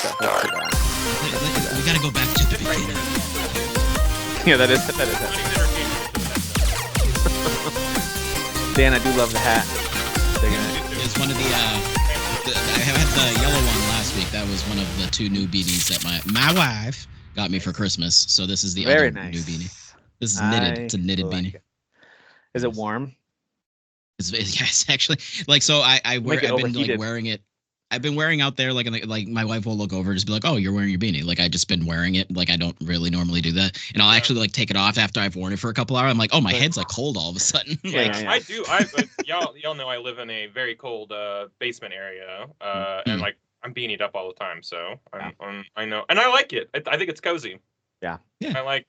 do that. We gotta go back to the beginning. Yeah, that is Dan, I do love the hat. It's one of the I had the yellow one last week. That was one of the 2 new beanies that my wife got me for Christmas. So this is the other new beanie. This is knitted. It's a knitted beanie. Is it warm? It's actually like, so I've been like wearing it. I've been wearing out there like my wife will look over and just be like, "Oh, you're wearing your beanie." Like I just been wearing it. Like I don't really normally do that, and I'll actually like take it off after I've worn it for a couple hours. I'm like, "Oh, my head's like cold all of a sudden." I do. Y'all know I live in a very cold basement area, and like I'm beanied up all the time, so I know, and I like it. I think it's cozy. Yeah. I like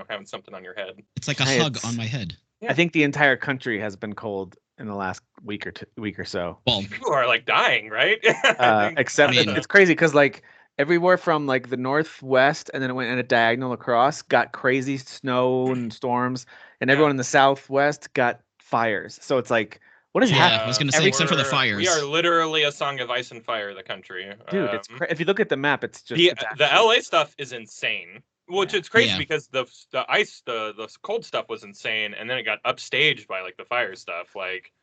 having something on your head. It's like a hug on my head. Yeah. I think the entire country has been cold in the last week or so. Well, people are like dying, right? Except it's crazy because like everywhere from like the northwest and then it went in a diagonal across got crazy snow and storms, and everyone in the southwest got fires. So it's like, what is happening? I was going to say, except for the fires. We are literally a song of ice and fire, the country. Dude, it's if you look at the map, it's just the LA stuff is insane. Which it's crazy because the ice, the cold stuff was insane, and then it got upstaged by like the fire stuff, like,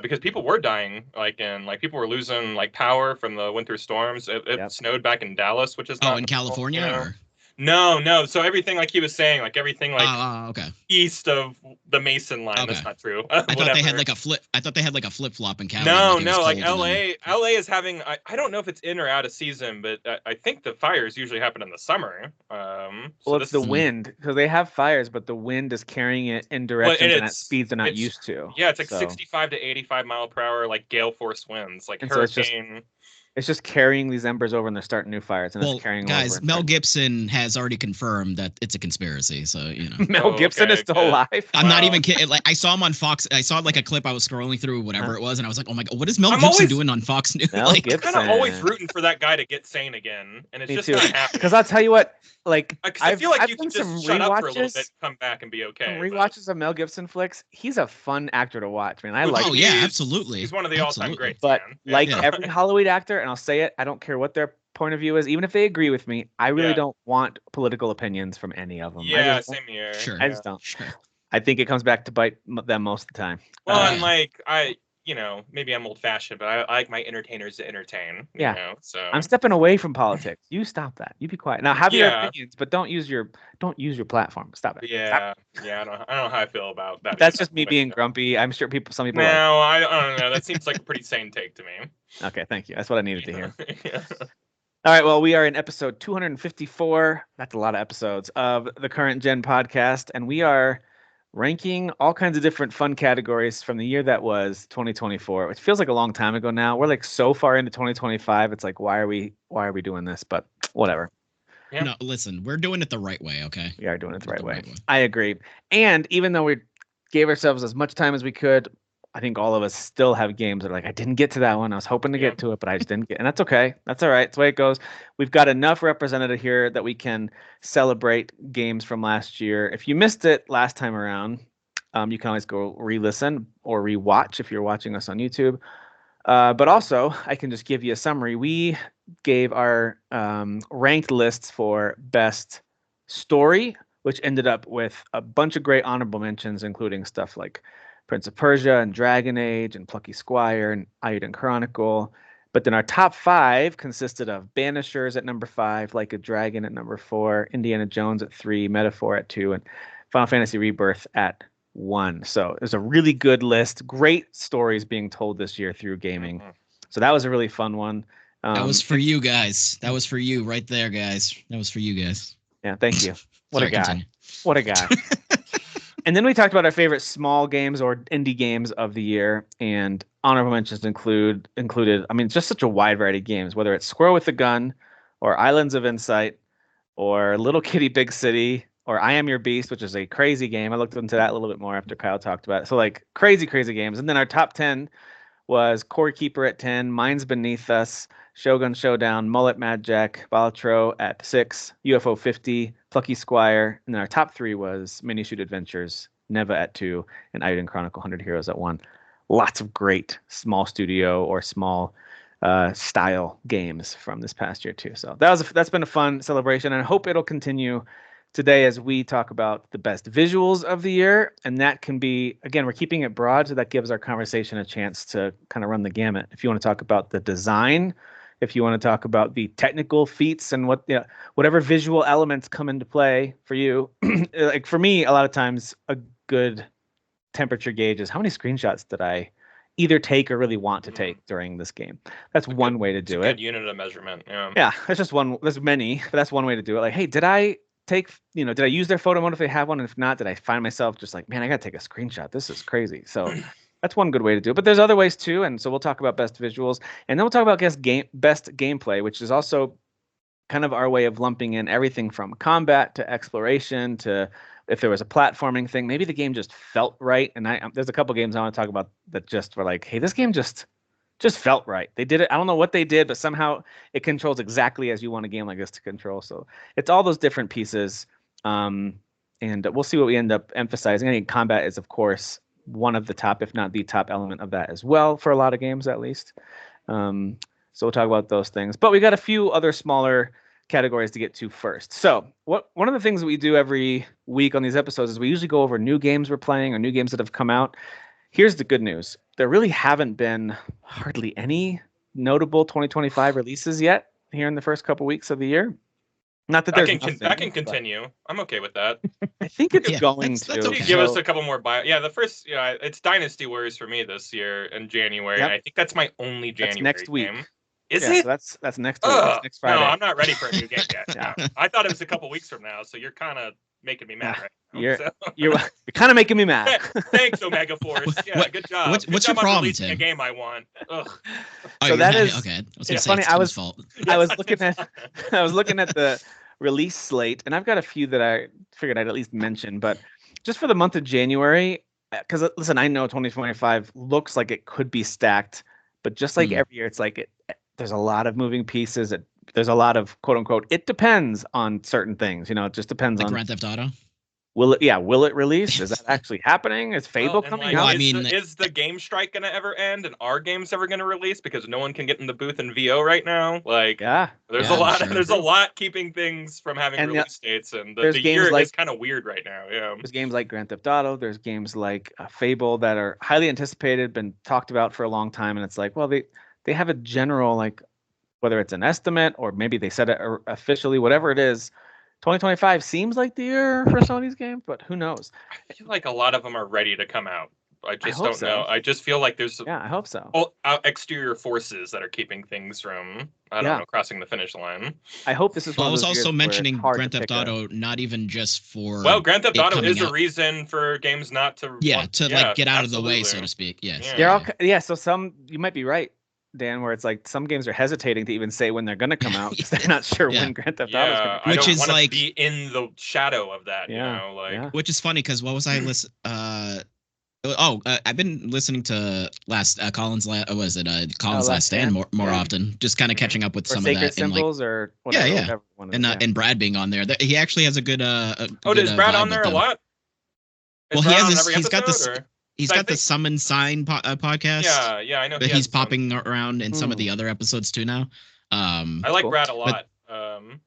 because people were dying, and people were losing like power from the winter storms. It snowed back in Dallas, which is in California. Or? No. So everything, like he was saying, like everything, like east of the Mason line. That's not true. I thought they had like a flip. I thought they had like a flip flop in California. No. Like LA is having. I don't know if it's in or out of season, but I think the fires usually happen in the summer. Well, it's the wind, because they have fires, but the wind is carrying it in directions and at speeds they're not used to. Yeah, it's like 65 to 85 mile per hour, like gale force winds, like hurricane. It's just carrying these embers over, and they're starting new fires, and it's carrying guys, over. Mel Gibson has already confirmed that it's a conspiracy, so you know. Mel Gibson is still alive. I'm not even kidding. Like I saw him on Fox. I saw like a clip. I was scrolling through whatever it was, and I was like, "Oh my god, what is Mel Gibson doing on Fox News?" Mel Gibson. I'm kind of always rooting for that guy to get sane again, and it's just not happening. Because I'll tell you what, like I feel like you can just shut up for a little bit, come back, and be okay. Rewatches of Mel Gibson flicks. He's a fun actor to watch, man. I like. Oh yeah, absolutely. He's one of the all-time greats. But every Hollywood actor, and I'll say it, I don't care what their point of view is, even if they agree with me, I really don't want political opinions from any of them. Yeah, same here. Sure. I just don't. Sure. I think it comes back to bite them most of the time. Well, and like maybe I'm old-fashioned, but I like my entertainers to entertain. You know, so I'm stepping away from politics. You stop that. You be quiet. Now have your opinions, but don't use your platform. Stop it. Yeah, I don't know how I feel about that. That's just me being grumpy. I'm sure some people. No, I don't know. That seems like a pretty sane take to me. Okay, thank you. That's what I needed to hear. All right, well, we are in episode 254. That's a lot of episodes of the Current Gen podcast, and we are ranking all kinds of different fun categories from the year that was 2024. It feels like a long time ago now. We're like so far into 2025. It's like, why are we doing this? But whatever. Yeah. No, listen, we're doing it the right way, okay? We are doing it the right way. I agree. And even though we gave ourselves as much time as we could, I think all of us still have games that are like, I didn't get to that one. I was hoping to get to it, but I just didn't get. And that's okay. That's all right. It's the way it goes. We've got enough represented here that we can celebrate games from last year. If you missed it last time around, you can always go re-listen or re-watch if you're watching us on YouTube. But also, I can just give you a summary. We gave our ranked lists for best story, which ended up with a bunch of great honorable mentions, including stuff like Prince of Persia and Dragon Age and Plucky Squire and Eiyuden Chronicle. But then our top 5 consisted of Banishers at number 5, Like a Dragon at number 4, Indiana Jones at 3, Metaphor at 2, and Final Fantasy Rebirth at 1. So it was a really good list. Great stories being told this year through gaming. So that was a really fun one. That was for you guys. That was for you right there, guys. That was for you guys. Yeah, thank you. What Sorry, a guy. continue. What a guy. And then we talked about our favorite small games or indie games of the year, and honorable mentions included, I mean, it's just such a wide variety of games, whether it's Squirrel with a Gun or Islands of Insight or Little Kitty Big City or I Am Your Beast, which is a crazy game. I looked into that a little bit more after Kyle talked about it. So like crazy games. And then our top 10 was Core Keeper at 10, Minds Beneath Us, Shogun Showdown, Mullet Mad Jack, Balatro at 6, UFO 50, Plucky Squire, and then our top 3 was Mini Shoot Adventures, Neva at 2, and Eiyuden Chronicle 100 Heroes at 1. Lots of great small studio or small style games from this past year too. So that's been a fun celebration, and I hope it'll continue today as we talk about the best visuals of the year. And that can be, again, we're keeping it broad, so that gives our conversation a chance to kind of run the gamut. If you want to talk about the design, if you want to talk about the technical feats and whatever visual elements come into play for you, like for me, a lot of times a good temperature gauge is how many screenshots did I either take or really want to take during this game. That's one way to do it. Good unit of measurement. Yeah. Yeah, that's just one. There's many, but that's one way to do it. Like, hey, did I use their photo mode if they have one? And if not, did I find myself just like, man, I gotta take a screenshot. This is crazy. So that's one good way to do it. But there's other ways too. And so we'll talk about best visuals, and then we'll talk about best gameplay, which is also kind of our way of lumping in everything from combat to exploration to if there was a platforming thing. Maybe the game just felt right. And there's a couple games I want to talk about that just were like, hey, this game just felt right. They did it. I don't know what they did, but somehow it controls exactly as you want a game like this to control. So it's all those different pieces. And we'll see what we end up emphasizing. I think combat is, of course, one of the top, if not the top element of that as well, for a lot of games at least. So we'll talk about those things. But we got a few other smaller categories to get to first. So one of the things that we do every week on these episodes is we usually go over new games we're playing or new games that have come out. Here's the good news. There really haven't been hardly any notable 2025 releases yet here in the first couple weeks of the year. Not that there's that can continue. I'm okay with that. I think it's going to. That's okay. Give us a couple more the first, it's Dynasty Warriors for me this year in January. Yep. I think that's my only January next week. Game. Is it? So that's next week. That's next Friday. No, I'm not ready for a new game yet. Yeah. I thought it was a couple weeks from now, so you're kind of making me mad right now. You're kind of making me mad. Thanks, Omega Force. Yeah, good job. What's your problem, Tim? A game I want. Ugh. So that is okay. It's funny. I was looking at the release slate, and I've got a few that I figured I'd at least mention, but just for the month of January, because listen, I know 2025 looks like it could be stacked, but just like every year, it's like there's a lot of moving pieces. There's a lot of quote unquote, it depends on certain things. It just depends on Grand Theft Auto. Will it release? Is that actually happening? Is Fable coming out? Is the game strike going to ever end? And are games ever going to release? Because no one can get in the booth in VO right now. There's a lot keeping things from having release dates, and the year is kind of weird right now. Yeah. There's games like Grand Theft Auto. There's games like Fable that are highly anticipated, been talked about for a long time, and it's like, well, they have a general, like, whether it's an estimate or maybe they said it officially, whatever it is. 2025 seems like the year for some of these games, but who knows? I feel like a lot of them are ready to come out. I just don't know. I just feel like there's I hope so. Exterior forces that are keeping things from crossing the finish line. I hope this is. I was also mentioning Grand Theft Auto, not even just for. Well, Grand Theft Auto is a reason for games not to. Get out of the way, so to speak. Yes. So some you might be right, Dan, where it's like some games are hesitating to even say when they're going to come out because they're not sure when Grand Theft Auto is going to come out. Which is like be in the shadow of that, Which is funny because what was I listening? I've been listening to Colin's Last Stand more often, just kind of catching up with some of that symbols or whatever, and Brad being on there. He actually has a good. Is Brad on there a lot? Well, he's got the Summon Sign podcast. Yeah, I know. But he's popping around in some of the other episodes too now. I like Brad a lot.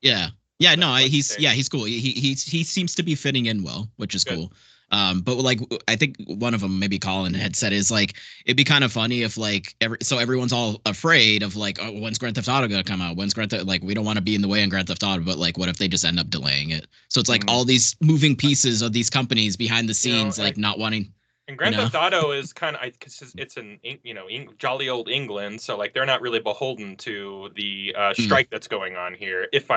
He's cool. He seems to be fitting in well, which is cool. But like I think one of them, maybe Colin had said, is like it'd be kind of funny if like everyone's all afraid of like, oh, when's Grand Theft Auto gonna come out? When's Grand Theft? Like we don't want to be in the way on Grand Theft Auto, but like what if they just end up delaying it? So it's like all these moving pieces of these companies behind the scenes, not wanting. And Grand Theft Auto is kind of because it's in jolly old England, so like they're not really beholden to the strike that's going on here. If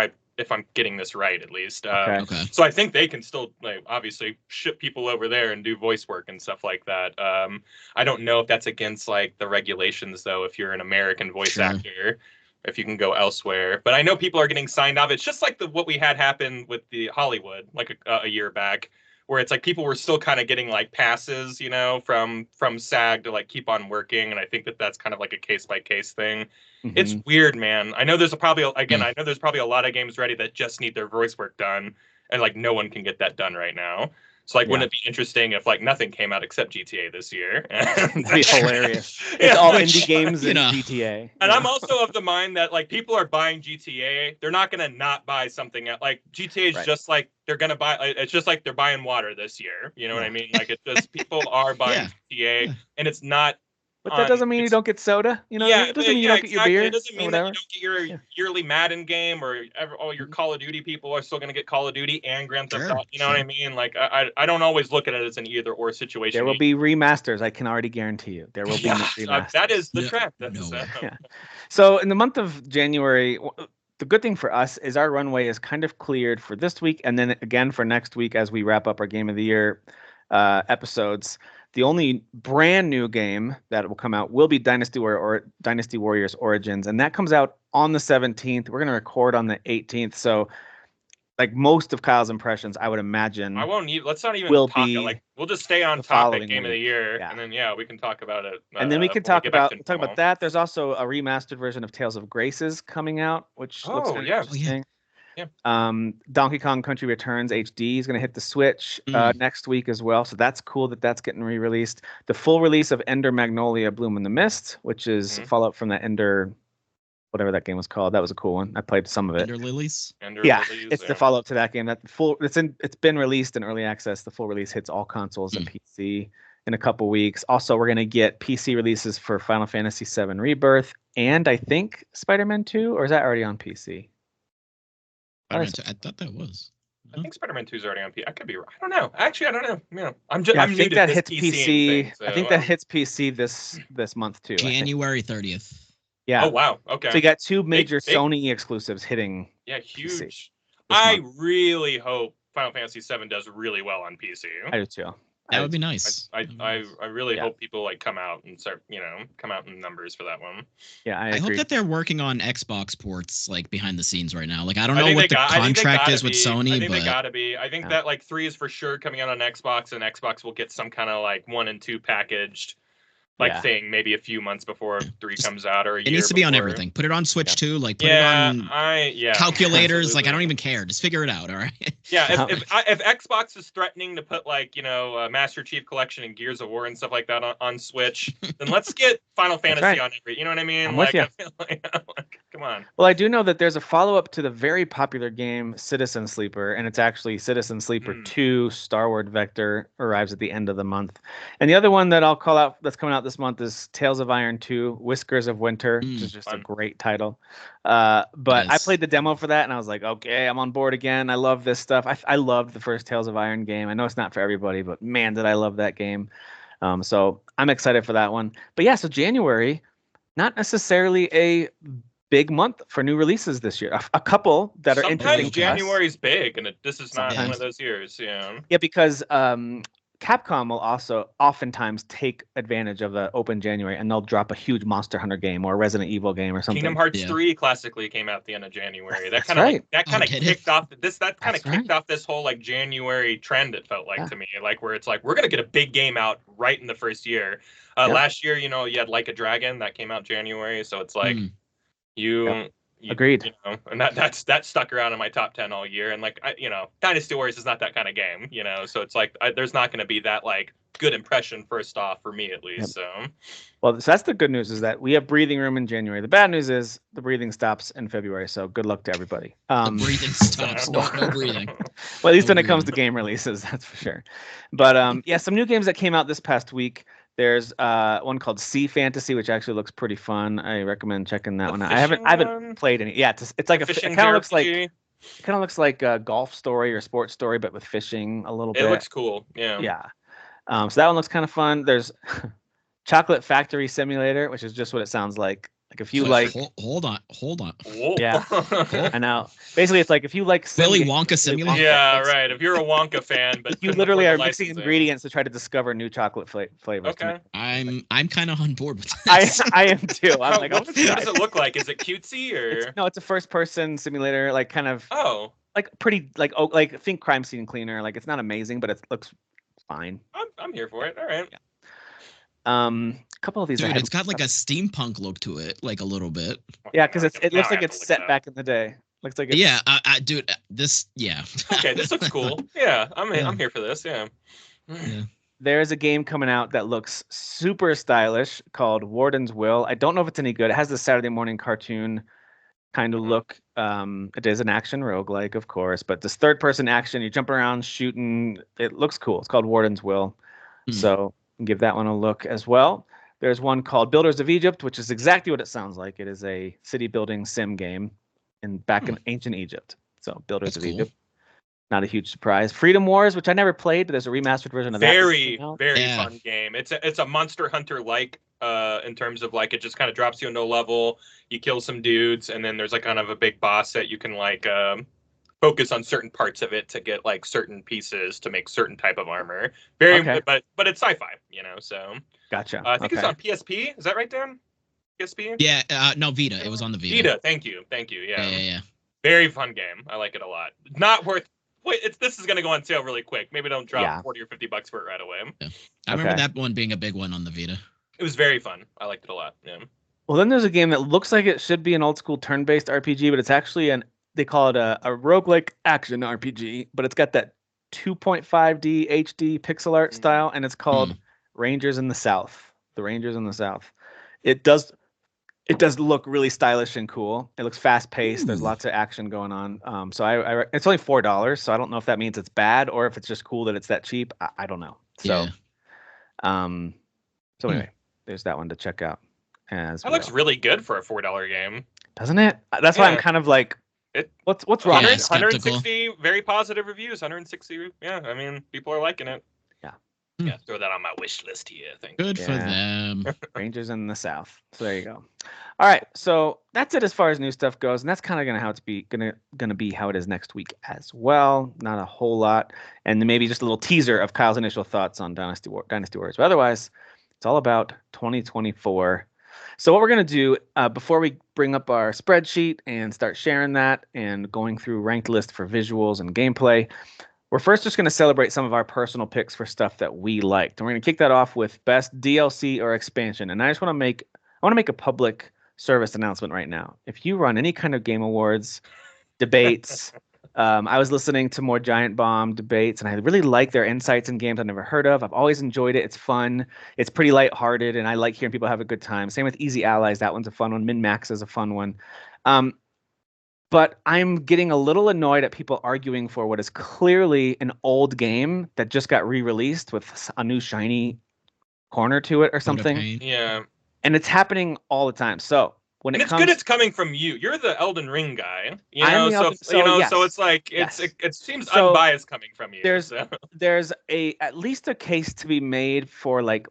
I'm getting this right, at least. Okay. So I think they can still obviously ship people over there and do voice work and stuff like that. I don't know if that's against like the regulations though. If you're an American voice actor, if you can go elsewhere, but I know people are getting signed off. It's just like what we had happen with the Hollywood like a year back, where it's like people were still kind of getting like passes, from SAG to like keep on working, and I think that's kind of like a case by case thing. Mm-hmm. It's weird, man. I know there's probably a lot of games ready that just need their voice work done, and like no one can get that done right now. So like, wouldn't it be interesting if like nothing came out except GTA this year? That'd be hilarious. It's all indie games in GTA. And I'm also of the mind that like people are buying GTA, they're not gonna not buy something else. Like GTA is just like they're gonna buy. It's just like they're buying water this year. You know what I mean? Like it's just people are buying GTA, and it's not. But that doesn't mean you don't get soda. You know, it doesn't mean you don't get your beer. It doesn't mean that you don't get your yearly Madden game or all your Call of Duty people are still going to get Call of Duty and Grand Theft Auto. You know what I mean? Like I don't always look at it as an either or situation. There will be remasters. I can already guarantee you. There will be remasters. That is the trend. So in the month of January, the good thing for us is our runway is kind of cleared for this week, and then again for next week as we wrap up our Game of the Year episodes. The only brand new game that will come out will be Dynasty Warriors Origins, and that comes out on the 17th. We're going to record on the 18th, so like most of Kyle's impressions, I would imagine. I won't need. Let's not even talk. Like we'll just stay on topic Game of the Year, and then we can talk about it. And then we can talk about that. There's also a remastered version of Tales of Graces coming out, which looks interesting. Yeah. Donkey Kong Country Returns HD is going to hit the Switch next week as well. So that's cool that's getting re-released. The full release of Ender Magnolia Bloom in the Mist, which is follow-up from that Ender, whatever that game was called. That was a cool one. I played some of it. Ender Lilies? It's the follow-up to that game. It's been released in early access. The full release hits all consoles and PC in a couple weeks. Also, we're going to get PC releases for Final Fantasy VII Rebirth and I think Spider-Man 2, or is that already on PC? I thought that was. I think Spider-Man 2 is already on PC. I could be wrong. I don't know. Actually, I don't know. You know, I'm new to this PC. I think that hits PC this month too. January 30th. Yeah. Oh wow. Okay. So you got two major Sony exclusives hitting. Yeah, huge. I really hope Final Fantasy VII does really well on PC. I do too. That would be nice. I really hope people like come out and start, come out in numbers for that one. Yeah, I hope that they're working on Xbox ports like behind the scenes right now. Like I don't know what the contract is with Sony, I think but they gotta be. I think that like 3 is for sure coming out on Xbox, and Xbox will get some kind of like 1 and 2 packaged thing maybe a few months before 3 comes out or a year. It needs to be on everything. Put it on Switch too. Like put it on calculators. Absolutely. Like I don't even care. Just figure it out. All right. Yeah. If Xbox is threatening to put like Master Chief Collection and Gears of War and stuff like that on Switch, then let's get Final Fantasy on every. You know what I mean? I'm with you. Come on. Well, I do know that there's a follow-up to the very popular game Citizen Sleeper, and it's actually Citizen Sleeper 2 Starward Vector arrives at the end of the month. And the other one that I'll call out that's coming out this month is Tales of Iron 2 Whiskers of Winter, which is just a great title. But I played the demo for that, and I was like, okay, I'm on board again. I love this stuff. I loved the first Tales of Iron game. I know it's not for everybody, but man, did I love that game. So I'm excited for that one. But yeah, so January, not necessarily a big month for new releases this year. A couple that are interesting. Sometimes January's big, and this is not one of those years. Yeah. Yeah, because Capcom will also oftentimes take advantage of the open January, and they'll drop a huge Monster Hunter game or Resident Evil game or something. Kingdom Hearts 3 classically came out at the end of January. That kind of kicked off this whole like January trend. It felt like to me, like where it's like we're gonna get a big game out right in the first year. Last year, you had Like a Dragon that came out January, so it's like agreed. And that stuck around in my top 10 all year. And like Dynasty Warriors is not that kind of game, so it's like there's not going to be that like good impression first off for me at least. So that's the good news, is that we have breathing room in January. The bad news is the breathing stops in February. So good luck to everybody. The breathing stops. No breathing. Well, at least when it comes to game releases, that's for sure. But some new games that came out this past week. There's one called Sea Fantasy, which actually looks pretty fun. I recommend checking that one out. I haven't played any. Yeah, it's like it kind of looks like a golf story or sports story, but with fishing a little bit. It looks cool. Yeah. Yeah. So that one looks kind of fun. There's Chocolate Factory Simulator, which is just what it sounds like. Like if you hold on. Yeah, I know. Basically, it's like if you like Willy Wonka Simulator. Yeah, right. If you're a Wonka fan, but you literally are mixing ingredients to try to discover new chocolate flavors. Okay, I'm kind of on board with this. I am too. I'm like, what does it look like? Is it cutesy or? It's a first-person simulator, like kind of. Oh. Like pretty, like think Crime Scene Cleaner. Like it's not amazing, but it looks fine. I'm here for it. All right. Yeah. A couple of these. Dude, it's got like a steampunk look to it, like a little bit. Yeah, because it looks like it's set back in the day. Looks like dude, this Okay, this looks cool. Yeah, I'm here for this. Yeah. There's a game coming out that looks super stylish called Warden's Will. I don't know if it's any good. It has the Saturday morning cartoon kind of look. It is an action roguelike, of course, but this third-person action, you jump around shooting. It looks cool. It's called Warden's Will. So give that one a look as well. There's one called Builders of Egypt, which is exactly what it sounds like. It is a city building sim game back in ancient Egypt. So Builders of Egypt. Not a huge surprise. Freedom Wars, which I never played, but there's a remastered version of that. Very fun game. It's a Monster Hunter like in terms of like it just kind of drops you into a level, you kill some dudes, and then there's like kind of a big boss that you can like focus on certain parts of it to get like certain pieces to make certain type of armor. But it's sci-fi, so gotcha. I think it's on PSP. Is that right, Dan? PSP? Yeah, no, Vita. It was on the Vita. Vita, thank you. Yeah. Very fun game. I like it a lot. Not worth. Wait, this is going to go on sale really quick. Maybe don't drop $40 or $50 for it right away. Yeah. I remember that one being a big one on the Vita. It was very fun. I liked it a lot. Yeah. Well, then there's a game that looks like it should be an old school turn-based RPG, but it's actually they call it a roguelike action RPG, but it's got that 2.5D HD pixel art style, and it's called Rangers in the South. The Rangers in the South. It does look really stylish and cool. It looks fast-paced. There's lots of action going on. So it's only $4, so I don't know if that means it's bad or if it's just cool that it's that cheap. I don't know. So, so anyway, there's that one to check out. That looks really good for a $4 game, doesn't it? That's why I'm kind of like, what's wrong? 160 very positive reviews. 160. Yeah, I mean, people are liking it. Yeah, throw that on my wish list here. Good for them. Rangers in the South. So there you go. All right, so that's it as far as new stuff goes, and that's kind of gonna be how it is next week as well. Not a whole lot, and then maybe just a little teaser of Kyle's initial thoughts on Dynasty Warriors. But otherwise, it's all about 2024. So what we're gonna do before we bring up our spreadsheet and start sharing that and going through ranked list for visuals and gameplay. We're first just going to celebrate some of our personal picks for stuff that we liked. And we're going to kick that off with best DLC or expansion. And I just want to make a public service announcement right now. If you run any kind of Game Awards debates, I was listening to more Giant Bomb debates, and I really like their insights in games I've never heard of. I've always enjoyed it. It's fun. It's pretty lighthearted, and I like hearing people have a good time. Same with Easy Allies. That one's a fun one. Min Max is a fun one. But I'm getting a little annoyed at people arguing for what is clearly an old game that just got re-released with a new shiny corner to it or something. Yeah. And it's happening all the time. So when it's good, it's coming from you. You're the Elden Ring guy, so it's like it seems unbiased coming from you. There's at least a case to be made for like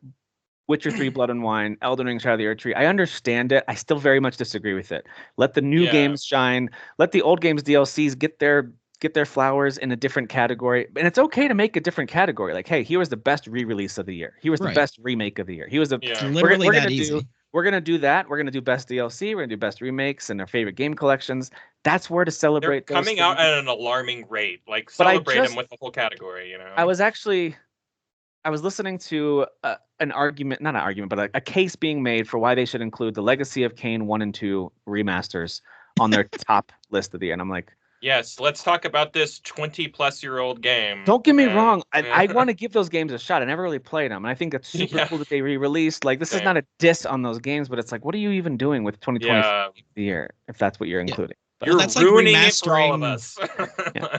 Witcher 3 Blood and Wine, Elden Ring Shadow of the Erd Tree. I understand it. I still very much disagree with it. Let the new games shine. Let the old games DLCs get their flowers in a different category. And it's okay to make a different category. Like, hey, here was the best re-release of the year. Here was the best remake of the year. He was literally that easy. We're gonna do that. We're gonna do best DLC. We're gonna do best remakes and our favorite game collections. That's where to celebrate. They're coming out at an alarming rate. Like celebrate them with the whole category. I was listening to not an argument, but a case being made for why they should include the Legacy of Kain 1 and 2 remasters on their top list of the year. And I'm like, yes, let's talk about this 20-plus-year-old game. Don't get me wrong. I want to give those games a shot. I never really played them. And I think that's super cool that they re-released. Like, this is not a diss on those games, but it's like, what are you even doing with 2020 the year if that's what you're including? You're ruining it for all of us.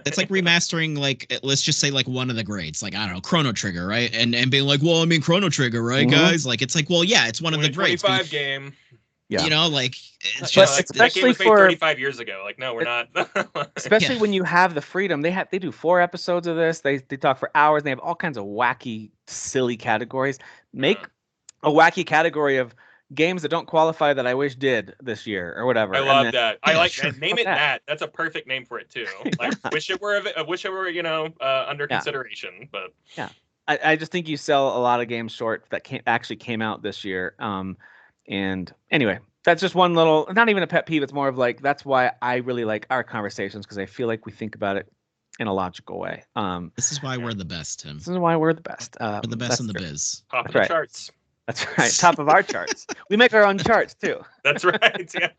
It's like remastering, like, let's just say, like, one of the greats, like, I don't know, Chrono Trigger, right? And being like, well, I mean, Chrono Trigger, right, guys? Like, it's like, well, yeah, it's one of the greats. 25 game. Yeah. You know, like, it's just especially for 35 years ago. Like, no, we're not. Especially when you have the freedom. They do 4 episodes of this. They talk for hours. And they have all kinds of wacky, silly categories. Make a wacky category of games that don't qualify that I wish did this year or whatever. I love that. I like that. Name it that. That's a perfect name for it too. Like wish it were under consideration. But I just think you sell a lot of games short that actually came out this year. And anyway, that's just one little, not even a pet peeve. It's more of like, that's why I really like our conversations, because I feel like we think about it in a logical way. This is why we're the best, Tim. This is why we're the best. We're the best in the biz. Top of the charts. That's right. Top of our charts. We make our own charts too. That's right. Yeah.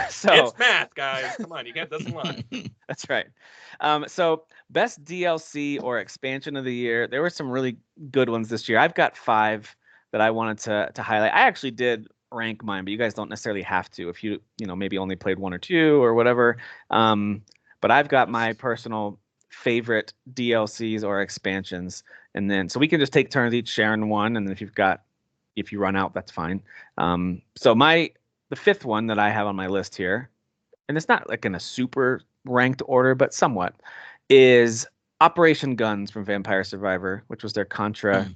So it's math, guys. Come on, you can't doesn't lie. That's right. So best DLC or expansion of the year. There were some really good ones this year. I've got 5 that I wanted to highlight. I actually did rank mine, but you guys don't necessarily have to if you maybe only played 1 or 2 or whatever. But I've got my personal favorite DLCs or expansions, and then so we can just take turns each sharing one, and then if you run out, that's fine. So the 5th one that I have on my list here, and it's not like in a super ranked order, but somewhat, is Operation Guns from Vampire Survivor, which was their Contra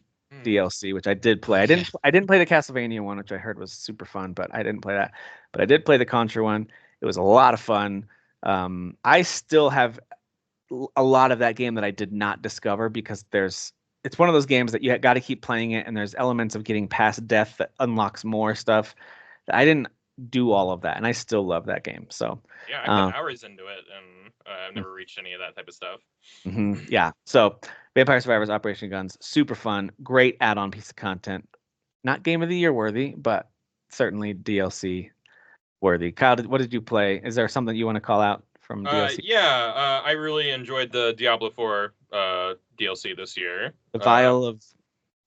DLC, which I did play. I didn't play the Castlevania one, which I heard was super fun, but I didn't play that. But I did play the Contra one. It was a lot of fun. I still have a lot of that game that I did not discover because it's one of those games that you got to keep playing it, and there's elements of getting past death that unlocks more stuff. I didn't do all of that, and I still love that game. So yeah, I put hours into it, and I've never reached any of that type of stuff. Yeah. So Vampire Survivors Operation Guns, super fun, great add-on piece of content. Not Game of the Year worthy, but certainly DLC worthy. Kyle, what did you play? Is there something you want to call out from DLC? Yeah, I really enjoyed the Diablo 4 DLC this year. The Vial of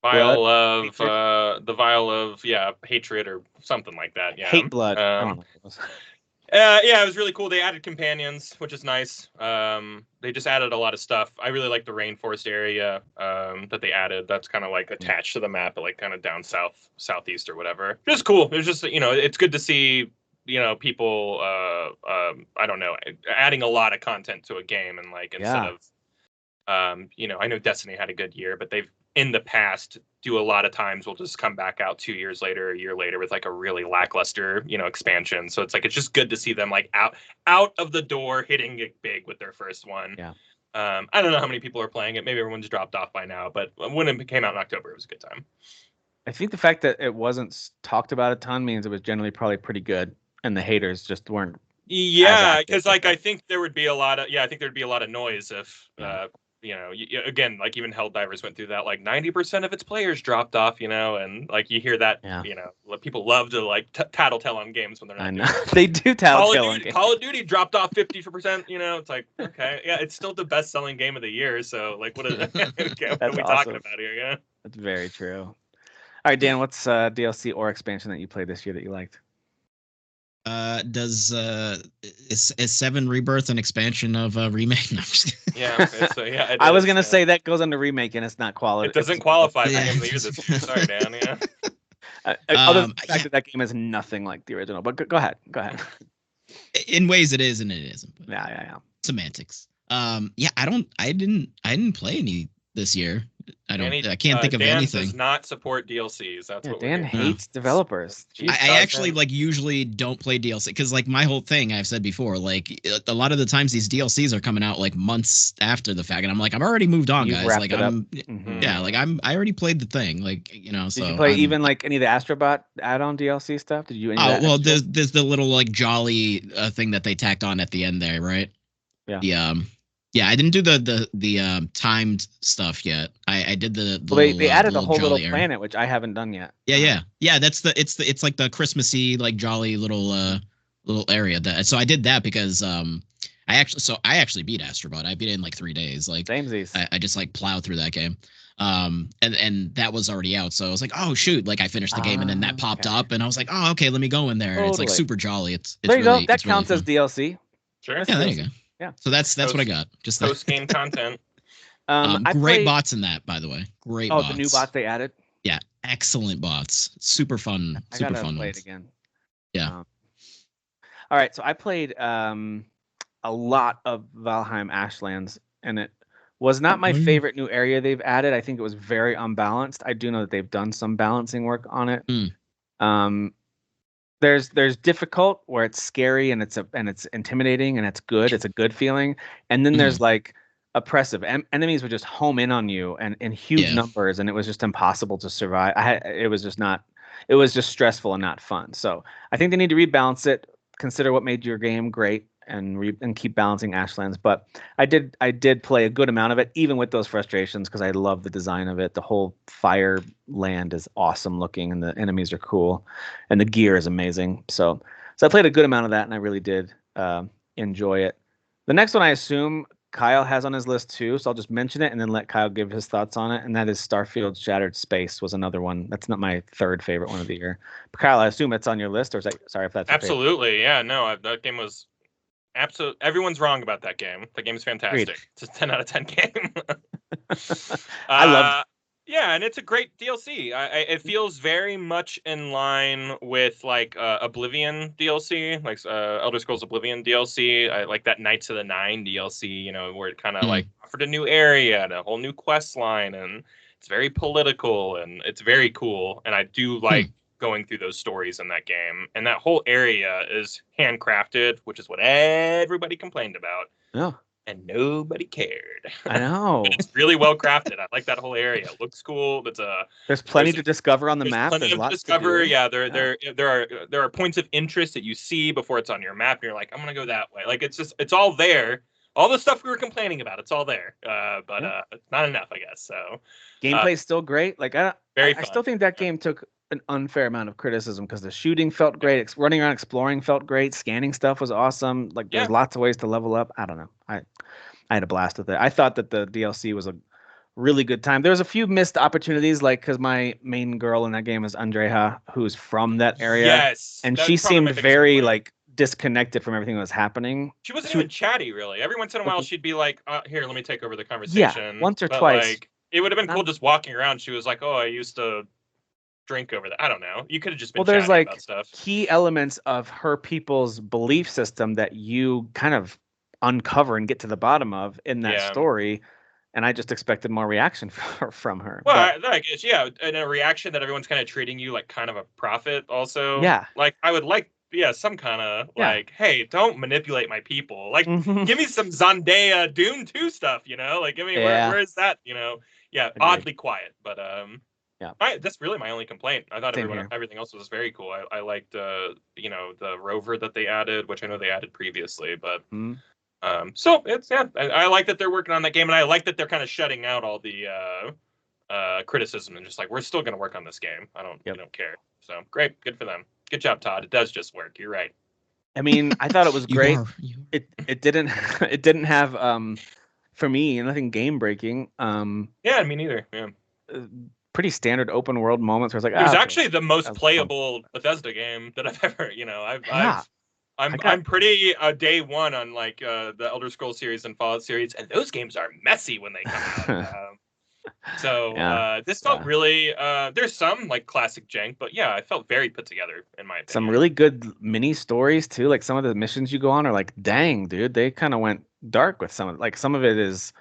the Vial of hatred or something like that. Yeah, Hate Blood. I don't know. Yeah, it was really cool. They added companions, which is nice. They just added a lot of stuff. I really like the rainforest area that they added. That's kind of like attached to the map, but like kind of down southeast or whatever. It was cool. It was just it's good to see people I don't know, adding a lot of content to a game, and like instead of I know Destiny had a good year, but they've in the past do a lot of times will just come back out 2 years later, a year later with like a really lackluster, expansion. So it's like, it's just good to see them like out of the door hitting it big with their first one. Yeah. I don't know how many people are playing it. Maybe everyone's dropped off by now, but when it came out in October, it was a good time. I think the fact that it wasn't talked about a ton means it was generally probably pretty good, and the haters just weren't. Yeah, because like I think there would be a lot of noise if again, like even Helldivers went through that, like 90% of its players dropped off, and like you hear that, people love to like tattletale on games when they're not. I know. They do tattletale on games. Call of Duty dropped off 50%. It's like, okay, yeah, it's still the best-selling game of the year. So like, what are we talking about here? Yeah, that's very true. All right, Dan, what's DLC or expansion that you played this year that you liked? Is 7 Rebirth an expansion of Remake? No, I was gonna say that goes under Remake and it's not quality. It doesn't qualify for Game of the Year this year. Sorry, Dan. Yeah. Other than the fact that game is nothing like the original, but go ahead. In ways, it is and it isn't. Yeah. Semantics. I didn't play any this year. I can't think of Dan anything. Does not support DLCs. That's what Dan hates developers. Jeez, I actually usually don't play DLC because like my whole thing I've said before, like a lot of the times these DLCs are coming out like months after the fact, and I'm like, I've already moved on, guys. Like I already played the thing. Like so. Did you play even like any of the Astrobot add-on DLC stuff? Did you? There's the little like jolly thing that they tacked on at the end there, right? Yeah. I didn't do the timed stuff yet. I did the they added a whole little planet, which I haven't done yet. Yeah. It's like the Christmassy like jolly little area. So I did that because I actually beat Astrobot. I beat it in like 3 days. Like Samesies. I just like plowed through that game. And that was already out. So I was like, oh shoot, like I finished the game and then that popped up and I was like, oh okay, let me go in there. Totally. It's like super jolly. It's there you really, go. That counts as DLC. Sure. Yeah, there you go. Yeah. So that's what I got. Just post game content. Great bots in that, by the way. Great bots. Oh, the new bots they added? Yeah, excellent bots. Super fun. Super fun. Play it again. Yeah. All right, so I played a lot of Valheim Ashlands, and it was not my favorite new area they've added. I think it was very unbalanced. I do know that they've done some balancing work on it. There's difficult where it's scary and it's intimidating and it's good. It's a good feeling. And then there's like oppressive enemies would just home in on you and in huge numbers, and it was just impossible to survive. It was just stressful and not fun. So I think they need to rebalance it, consider what made your game great, and keep balancing Ashlands. But I did play a good amount of it, even with those frustrations, because I love the design of it. The whole fire land is awesome looking, and the enemies are cool, and the gear is amazing. So I played a good amount of that, and I really did enjoy it. The next one I assume Kyle has on his list too, so I'll just mention it and then let Kyle give his thoughts on it. And that is Starfield Shattered Space was another one. That's not my third favorite one of the year. But Kyle, I assume it's on your list, or is that, sorry if that's absolutely, yeah, no, that game was absolutely. Everyone's wrong about that game. That game is fantastic. Agreed. It's a 10 out of 10 game. I love. Yeah, and it's a great DLC. It feels very much in line with like Oblivion DLC, like Elder Scrolls Oblivion DLC. I like that Knights of the Nine DLC, you know, where it kind of like offered a new area and a whole new quest line, and it's very political and it's very cool. And I do like going through those stories in that game. And that whole area is handcrafted, which is what everybody complained about. Yeah. And nobody cared. I know. It's really well crafted. I like that whole area. It looks cool. There's plenty to discover on the map. There's lots to discover. Yeah, there are points of interest that you see before it's on your map, and you're like, I'm gonna go that way. Like it's all there. All the stuff we were complaining about, it's all there. But it's not enough, I guess. So gameplay's still great. Like I still think that game took an unfair amount of criticism because the shooting felt great, running around exploring felt great, scanning stuff was awesome. Like there's lots of ways to level up. I don't know. I had a blast with it. I thought that the DLC was a really good time. There was a few missed opportunities, like because my main girl in that game is Andrea, who's from that area. Yes, and she seemed very like disconnected from everything that was happening. She wasn't even chatty, really. Every once in a while, she'd be like, "Here, let me take over the conversation." Yeah, once or twice. Like, it would have been cool just walking around. She was like, "Oh, I used to drink over that." I don't know. You could have just been there's like about stuff. Key elements of her people's belief system that you kind of uncover and get to the bottom of in that story. And I just expected more reaction from her. Well, I guess, and a reaction that everyone's kind of treating you like kind of a prophet also. Yeah. Like, I would like, some kind of like, hey, don't manipulate my people. Like, give me some Zendaya Dune 2 stuff, you know? Like, give me, where is that, you know? Yeah, agreed. Oddly quiet, but that's really my only complaint. I thought everything else was very cool. I liked, the rover that they added, which I know they added previously, but... So it's I like that they're working on that game, and I like that they're kind of shutting out all the criticism and just like, we're still going to work on this game. I don't care. So great, good for them. Good job, Todd. It does just work. You're right. I mean, I thought it was great. It didn't have for me nothing game breaking. Yeah, me neither. Yeah. Pretty standard open world moments where it's like it was actually the most playable Bethesda game that I've ever. I'm pretty day one on like the Elder Scrolls series and Fallout series, and those games are messy when they come out. This felt really there's some like classic jank, but yeah, it felt very put together in my opinion. Some really good mini stories too. Like some of the missions you go on are like, dang, dude, they kind of went dark with some of like some of it is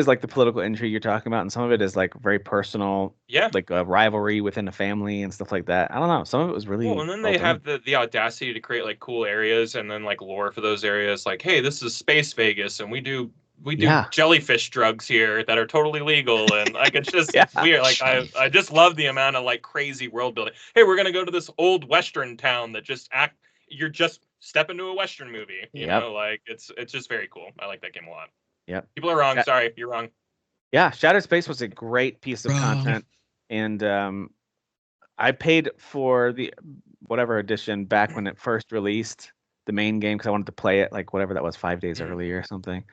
like the political intrigue you're talking about, and some of it is like very personal, like a rivalry within a family and stuff like that. I don't know. Some of it was really cool. And then they have the audacity to create like cool areas and then like lore for those areas. Like, hey, this is Space Vegas, and we do jellyfish drugs here that are totally legal, and like it's just weird. Like I just love the amount of like crazy world building. Hey, we're gonna go to this old Western town that you're just step into a Western movie. You know, like it's just very cool. I like that game a lot. Yeah. People are wrong. Sorry, you're wrong. Yeah, Shattered Space was a great piece of content, and I paid for the whatever edition back when it first released, the main game, because I wanted to play it like whatever that was 5 days earlier or something.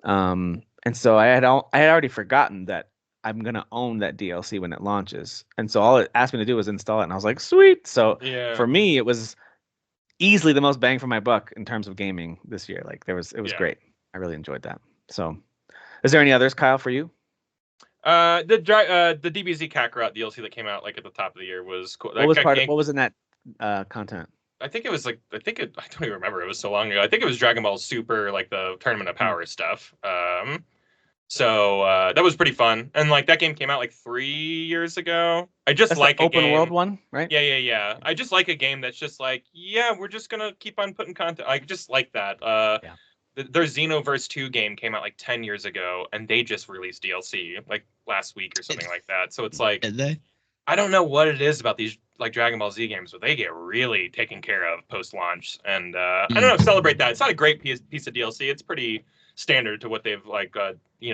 And so I had already forgotten that I'm gonna own that DLC when it launches, and so all it asked me to do was install it, and I was like, sweet. So for me, it was easily the most bang for my buck in terms of gaming this year. Like it was great. I really enjoyed that. So, is there any others, Kyle, for you? The DBZ Kakarot DLC that came out like at the top of the year was cool. What was in that content? I think it was like I don't even remember. It was so long ago. I think it was Dragon Ball Super, like the Tournament of Power stuff. So that was pretty fun. And like that game came out like 3 years ago. That's like the open world one, right? Yeah. I just like a game that's just like, we're just gonna keep on putting content. I just like that. Their Xenoverse 2 game came out like 10 years ago, and they just released DLC like last week or something like that. So it's like, did they? I don't know what it is about these like Dragon Ball Z games where they get really taken care of post-launch, and I don't know, celebrate that. It's not a great piece of DLC. It's pretty standard to what they've like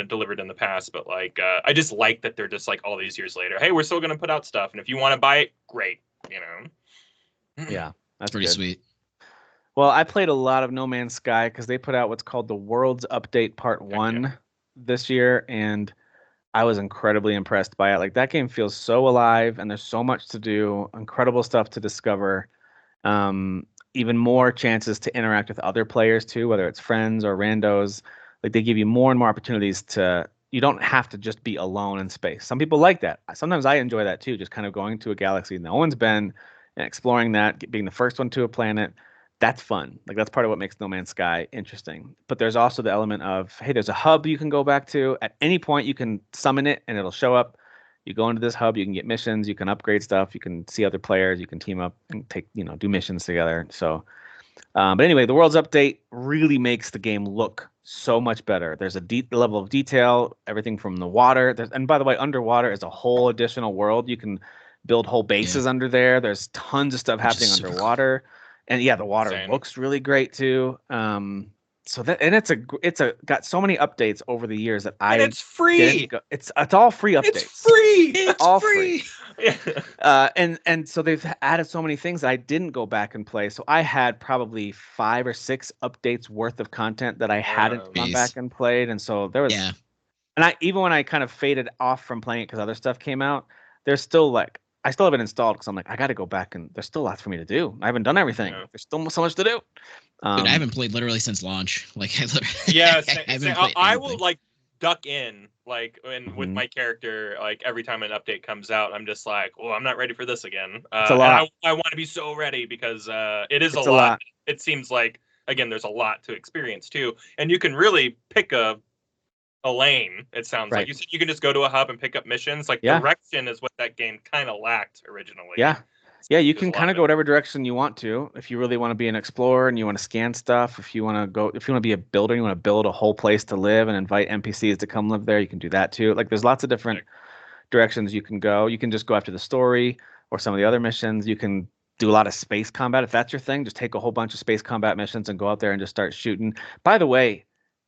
delivered in the past, but like I just like that they're just like all these years later, hey, we're still gonna put out stuff, and if you want to buy it, great, Yeah, that's pretty good. sweet. Well, I played a lot of No Man's Sky because they put out what's called the World's Update Part 1 this year, and I was incredibly impressed by it. Like, that game feels so alive, and there's so much to do, incredible stuff to discover, even more chances to interact with other players too, whether it's friends or randos. Like, they give you more and more opportunities to. You don't have to just be alone in space. Some people like that. Sometimes I enjoy that too, just kind of going to a galaxy no one's been and exploring that, being the first one to a planet. That's fun. Like, that's part of what makes No Man's Sky interesting. But there's also the element of, hey, there's a hub you can go back to. At any point, you can summon it and it'll show up. You go into this hub, you can get missions, you can upgrade stuff, you can see other players, you can team up and take, do missions together. So, but anyway, the World's Update really makes the game look so much better. There's a deep level of detail, everything from the water. And by the way, underwater is a whole additional world. You can build whole bases under there. There's tons of stuff happening underwater. Cool. And yeah, the water looks really great too. So that, and it's got so many updates over the years that and it's free. It's all free updates. It's free. It's all free. And so they've added so many things that I didn't go back and play. So I had probably 5 or 6 updates worth of content that I hadn't gone back and played. And so there was, and even when I kind of faded off from playing it because other stuff came out, there's still like, I still have it installed because I'm like, I got to go back and there's still lots for me to do. I haven't done everything. Yeah. There's still so much to do. Dude, I haven't played literally since launch. Like, I will like duck in like with my character. Like every time an update comes out, I'm just like, oh, I'm not ready for this again. It's a lot. I want to be so ready because it's a lot. It seems like again, there's a lot to experience too, and you can really pick a lane. It sounds like you said you can just go to a hub and pick up missions. Like direction is what that game kind of lacked originally. Yeah, you can kind of go whatever direction you want to. If you really want to be an explorer and you want to scan stuff, if you want to be a builder, you want to build a whole place to live and invite NPCs to come live there, you can do that too. Like, there's lots of different directions you can go. You can just go after the story or some of the other missions. You can do a lot of space combat if that's your thing. Just take a whole bunch of space combat missions and go out there and just start shooting. By the way,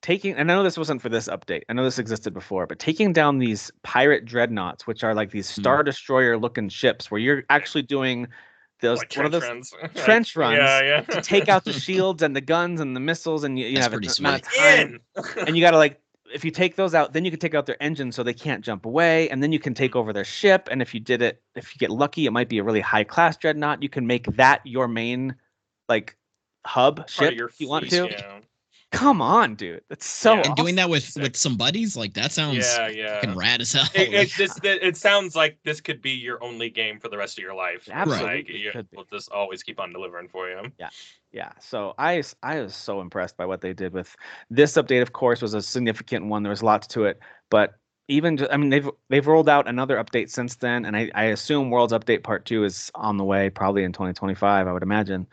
and I know this wasn't for this update. I know this existed before, but taking down these pirate dreadnoughts, which are like these Star Destroyer looking ships, where you're actually doing those like trench runs to take out the shields and the guns and the missiles, and you have an amount of time, and you got to like, if you take those out, then you can take out their engines so they can't jump away, and then you can take over their ship. And if you get lucky, it might be a really high class dreadnought. You can make that your main like hub ship if you want to. Yeah. Come on, dude. That's so awesome. And doing that with some buddies, like that sounds fucking rad as hell. It sounds like this could be your only game for the rest of your life. Absolutely. Like, we'll just always keep on delivering for you. Yeah. So I was so impressed by what they did with this update. Of course, was a significant one. There was lots to it, but they've rolled out another update since then, and I assume World's Update Part 2 is on the way, probably in 2025. I would imagine.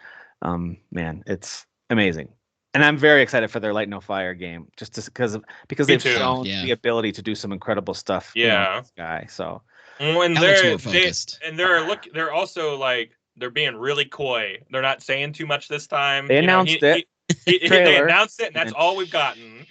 Man, it's amazing. And I'm very excited for their Light No Fire game, just because they've shown the ability to do some incredible stuff. Yeah, this guy. So, and they're also like they're being really coy. They're not saying too much this time. They announced it. They announced it, and that's all we've gotten.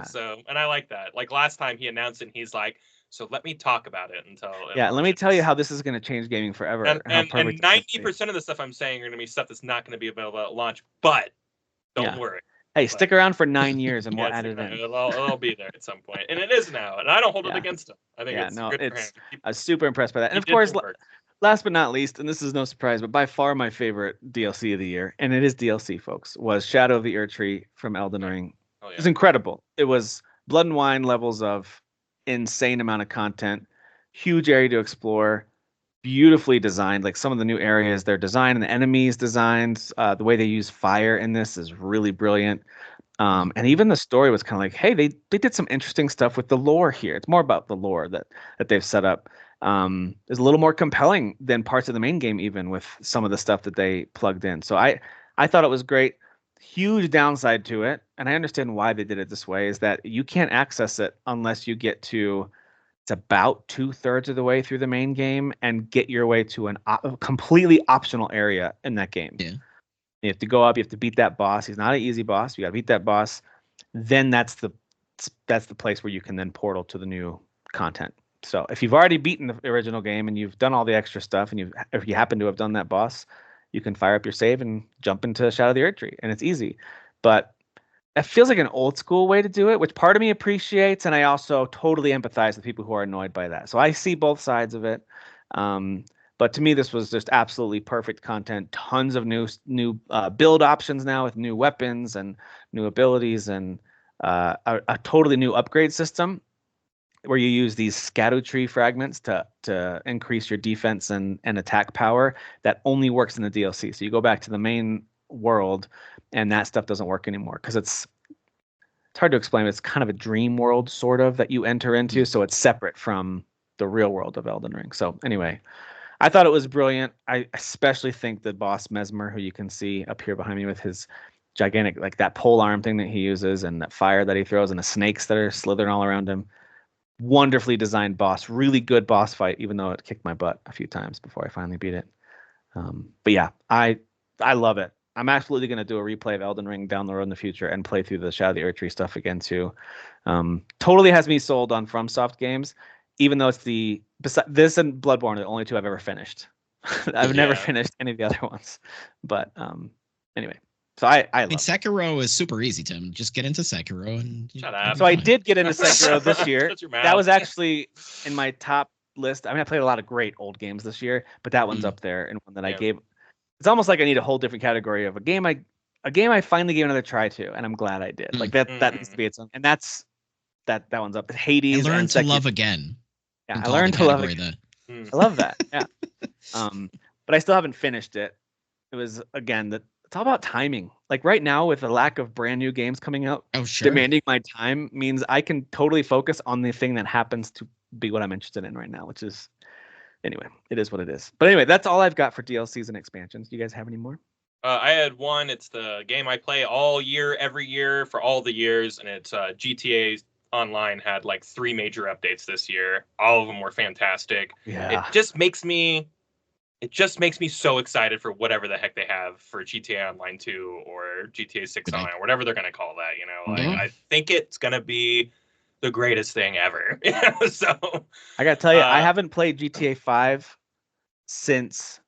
So, and I like that. Like last time he announced it, and he's like, "So let me talk about it until." Let me tell you how this is going to change gaming forever. And 90% of the stuff I'm saying are going to be stuff that's not going to be available at launch, but don't worry. Hey, stick around for 9 years and we'll add it in. It'll be there at some point. And it is now. And I don't hold it against him. I think it's good for him. I was super impressed by that. And of course, last but not least, and this is no surprise, but by far my favorite DLC of the year, and it is DLC, folks, was Shadow of the Erdtree from Elden Ring. It was incredible. It was Blood and Wine levels of insane amount of content, huge area to explore, beautifully designed. Like some of the new areas, their design and the enemies designs, the way they use fire in this is really brilliant. And even the story was kind of like, hey, they did some interesting stuff with the lore here. It's more about the lore that they've set up. Is a little more compelling than parts of the main game, even with some of the stuff that they plugged in. So I thought it was great. Huge downside to it, and I understand why they did it this way, is that you can't access it unless you get to It's about 2/3 of the way through the main game and get your way to a completely optional area in that game. Yeah. You have to go up. You have to beat that boss. He's not an easy boss. You got to beat that boss. Then that's the place where you can then portal to the new content. So if you've already beaten the original game and you've done all the extra stuff, and if you happen to have done that boss, you can fire up your save and jump into Shadow of the Erdtree, and it's easy. But it feels like an old school way to do it, which part of me appreciates, and I also totally empathize with people who are annoyed by that. So I see both sides of it. But to me, this was just absolutely perfect content. Tons of new build options now with new weapons and new abilities, and a totally new upgrade system where you use these Scadutree fragments to increase your defense and attack power. That only works in the DLC. So you go back to the main world, and that stuff doesn't work anymore because it's hard to explain. It's kind of a dream world, sort of, that you enter into. So it's separate from the real world of Elden Ring. So anyway, I thought it was brilliant. I especially think the boss Mesmer, who you can see up here behind me with his gigantic, like that pole arm thing that he uses and that fire that he throws and the snakes that are slithering all around him. Wonderfully designed boss, really good boss fight, even though it kicked my butt a few times before I finally beat it. But yeah, I love it. I'm absolutely going to do a replay of Elden Ring down the road in the future and play through the Shadow of the Erdtree stuff again too. Totally has me sold on FromSoft games, even though it's this and Bloodborne are the only two I've ever finished. I've never finished any of the other ones. But anyway, so I love it. Sekiro is super easy, Tim. Just get into Sekiro and shut up. So I did get into Sekiro this year. That was actually in my top list. I mean, I played a lot of great old games this year, but that one's up there, and one that I gave. It's almost like I need a whole different category of a game I finally gave another try to, and I'm glad I did. Like that needs to be its own, and that one's up. Hades. I learned to love again. Yeah, I learned to love again. I love that. Yeah. But I still haven't finished it. It was again it's all about timing. Like right now, with the lack of brand new games coming out, demanding my time means I can totally focus on the thing that happens to be what I'm interested in right now, which is, anyway, it is what it is. But anyway, that's all I've got for DLCs and expansions. Do you guys have any more? I had one. It's the game I play all year, every year, for all the years, and it's GTA Online had like 3 major updates this year. All of them were fantastic. Yeah. It just makes me so excited for whatever the heck they have for GTA Online 2 or GTA 6 Online, or whatever they're going to call that, you know. Like, I think it's going to be the greatest thing ever. So I got to tell you, I haven't played GTA 5 since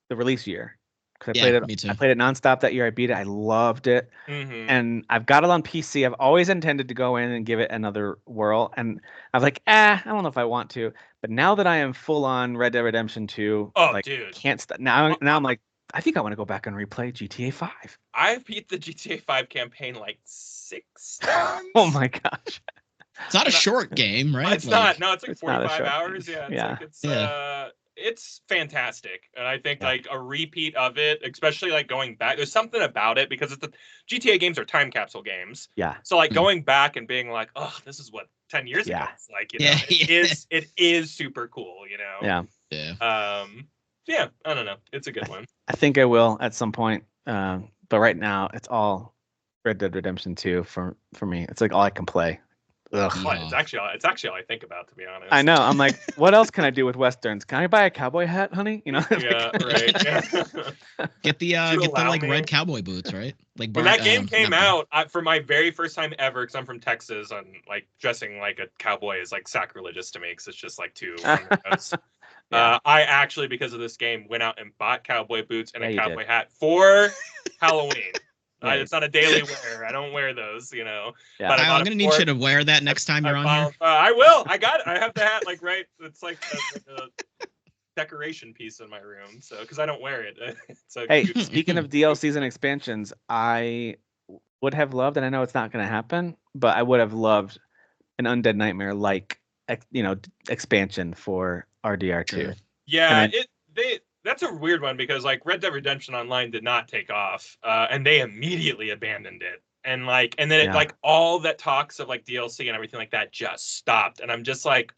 the release year. Because I played it nonstop that year. I beat it. I loved it. And I've got it on PC. I've always intended to go in and give it another whirl. And I was like, I don't know if I want to. But now that I am full on Red Dead Redemption 2, dude, can't stop. Now I'm like, I think I want to go back and replay GTA 5. I've beat the GTA 5 campaign like 6 times. Oh my gosh. It's not a short game, right? It's not. No, it's like 45 hours. Yeah. It's fantastic. And I think like a repeat of it, especially like going back, there's something about it because the GTA games are time capsule games. Yeah. So like going back and being like, oh, this is what 10 years ago it's like, you know, it is super cool, you know? Yeah. Yeah, I don't know. It's a good one. I think I will at some point. But right now it's all Red Dead Redemption 2 for me. It's like all I can play. Ugh. Well, it's actually all I think about, to be honest. I know. I'm like, what else can I do with westerns? Can I buy a cowboy hat, honey? You know? Yeah, right. Yeah. Get the like red cowboy boots, right? Like when that game came out, for my very first time ever, because I'm from Texas, and like dressing like a cowboy is like sacrilegious to me because it's just like too. I actually, because of this game, went out and bought cowboy boots and a cowboy hat for Halloween. It's not a daily wear. I don't wear those, you know. Yeah. But I'm gonna need you to wear that next time you're on here. I will. I got it. I have the hat like right. It's like a decoration piece in my room. So because I don't wear it. Hey, speaking of DLCs and expansions, I would have loved, and I know it's not going to happen, but I would have loved an Undead Nightmare like expansion for RDR2. Sure. Yeah, that's a weird one because like Red Dead Redemption Online did not take off, and they immediately abandoned it, and then it like all that talks of like DLC and everything like that just stopped, and I'm just like,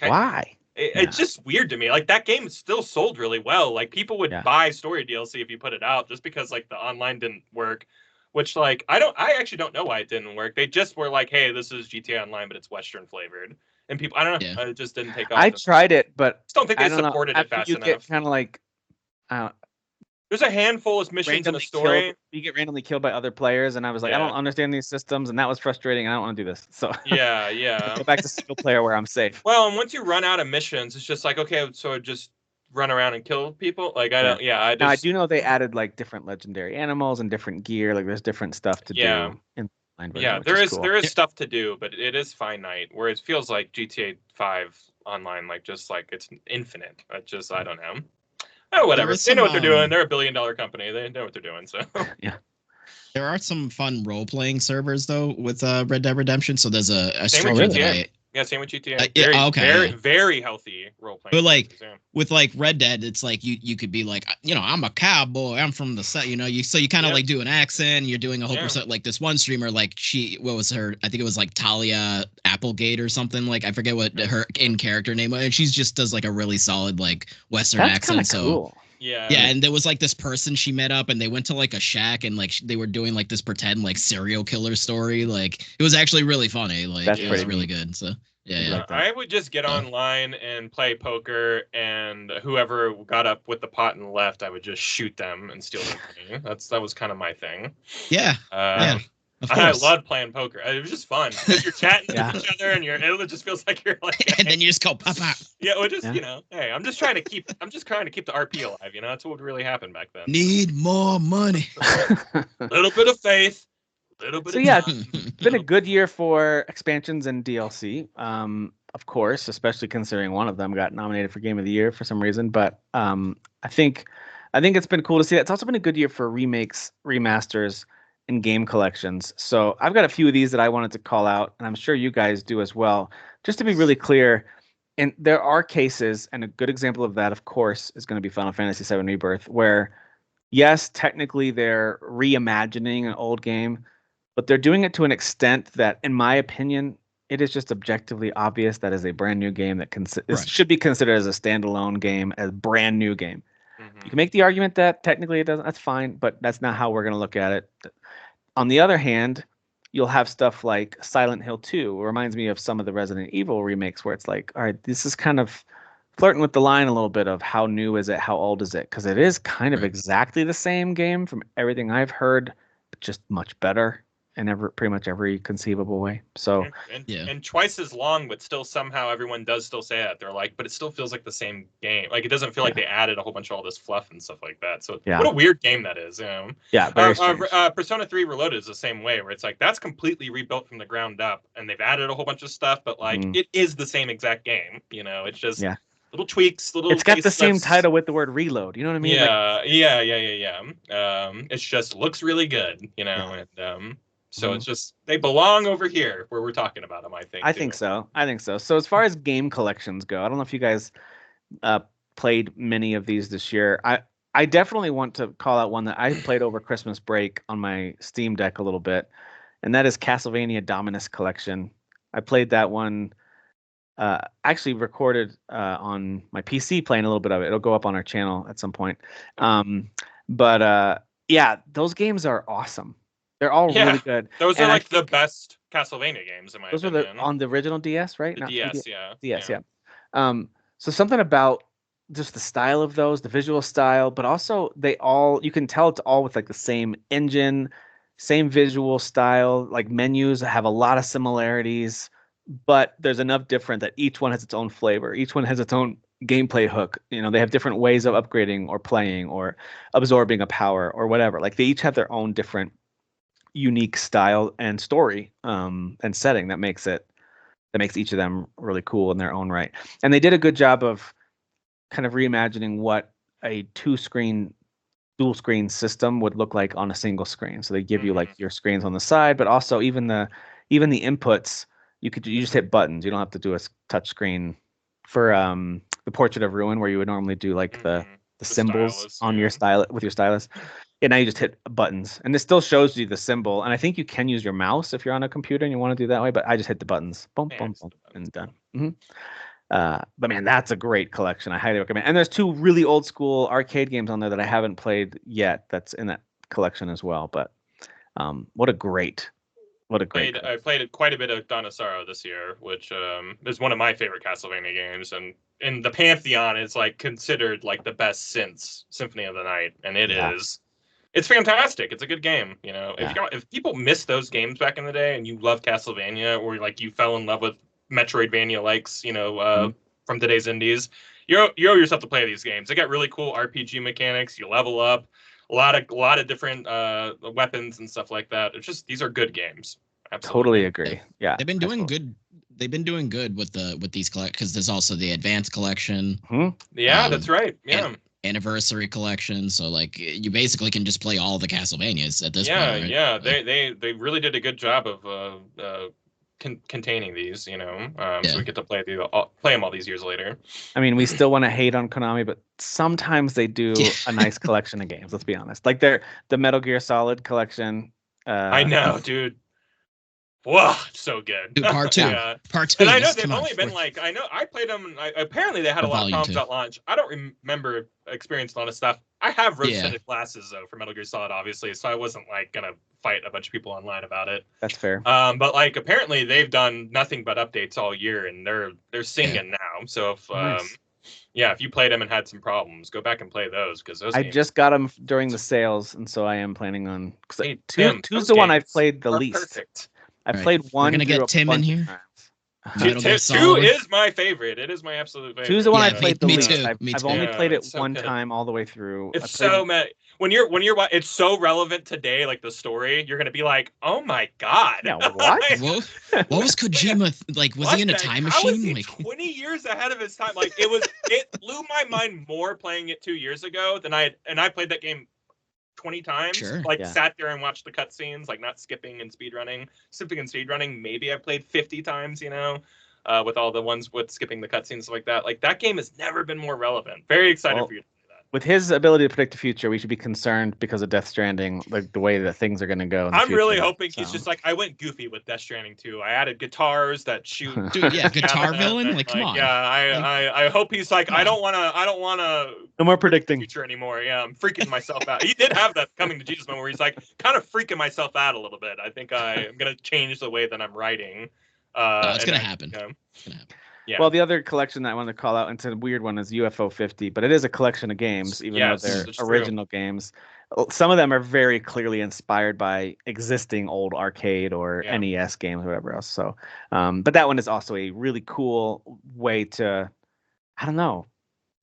why? It's just weird to me. Like that game still sold really well. Like people would buy story DLC if you put it out, just because like the online didn't work. Which like I actually don't know why it didn't work. They just were like, hey, this is GTA Online, but it's Western flavored. and people, I don't know, Yeah. it just didn't take off. I tried it, but just don't think I they don't know. supported it After fast you enough. get kind of like there's a handful of missions in a story. You get randomly killed by other players, and I was like, I don't understand these systems, and that was frustrating. And I don't want to do this. So yeah. Go back to single player where I'm safe. Well, and once you run out of missions, it's just like, okay, so just run around and kill people. Like I don't. Yeah, Now, I do know they added like different legendary animals and different gear. Like there's different stuff to do in the online version. There is stuff to do, but it is finite. Whereas it feels like GTA 5 online, like just like it's infinite. I don't know. Oh, whatever. They know what they're doing. They're a $1 billion company. They know what they're doing. So yeah. There are some fun role-playing servers though with Red Dead Redemption. So there's a same streamer with GTA. Yeah, same with GTA. Very healthy role-playing. But like with like Red Dead, it's like you could be like, I'm a cowboy. I'm from the set. You kind of like do an accent. You're doing a whole percent. Like this one streamer, like what was her? I think it was like Talia Applegate or something. Like I forget what her in-character name was. And she just does like a really solid like Western accent. So cool. Yeah, and there was like this person she met up, and they went to like a shack, and like they were doing like this pretend like serial killer story. Like it was actually really funny. Like it was really good. So yeah. I would just get online and play poker, and whoever got up with the pot and left, I would just shoot them and steal their money. That was kind of my thing. Yeah. I loved playing poker. It was just fun because you're chatting with each other, and it just feels like you're like, and then you just go pop pop. Yeah, well, just hey, I'm just trying to keep the RP alive. That's what would really happen back then. Need more money. A little bit of faith. Little bit. So it's been a good year for expansions and DLC. Of course, especially considering one of them got nominated for Game of the Year for some reason. But I think it's been cool to see that. It's also been a good year for remakes, remasters, and game collections. So I've got a few of these that I wanted to call out, and I'm sure you guys do as well. Just to be really clear, and there are cases, and a good example of that, of course, is going to be Final Fantasy VII Rebirth, where yes, technically they're reimagining an old game, but they're doing it to an extent that, in my opinion, it is just objectively obvious that is a brand new game that should be considered as a standalone game, as a brand new game. Mm-hmm. You can make the argument that technically it doesn't. That's fine, but that's not how we're going to look at it. On the other hand, you'll have stuff like Silent Hill 2. It reminds me of some of the Resident Evil remakes where it's like, all right, this is kind of flirting with the line a little bit of how new is it, how old is it? Because it is kind of exactly the same game from everything I've heard, but just much better in pretty much every conceivable way. So and twice as long, but still somehow everyone does still say that. They're like, but it still feels like the same game. Like it doesn't feel like they added a whole bunch of all this fluff and stuff like that. So what a weird game that is. Yeah. Persona 3 Reloaded is the same way, where it's like that's completely rebuilt from the ground up, and they've added a whole bunch of stuff, but like it is the same exact game. It's just little tweaks, It's got the same title with the word reload. You know what I mean? Yeah. It just looks really good. And so it's just they belong over here where we're talking about them. I think so. So as far as game collections go, I don't know if you guys played many of these this year. I definitely want to call out one that I played over Christmas break on my Steam Deck a little bit, and that is Castlevania Dominus Collection. I played that one. Actually recorded on my PC, playing a little bit of it. It'll go up on our channel at some point. But those games are awesome. They're all really good. Those are like the best Castlevania games in my opinion. Those were on the original DS, right? The DS, DS. So something about just the style of those, the visual style, but also you can tell it's all with like the same engine, same visual style. Like menus have a lot of similarities, but there's enough different that each one has its own flavor. Each one has its own gameplay hook. They have different ways of upgrading or playing or absorbing a power or whatever. Like they each have their own different unique style and story and setting that makes each of them really cool in their own right. And they did a good job of kind of reimagining what a dual screen system would look like on a single screen. So they give you like your screens on the side, but also even the inputs, you just hit buttons. You don't have to do a touch screen for the Portrait of Ruin, where you would normally do like the symbols stylus, on your stylus with your stylus. And now you just hit buttons, and it still shows you the symbol. And I think you can use your mouse if you're on a computer and you want to do that way. But I just hit the buttons, boom, boom, boom, and done. But man, that's a great collection. I highly recommend. And there's 2 really old school arcade games on there that I haven't played yet. That's in that collection as well. But what a great What a great. I played quite a bit of Dawn of Sorrow this year, which is one of my favorite Castlevania games, and in the pantheon, it's like considered like the best since Symphony of the Night, and it is. It's fantastic. It's a good game. You know, if people miss those games back in the day, and you love Castlevania, or like you fell in love with Metroidvania likes, you know, from today's indies, you owe yourself to play these games. They got really cool RPG mechanics. You level up. A lot of different weapons and stuff like that. It's just these are good games. Absolutely. Totally agree. Yeah, they've been doing good. They've been doing good with these because there's also the Advanced Collection. Yeah, that's right. Yeah. Anniversary Collection. So like you basically can just play all the Castlevanias at this point. Right? Yeah. They really did a good job of containing these, you know, so we get to play them all these years later. I mean, we still want to hate on Konami, but sometimes they do a nice collection of games. Let's be honest. Like the Metal Gear Solid collection. I know, dude. Whoa, so good. Dude, part two. Part two. And I know they've only been like, I played them. Apparently, they had a lot of problems at launch. I don't remember experienced a lot of stuff. I have rose-tinted glasses though for Metal Gear Solid, obviously, so I wasn't like gonna fight a bunch of people online about it. That's fair. But like apparently they've done nothing but updates all year, and they're singing now. So if if you played them and had some problems, go back and play those because those. I just got them during the sales, and so I am planning on. Two's the one I've played the least. Perfect. I played one. We're gonna get Tim in here. Two is my favorite. It is my absolute favorite. Two's the one I played the least. Too. I've only played it one time all the way through. It's so when you're it's so relevant today, like the story, you're gonna be like, oh my god. Yeah, what? What was Kojima like? Was he in a time machine? How was he 20 years ahead of his time? Like it blew my mind more playing it 2 years ago than I played that game 20 times. Sure. Sat there and watched the cutscenes, like not skipping and speedrunning. Skipping and speedrunning, maybe I played 50 times, you know, with all the ones with skipping the cutscenes, stuff like that. Like that game has never been more relevant. Very excited for you to play that. With his ability to predict the future, we should be concerned because of Death Stranding, like the way that things are going to go. I'm really hoping he's just like, I went goofy with Death Stranding too. I added guitars that shoot. Dude, yeah, guitar villain. Like, come on. Yeah, I hope he's like, I don't want to. No more predicting future anymore. Yeah, I'm freaking myself out. He did have that coming to Jesus moment where he's like, kind of freaking myself out a little bit. I think I'm gonna change the way that I'm writing. It's gonna happen. It's gonna happen. Yeah. Well, the other collection that I want to call out, and it's a weird one, is UFO 50, but it is a collection of games, even though they're original games. Some of them are very clearly inspired by existing old arcade or NES games or whatever else. So, but that one is also a really cool way to, I don't know,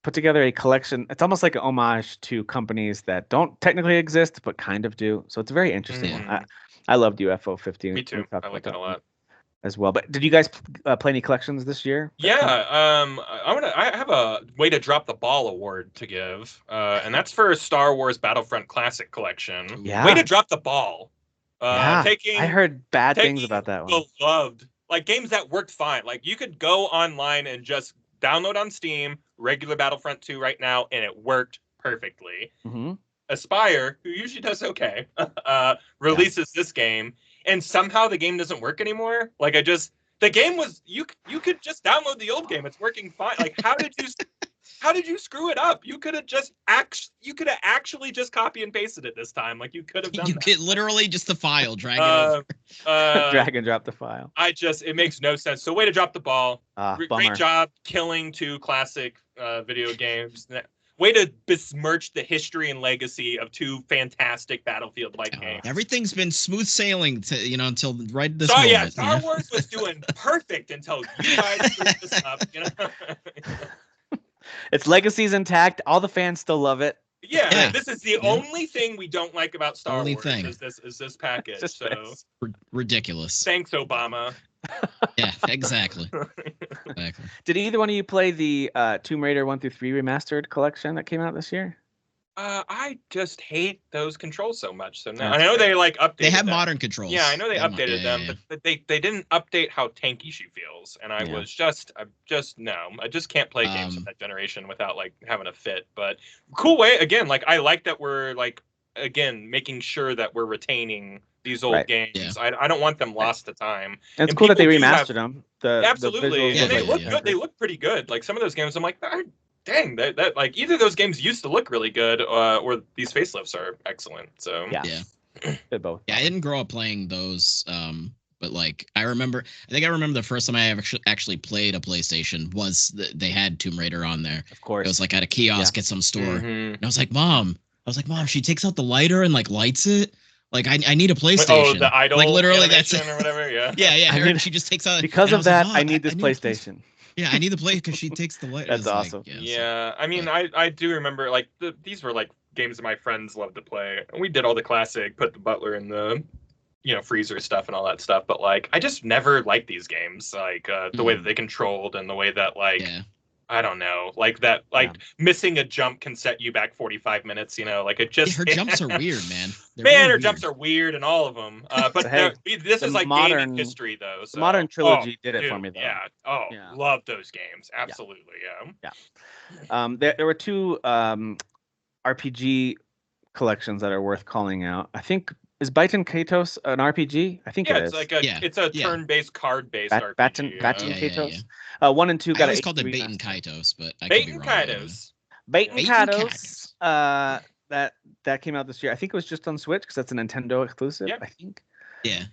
put together a collection. It's almost like an homage to companies that don't technically exist, but kind of do. So it's a very interesting one. I loved UFO 50. Me too. I like that a lot. As well. But did you guys play any collections this year? Yeah, I have a way to drop the ball award to give, and that's for Star Wars Battlefront Classic Collection. Yeah, way to drop the ball. I heard bad things about that one. Beloved, like games that worked fine. Like you could go online and just download on Steam regular Battlefront 2 right now, and it worked perfectly. Aspire, who usually does okay, releases this game. And somehow the game doesn't work anymore. Like the game was you could just download the old game. It's working fine. Like how did you screw it up? You could have actually just copy and pasted it this time. Like you could have done. You could literally just the file, drag it over. Drag and drop the file. It makes no sense. So way to drop the ball. Great job killing 2 classic video games. Way to besmirch the history and legacy of 2 fantastic Battlefield-like games. Everything's been smooth sailing until right this moment. Yeah, Star Wars was doing perfect until you guys screwed this up. You know? Its legacy's intact. All the fans still love it. Yeah. This is the only thing we don't like about Star Wars. Is this package. So ridiculous. Thanks, Obama. Yeah, exactly. Did either one of you play the Tomb Raider 1 through 3 remastered collection that came out this year? I just hate those controls so much. So now I know they like updated. They have modern controls. Yeah, I know they updated them, but they didn't update how tanky she feels. And I just can't play games of that generation without like having a fit. But cool way again. Like I like that we're like again making sure that we're retaining these old games. Yeah. I don't want them lost to time. And it's cool that they remastered them. Absolutely, and they look good. They look pretty good. Like some of those games, I'm like, dang, that like either those games used to look really good, or these facelifts are excellent. So yeah. both. Yeah, I didn't grow up playing those. But like I remember the first time I ever actually played a PlayStation was they had Tomb Raider on there. Of course, it was like at a kiosk at some store, Mm-hmm. and I was like, Mom, she takes out the lighter and like lights it. Like I need a PlayStation. Oh, the idol, like literally that's it. or whatever. Yeah, yeah. She just takes out because of that. Like, I need this PlayStation. Yeah, I need the play because she takes the light. That's awesome. Like, yeah, I mean, I do remember like these were like games that my friends loved to play, and we did all the classic, put the butler in the freezer stuff and all that stuff. But like, I just never liked these games, like the way that they controlled and the way that like. I don't know, like that, like missing a jump can set you back 45 minutes. Like it just. Her jumps are weird, man. Her jumps are weird and all of them. But this is like modern gaming history, though. So. The modern trilogy did it for me, though. Yeah. Oh, love those games. Absolutely. Yeah. There were two RPG collections that are worth calling out. I think. Is Baten Kaitos an RPG? I think it is. It's a turn-based, card-based RPG. Baten Kaitos. 1 and 2 got. I always called it Baten Kaitos, but I could be wrong. Baten Kaitos. That came out this year. I think it was just on Switch because that's a Nintendo exclusive. I think. Yeah.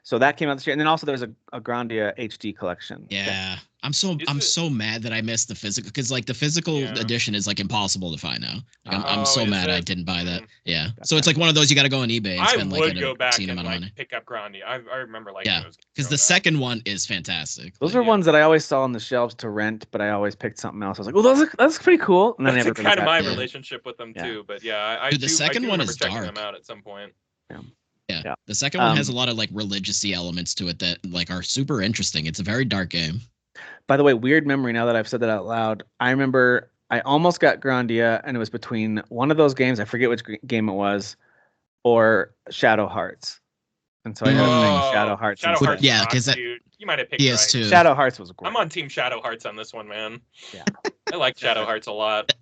So that came out this year, and then also there's a Grandia HD collection. Yeah. I'm so mad that I missed the physical because like the physical edition is like impossible to find now. Like, I'm so mad I didn't buy that. Yeah. So it's like one of those you got to go on eBay and spend like go back and like pick up Grandia. I remember like because the second one is fantastic. Those are ones that I always saw on the shelves to rent, but I always picked something else. I was like, well, that's pretty cool. And then that's kind of my relationship with them too. But the second one is dark. Them out at some point. Yeah. The second one has a lot of like religious-y elements to it that like are super interesting. It's a very dark game. By the way, weird memory now that I've said that out loud. I remember I almost got Grandia, and it was between one of those games, I forget which game it was, or Shadow Hearts. And so I ended up playing Shadow Hearts. Shadow Hearts, because you might have picked PS2. Right. Shadow Hearts was great. I'm on Team Shadow Hearts on this one, man. Yeah. I like Shadow Hearts a lot.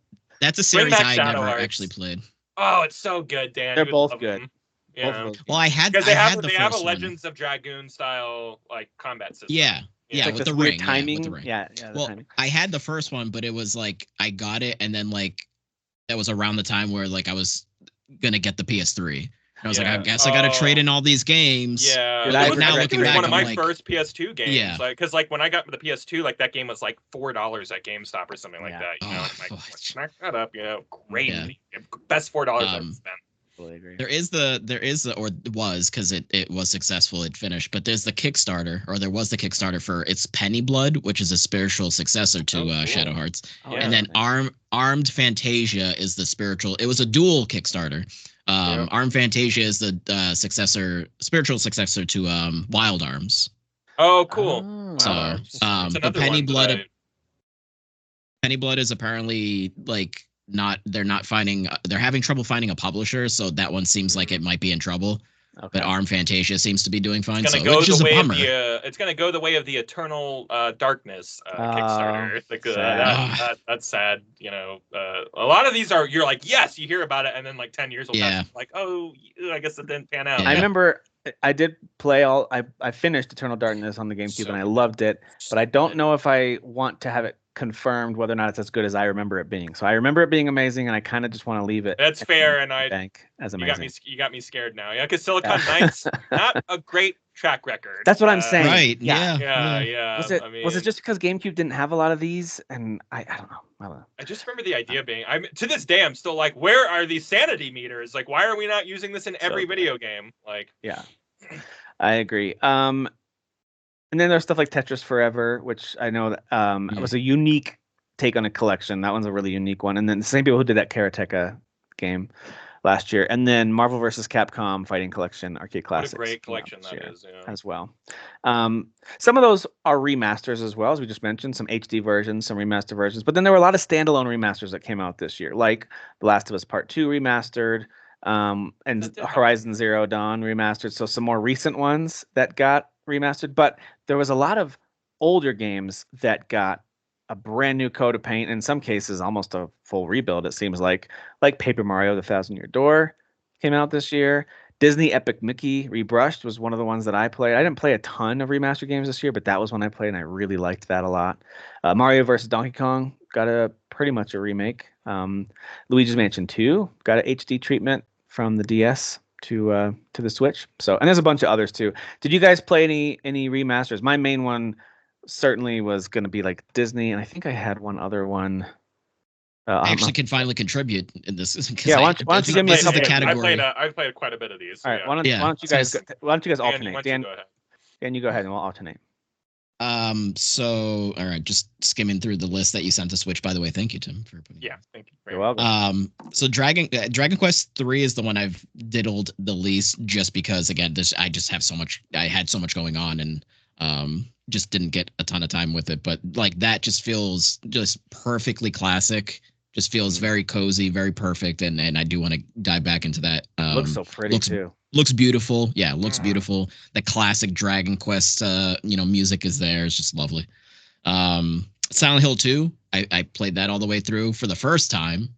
That's a series I never actually played. Oh, it's so good, Dan. They're both good. Yeah. Well, I had because they have a one. Legends of Dragoon style like combat system. Yeah, like with the ring. Timing. Yeah, with the ring. Yeah. Well, timing. I had the first one, but it was like I got it, and then like that was around the time where like I was gonna get the PS3. And I was like, I guess I gotta trade in all these games. Yeah, but now looking back, one of my like, first PS2 games. Yeah, because like when I got the PS2, like that game was like $4 at Gamestop or something like that. Like snack that up. Great, best $4 I've spent. There is or was because it was successful, it finished, but there's the Kickstarter, or there was the Kickstarter for it's Penny Blood, which is a spiritual successor to Shadow Hearts. And then Armed Fantasia is the spiritual. It was a dual Kickstarter. Armed Fantasia is the spiritual successor to Wild Arms. Oh, cool. So the Penny Blood is apparently like they're having trouble finding a publisher, so that one seems like it might be in trouble. But Armed Fantasia seems to be doing fine. It's gonna go the way of the Eternal Darkness Kickstarter. That's sad. A lot of these you're like, yes, you hear about it, and then like 10 years will pass. Like, oh, I guess it didn't pan out. I remember I did play I finished Eternal Darkness on the GameCube and I loved it, but I don't know if I want to have it confirmed whether or not it's as good as I remember it being. So I remember it being amazing, and I kind of just want to leave it. That's fair, and I bank as amazing. You got me scared now. Yeah, because Silicon Knights not a great track record. That's what I'm saying. Right? Yeah. Was it just because GameCube didn't have a lot of these? And I don't know. I just remember the idea being. To this day, I'm still like, where are these sanity meters? Like, why are we not using this in every video game? Like, yeah, I agree. And then there's stuff like Tetris Forever, which I know that was a unique take on a collection. That one's a really unique one. And then the same people who did that Karateka game last year. And then Marvel vs. Capcom Fighting Collection Arcade Classics. What a great collection that is. As well. Some of those are remasters as well, as we just mentioned. Some HD versions, some remaster versions. But then there were a lot of standalone remasters that came out this year, like The Last of Us Part 2 remastered, and Horizon Zero Dawn remastered. So some more recent ones that got remastered, but there was a lot of older games that got a brand new coat of paint, in some cases almost a full rebuild, it seems like Paper Mario The Thousand Year Door came out this year. Disney Epic Mickey Rebrushed was one of the ones that I played. I didn't play a ton of remastered games this year, but that was one I played and I really liked that a lot. Mario vs. Donkey Kong got pretty much a remake. Luigi's Mansion 2 got an HD treatment. from the DS to the Switch. So, and there's a bunch of others too. Did you guys play any remasters? My main one certainly was going to be like Disney, and I think I had one other one. I actually can finally contribute in this. Yeah, why don't you give me a couple? I've played quite a bit of these. All right, why don't you guys alternate? Dan, you go ahead and we'll alternate. So all right, just skimming through the list that you sent us, which by the way, thank you, Tim, for putting. Yeah, thank you. You're welcome. So Dragon Quest 3 is the one I've diddled the least, just because again, I just have so much. I had so much going on, and just didn't get a ton of time with it. But like that just feels just perfectly classic. Just feels very cozy, very perfect, and I do want to dive back into that. Looks so pretty too. Looks beautiful. Yeah, looks beautiful. The classic Dragon Quest, music is there. It's just lovely. Silent Hill 2, I played that all the way through for the first time.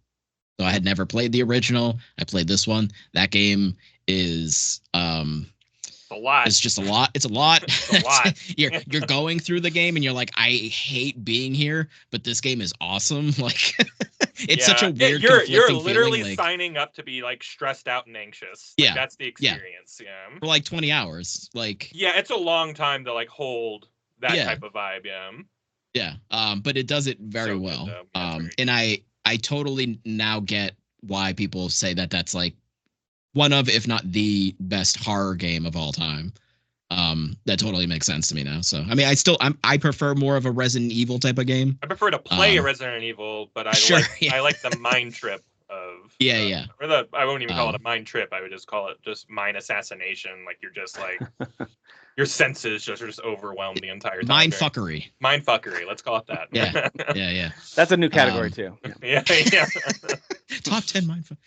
So I had never played the original. I played this one. That game is a lot. It's just a lot. It's a lot. It's a lot. you're going through the game and you're like, I hate being here, but this game is awesome. Like it's such a weird. You're literally signing up to be like stressed out and anxious. Like, that's the experience. Yeah. For like 20 hours. Like it's a long time to like hold that type of vibe. Yeah. But it does it very well. And I totally now get why people say that that's like one of, if not the best horror game of all time. That totally makes sense to me now. So, I mean, I prefer more of a Resident Evil type of game. I prefer to play a Resident Evil, but I like the mind trip of or I won't even call it a mind trip. I would just call it just mind assassination. Like you're just like your senses just are just overwhelmed the entire time. Mind fuckery. Let's call it that. Yeah. That's a new category too. Yeah. Top 10 mind fuck.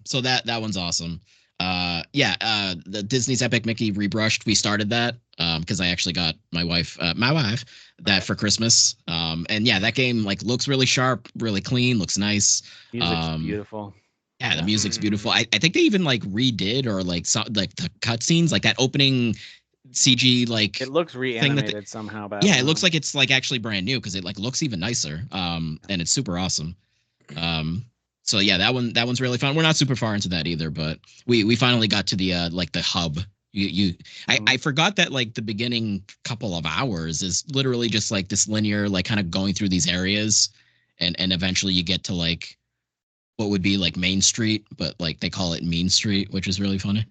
So that one's awesome. The Disney's Epic Mickey Rebrushed. We started that because I actually got my wife that for Christmas. And yeah, that game like looks really sharp, really clean, looks nice. Music's beautiful. Yeah, the music's beautiful. I think they even like redid or like the cutscenes, like that opening CG like it looks reanimated somehow. Yeah, it looks like it's like actually brand new because it like looks even nicer. And it's super awesome. So yeah, that one's really fun. We're not super far into that either, but we finally got to the like the hub. I forgot that like the beginning couple of hours is literally just like this linear like kind of going through these areas, and eventually you get to like what would be like Main Street, but like they call it Mean Street, which is really funny.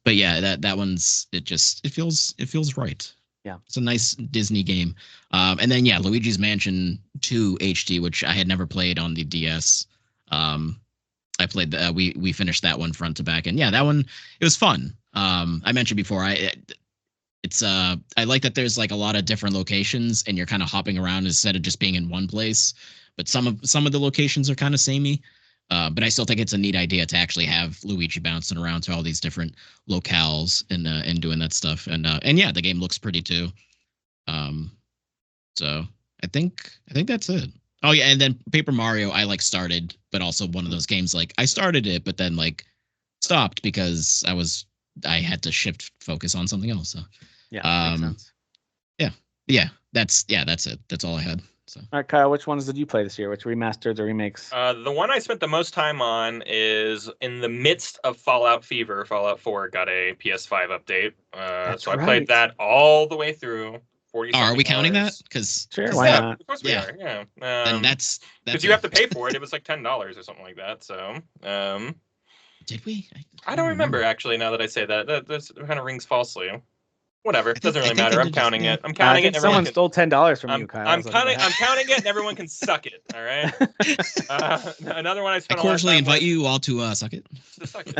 But yeah, that one's it feels right. Yeah, it's a nice Disney game. And then yeah, Luigi's Mansion 2 HD, which I had never played on the DS. I played we finished that one front to back, and yeah, that one it was fun. I mentioned before I like that there's like a lot of different locations and you're kind of hopping around instead of just being in one place. But some of the locations are kind of samey. But I still think it's a neat idea to actually have Luigi bouncing around to all these different locales and doing that stuff. And yeah, the game looks pretty too. So I think that's it. Oh yeah, and then Paper Mario I like started, but also one of those games like I started it, but then like stopped because I had to shift focus on something else. So yeah, makes sense. That's it. That's all I had. So. All right, Kyle, which ones did you play this year? Which remasters or remakes? The one I spent the most time on is in the midst of Fallout Fever. Fallout 4 got a PS5 update. So I played that all the way through. 40 are we counting that? Because sure, why not? Of course we are. Yeah. And that's because you have to pay for it. It was like $10 or something like that. So. Did we? I don't remember actually. Now that I say that, this kind of rings falsely. Whatever. It doesn't really matter. I'm counting it. I'm counting it. Someone stole $10 from you, Kyle. I'm counting it, and everyone can suck it. All right. Another one I spent. I cordially invite you all to suck it. To suck it.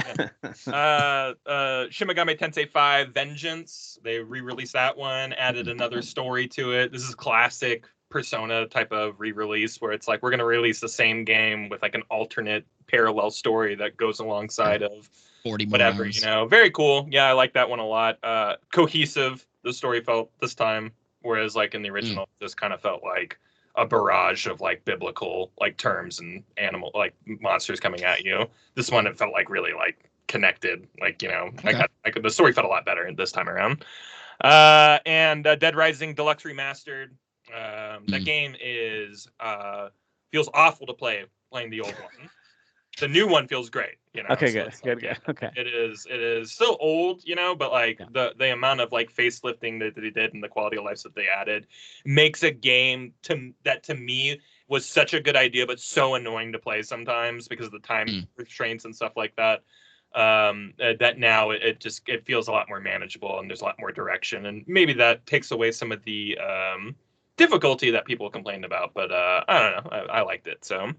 Yeah. Shin Megami Tensei 5 Vengeance. They re-released that one. Added another story to it. This is classic Persona type of re-release where it's like we're going to release the same game with like an alternate parallel story that goes alongside of 40 more whatever hours. Very cool. Yeah, I like that one a lot. Cohesive, the story felt this time, whereas like in the original this kind of felt like a barrage of like biblical like terms and animal like monsters coming at you. This one it felt like really like connected, like the story felt a lot better this time around. And Dead Rising Deluxe Remastered. That game is feels awful to playing the old one. the new one feels great. Okay, so good. Okay. It is still old, but like the amount of like facelifting that they did and the quality of life that they added makes a game that to me was such a good idea, but so annoying to play sometimes because of the time restraints and stuff like that. That now it feels a lot more manageable and there's a lot more direction, and maybe that takes away some of the difficulty that people complained about. But I don't know, I liked it. So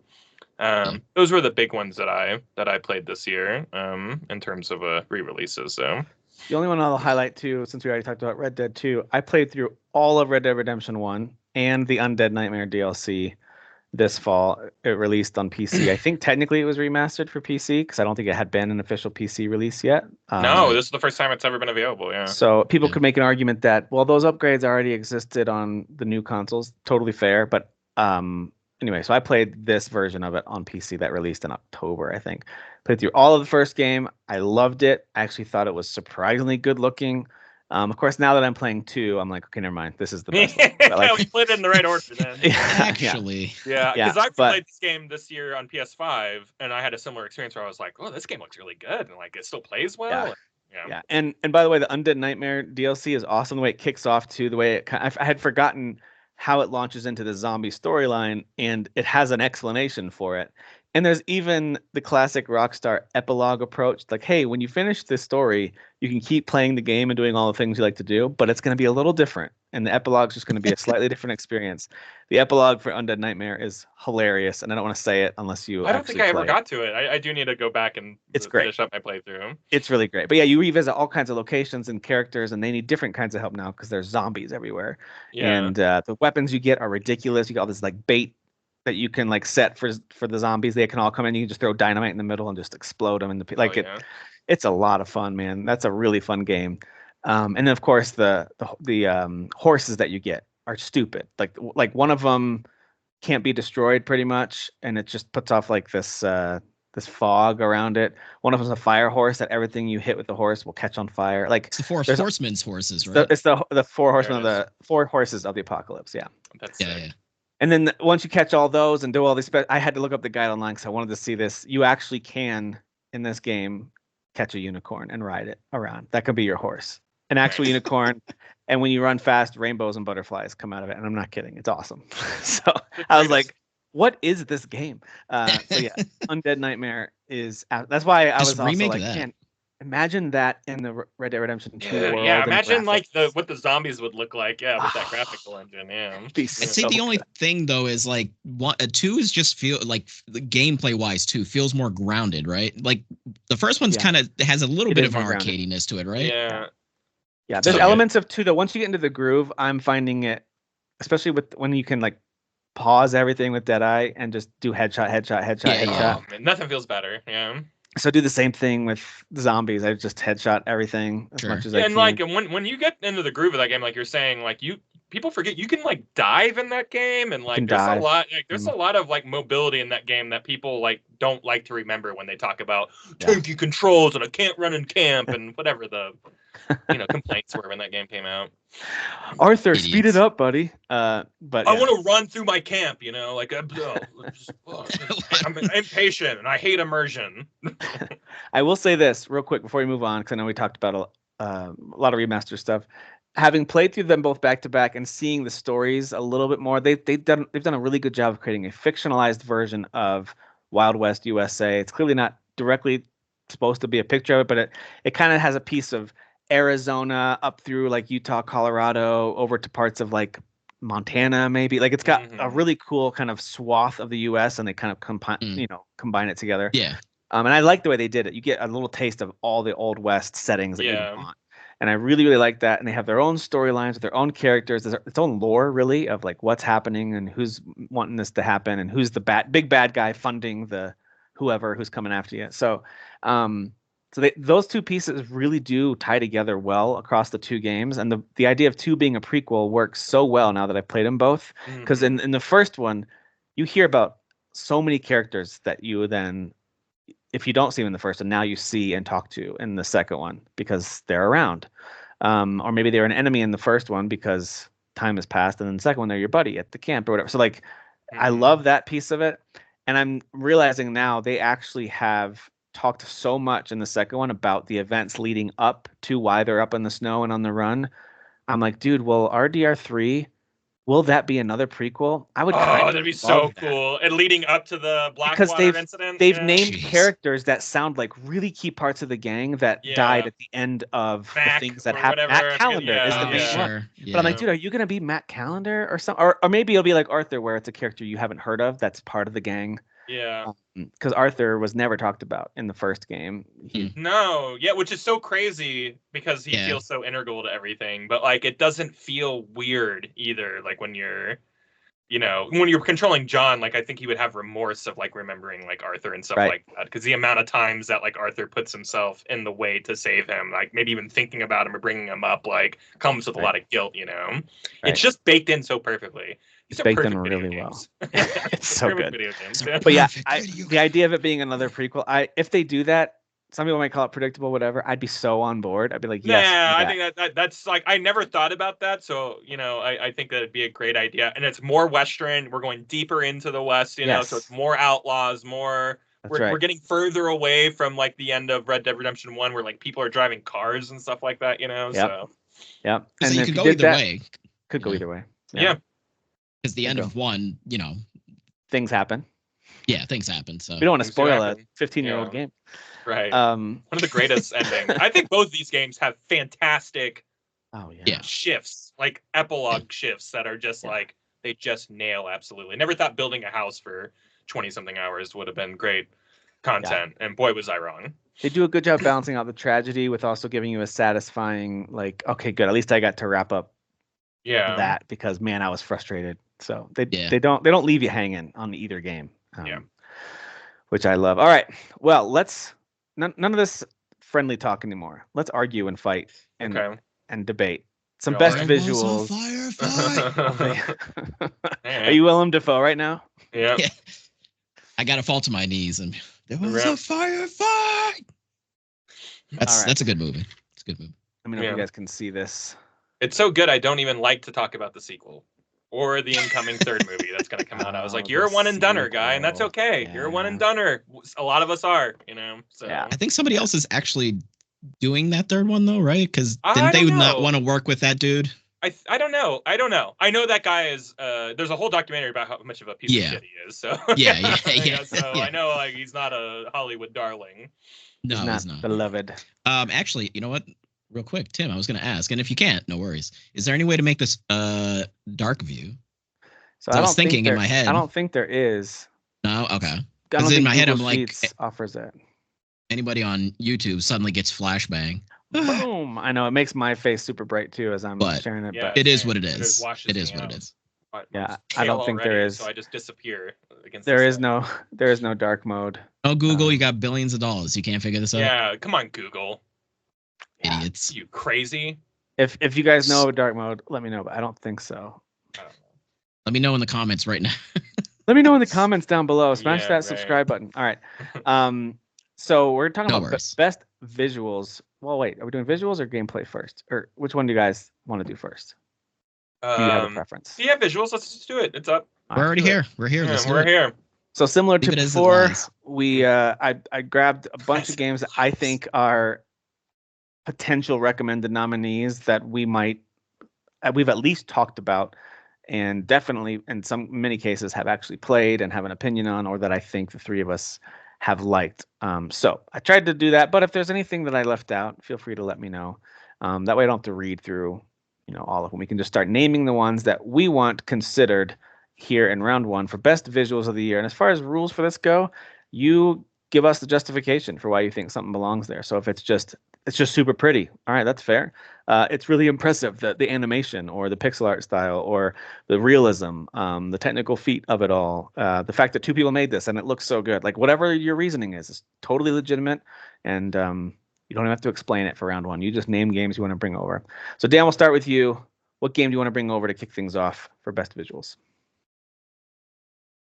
those were the big ones that I played this year in terms of re-releases. So the only one I'll highlight too, since we already talked about Red Dead 2, I played through all of Red Dead Redemption 1 and the Undead Nightmare DLC this fall. It released on PC. I think technically it was remastered for PC because I don't think it had been an official PC release yet. No, this is the first time it's ever been available. Yeah. So people could make an argument that, well, those upgrades already existed on the new consoles. Totally fair. But anyway, so I played this version of it on PC that released in October, I think. Played through all of the first game. I loved it. I actually thought it was surprisingly good looking. Of course, now that I'm playing 2, I'm like, okay, never mind. This is the best. Like, we played it in the right order then. Actually. Yeah, because I played this game this year on PS5, and I had a similar experience where I was like, oh, this game looks really good, and like it still plays well. Yeah. And by the way, the Undead Nightmare DLC is awesome. The way it kicks off too, the way I had forgotten how it launches into the zombie storyline, and it has an explanation for it. And there's even the classic Rockstar epilogue approach. Like, hey, when you finish this story, you can keep playing the game and doing all the things you like to do, but it's going to be a little different. And the epilogue is just going to be a slightly different experience. The epilogue for Undead Nightmare is hilarious, and I don't want to say it unless you. I don't think I ever got to it. I do need to go back and finish up my playthrough. It's really great. But yeah, you revisit all kinds of locations and characters, and they need different kinds of help now because there's zombies everywhere. Yeah. And the weapons you get are ridiculous. You got all this like bait that you can like set for the zombies. They can all come in. You can just throw dynamite in the middle and just explode them. It's a lot of fun, man. That's a really fun game. And then of course the horses that you get are stupid. Like one of them can't be destroyed pretty much, and it just puts off like this fog around it. One of them's a fire horse that everything you hit with the horse will catch on fire. Like it's the four horsemen's horses, right? It's the four horsemen of the four horses of the apocalypse. Yeah. That's yeah. And then once you catch all those and do all these, I had to look up the guide online because I wanted to see this. You actually can in this game catch a unicorn and ride it around. That could be your horse, an actual unicorn. And when you run fast, rainbows and butterflies come out of it. And I'm not kidding. It's awesome. So I was like, what is this game? So yeah, Undead Nightmare is out. That's why I was also like, man, imagine that in the Red Dead Redemption 2 world. Yeah, imagine like what the zombies would look like. Yeah, with that graphical engine. Yeah. I'd say the only thing though is like 2 is just feel like the gameplay wise 2 feels more grounded, right? Like the first one's kind of has a little bit of an arcadiness to it, right? Yeah. Yeah, there's elements of 2 though. Once you get into the groove, I'm finding it, especially when you can like pause everything with Deadeye and just do headshot. Oh, man, nothing feels better. Yeah. So do the same thing with the zombies. I just headshot everything as much as I can. And like when you get into the groove of that game, like you're saying, like people forget you can like dive in that game, and like there's a lot of like mobility in that game that people like don't like to remember when they talk about tanky controls and I can't run in camp and whatever the complaints were when that game came out. Arthur, speed it up, buddy. But I want to run through my camp, like I'm impatient and I hate immersion. I will say this real quick before we move on, because I know we talked about a lot of remaster stuff. Having played through them both back to back and seeing the stories a little bit more, they've done a really good job of creating a fictionalized version of Wild West USA. It's clearly not directly supposed to be a picture of it, but it kind of has a piece of Arizona up through like Utah, Colorado, over to parts of like Montana, maybe. Like it's got a really cool kind of swath of the U.S. and they kind of combine it together. Yeah. And I like the way they did it. You get a little taste of all the Old West settings that you want. And I really, really like that. And they have their own storylines with their own characters. There's its own lore, really, of like what's happening and who's wanting this to happen and who's the big bad guy funding the whoever who's coming after you. So, those two pieces really do tie together well across the 2 games. And the idea of 2 being a prequel works so well now that I've played them both. Because in the first one, you hear about so many characters that you then, if you don't see them in the first one, now you see and talk to in the second one because they're around. Or maybe they're an enemy in the first one because time has passed. And then the second one, they're your buddy at the camp or whatever. So like, I love that piece of it. And I'm realizing now they actually have talked so much in the second one about the events leading up to why they're up in the snow and on the run. I'm like, dude, will RDR3, will that be another prequel? I would kind of that'd be love so that. cool. And leading up to the Because Blackwater incident. they've named characters that sound like really key parts of the gang that died at the end of the things that happened. Matt Callender is the main one. Yeah. But I'm like, dude, are you gonna be Matt Callender or something? Or maybe it'll be like Arthur, where it's a character you haven't heard of that's part of the gang. Yeah. Because Arthur was never talked about in the first game. No, yeah, which is so crazy because he feels so integral to everything, but like it doesn't feel weird either. Like when you're, when you're controlling John, like I think he would have remorse of like remembering like Arthur and stuff like that, because the amount of times that like Arthur puts himself in the way to save him, like maybe even thinking about him or bringing him up, like comes with a lot of guilt. It's just baked in so perfectly. It's baked in really well. It's so good. Video games. But yeah, the idea of it being another prequel, if they do that, some people might call it predictable, whatever. I'd be so on board. I'd be like, yes. Yeah, I think that's like, I never thought about that. So, I think that'd be a great idea. And it's more Western. We're going deeper into the West, so it's more outlaws, more. We're getting further away from like the end of Red Dead Redemption 1, where like people are driving cars and stuff like that, So. Yep. And you could go either way. Could go either way. Yeah. Because the end of 1, things happen. Yeah, things happen. So we don't want to spoil a 15-year-old game. Right. One of the greatest endings. I think both these games have fantastic shifts, like epilogue shifts that are just like, they just nail absolutely. Never thought building a house for 20-something hours would have been great content. And boy, was I wrong. They do a good job balancing out the tragedy with also giving you a satisfying, like, okay, good. At least I got to wrap up that, because man, I was frustrated. So they don't leave you hanging on either game. Which I love. All right. Well, let's none of this friendly talk anymore. Let's argue and fight and debate. Some best visuals. Are you Willem Dafoe right now? Yeah. I gotta fall to my knees and there was a firefight. That's a good movie. It's a good movie. Let me know if you guys can see this. It's so good. I don't even like to talk about the sequel or the incoming third movie that's going to come out. I was like, you're a one and doneer guy, and that's okay. You're a one and doneer. A lot of us are, So I think somebody else is actually doing that third one though, right? Because didn't they not want to work with that dude? I don't know. I know that guy is. There's a whole documentary about how much of a piece of shit he is. So So I know like he's not a Hollywood darling. No, he's not beloved. Actually, you know what? Real quick, Tim, I was going to ask, and if you can't, no worries. Is there any way to make this dark view? So I was thinking in my head. I don't think there is. No, okay. Because in my head, I'm like, offers it. Anybody on YouTube suddenly gets flashbang. Boom! I know it makes my face super bright too as I'm sharing it. But it is what it is. It is what it is. Yeah, I don't think there is. So I just disappear against. There is no dark mode. Oh, Google, you got billions of dollars. You can't figure this out. Yeah, come on, Google. Idiots. You crazy? If you guys know dark mode, let me know. But I don't think so. Let me know in the comments right now. Let me know in the comments down below. Smash that subscribe button. All right. So we're talking about best visuals. Well, wait. Are we doing visuals or gameplay first? Or which one do you guys want to do first? Do you have a preference? Yeah, visuals. Let's just do it. It's up. We're already here. We're here. We're here. So similar to before, I grabbed a bunch of games that I think are potential recommended nominees that we've at least talked about, and definitely in many cases have actually played and have an opinion on, or that I think the three of us have liked. So I tried to do that, but if there's anything that I left out, feel free to let me know. That way I don't have to read through all of them. We can just start naming the ones that we want considered here in round one for best visuals of the year. And as far as rules for this go, you give us the justification for why you think something belongs there. So if it's just super pretty, all right, that's fair. It's really impressive, the animation or the pixel art style or the realism, the technical feat of it all, the fact that two people made this and it looks so good. Like whatever your reasoning is totally legitimate, and you don't even have to explain it for round one. You just name games you want to bring over. So Dan, we'll start with you. What game do you want to bring over to kick things off for best visuals?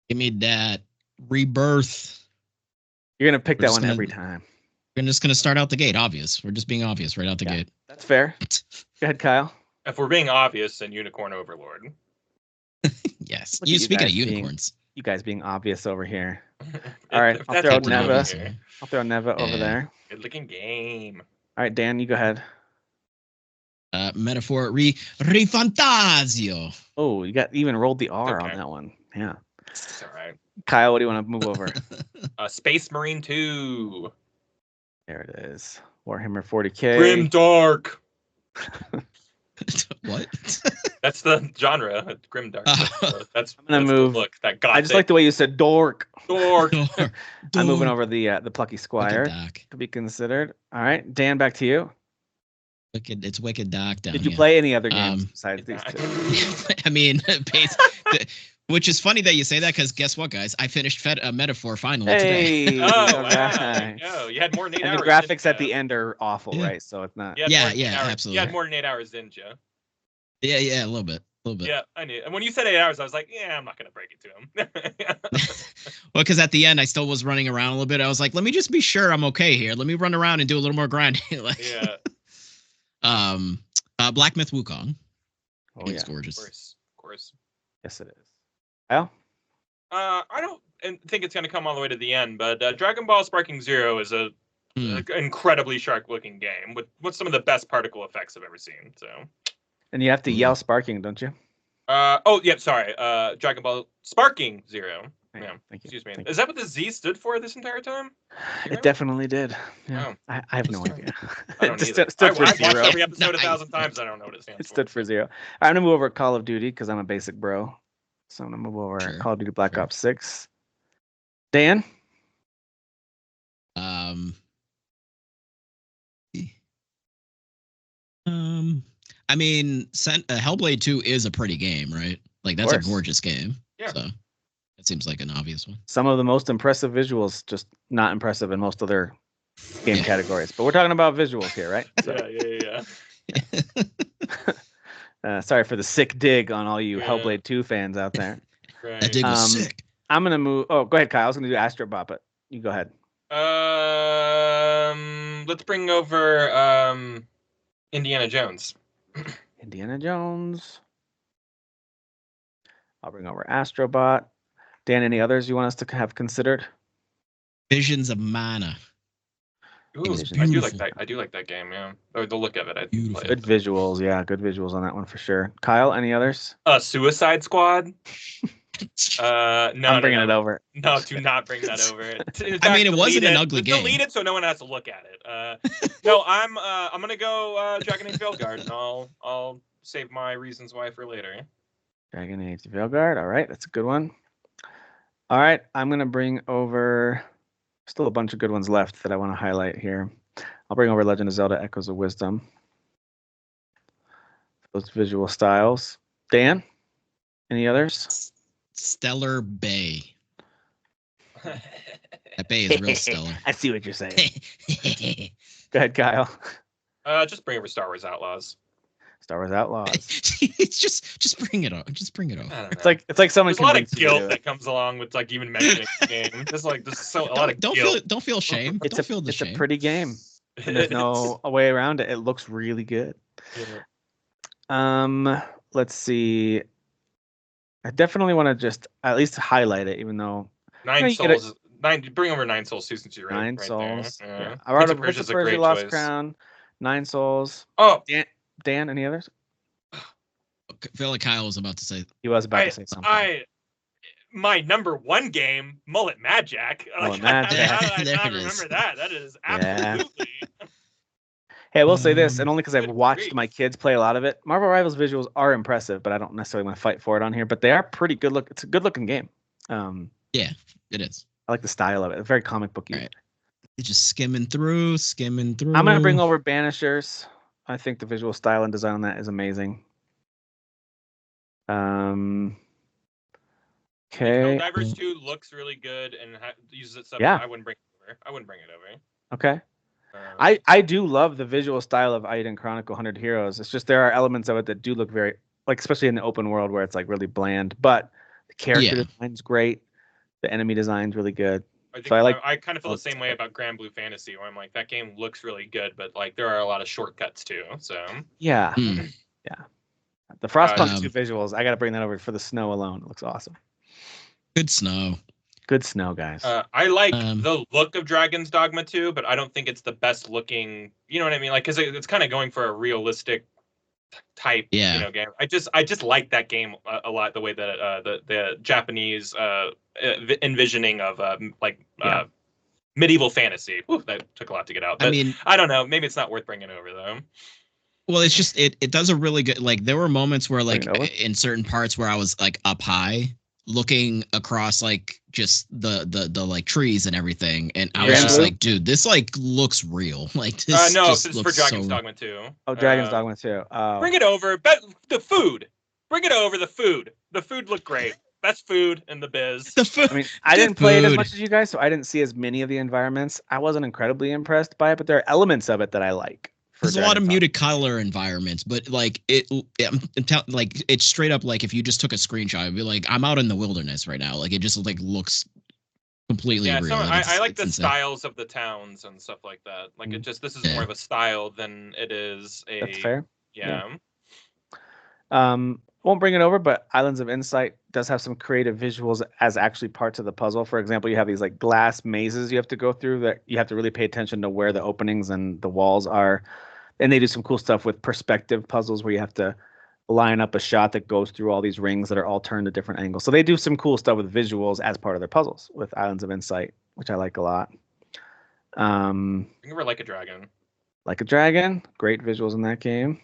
Give me that Rebirth. You're going to pick that one every time. We're just going to start out the gate. Obvious. We're just being obvious right out the gate. That's fair. Go ahead, Kyle. If we're being obvious, then Unicorn Overlord. Yes. Speaking of unicorns. you guys being obvious over here. All right, I'll throw Neva over there. Good looking game. All right, Dan, you go ahead. Metaphor Rifantasio. Oh, you got even rolled the R on that one. Yeah. It's all right. Kyle, what do you want to move over? Space Marine 2. There it is. Warhammer 40K. Grim Dark. What? That's the genre. Grim Dark. That's I'm gonna move. Look, that I just like the way you said dork. Dork. I'm moving over the Plucky Squire to be considered. All right, Dan, back to you. Wicked, it's Wicked Dark down Did you here. play any other games besides these two? I mean, which is funny that you say that because guess what, guys? I finished Metaphor finally today. Oh, wow. Oh, you had more than 8 hours. And the graphics at the end are awful, right? So it's not. Yeah, absolutely. You had more than 8 hours, didn't you? Yeah, a little bit. Yeah, I knew. And when you said 8 hours, I was like, yeah, I'm not going to break it to him. Well, because at the end, I still was running around a little bit. I was like, let me just be sure I'm okay here. Let me run around and do a little more grinding. Yeah. Black Myth Wukong. Oh, it's gorgeous. Of course. Yes, it is. Well, I don't think it's going to come all the way to the end, but Dragon Ball Sparking Zero is a incredibly sharp-looking game with some of the best particle effects I've ever seen. So. And you have to yell sparking, don't you? Sorry. Dragon Ball Sparking Zero. Yeah. Thank you. Excuse me. Is that what the Z stood for this entire time? It definitely did. Yeah. Oh. I have no idea. I don't It stood for I've zero. watched every episode 1,000 times. I don't know what it stands for. It stood for zero. I'm going to move over Call of Duty because I'm a basic bro. So I'm going to move over Call of Duty Black Ops 6. Dan? I mean, Hellblade 2 is a pretty game, right? Like, that's a gorgeous game. Yeah. So that seems like an obvious one. Some of the most impressive visuals, just not impressive in most other game categories. But we're talking about visuals here, right? So. Yeah. Sorry for the sick dig on all you Hellblade 2 fans out there. Right. That dig was sick. I'm going to move. Oh, go ahead, Kyle. I was going to do Astrobot, but you go ahead. Let's bring over Indiana Jones. Indiana Jones. I'll bring over Astrobot. Dan, any others you want us to have considered? Visions of Mana. Ooh, I do like that. I do like that game. Yeah, or the look of it. Good visuals. Yeah, good visuals on that one for sure. Kyle, any others? Suicide Squad. No, I'm bringing it over. No, do not bring that over. I mean, it wasn't an ugly game. Delete it so no one has to look at it. No, I'm gonna go Dragon Age Veilguard, and I'll save my reasons why for later. Dragon Age Veilguard. All right, that's a good one. All right, I'm gonna bring over. Still a bunch of good ones left that I want to highlight here. I'll bring over Legend of Zelda: Echoes of Wisdom. Those visual styles. Dan, any others? Stellar Bay. That bay is real stellar. I see what you're saying. Go ahead, Kyle. Just bring over Star Wars Outlaws. Star Wars Outlaws. It's just bring it up. Just bring it up. It's like someone. There's a lot of guilt that comes along with like even mentioning the game. Just like there's a lot of guilt. Don't feel shame. It's a pretty game. And there's no way around it. It looks really good. Yeah. Let's see. I definitely want to just at least highlight it, even though Nine Souls. Bring over Nine Souls too, since you're right. Nine Souls. There. Yeah. I wrote Prince of Persia: Lost Crown. Nine Souls. Oh, Dan, any others? I feel like Kyle was about to say. He was about to say something. My number one game, Mullet Mad Jack. Mullet Mad Jack. I remember that. That is absolutely. Hey, I will say this, and only because I've watched my kids play a lot of it. Marvel Rivals visuals are impressive, but I don't necessarily want to fight for it on here. But they are pretty good look. It's a good looking game. Yeah, it is. I like the style of it. It's very comic booky. Right. It's just skimming through. I'm gonna bring over Banishers. I think the visual style and design on that is amazing. Okay. Helldivers 2 looks really good and uses it. Yeah. I wouldn't bring it over. Okay. I do love the visual style of Aiden Chronicle 100 Heroes. It's just there are elements of it that do look very, like, especially in the open world where it's like really bland. But the character design's great. The enemy design's really good. I kind of feel the same way about Grand Blue Fantasy, where I'm like, that game looks really good, but like there are a lot of shortcuts too. So yeah. The Frostpunk 2 visuals, I got to bring that over for the snow alone. It looks awesome. Good snow. Good snow, guys. I like the look of Dragon's Dogma 2, but I don't think it's the best looking. You know what I mean? Like, because it's kind of going for a realistic type, game. I just like that game a lot. The way that the Japanese envisioning of medieval fantasy. Ooh, that took a lot to get out. But I mean, I don't know. Maybe it's not worth bringing over though. Well, it's just it does a really good. Like there were moments where like in certain parts where I was like up high looking across like just the like trees and everything, and I was just like, dude, this like looks real. Like this. No, it's for Dragon's Dogma 2. Oh, Dragon's Dogma 2. Bring it over, but the food. Bring it over. The food. The food looked great. Best food in the biz. The food. I mean, I didn't play it as much as you guys, so I didn't see as many of the environments. I wasn't incredibly impressed by it, but there are elements of it that I like. There's a lot of muted color environments, but like like it's straight up like if you just took a screenshot, it'd be like I'm out in the wilderness right now. Like it just like looks completely real. So I like the styles of the towns and stuff like that. Like this is more of a style than it is a. That's fair. Yeah. Won't bring it over, but Islands of Insight does have some creative visuals as actually parts of the puzzle. For example, you have these like glass mazes you have to go through that you have to really pay attention to where the openings and the walls are. And they do some cool stuff with perspective puzzles where you have to line up a shot that goes through all these rings that are all turned at different angles. So they do some cool stuff with visuals as part of their puzzles with Islands of Insight, which I like a lot. Bring over Like a Dragon. Like a Dragon, great visuals in that game.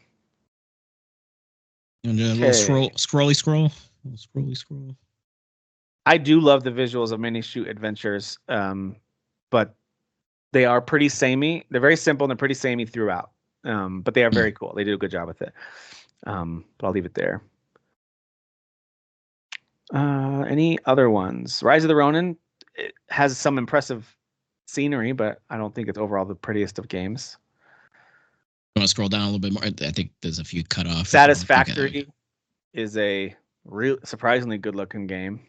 And a little scroll. I do love the visuals of mini shoot adventures, but they are pretty samey. They're very simple and they're pretty samey throughout. But they are very cool. They do a good job with it. But I'll leave it there. Any other ones? Rise of the Ronin, it has some impressive scenery, but I don't think it's overall the prettiest of games. You want to scroll down a little bit more? I think there's a few cut off. Satisfactory is a real surprisingly good looking game.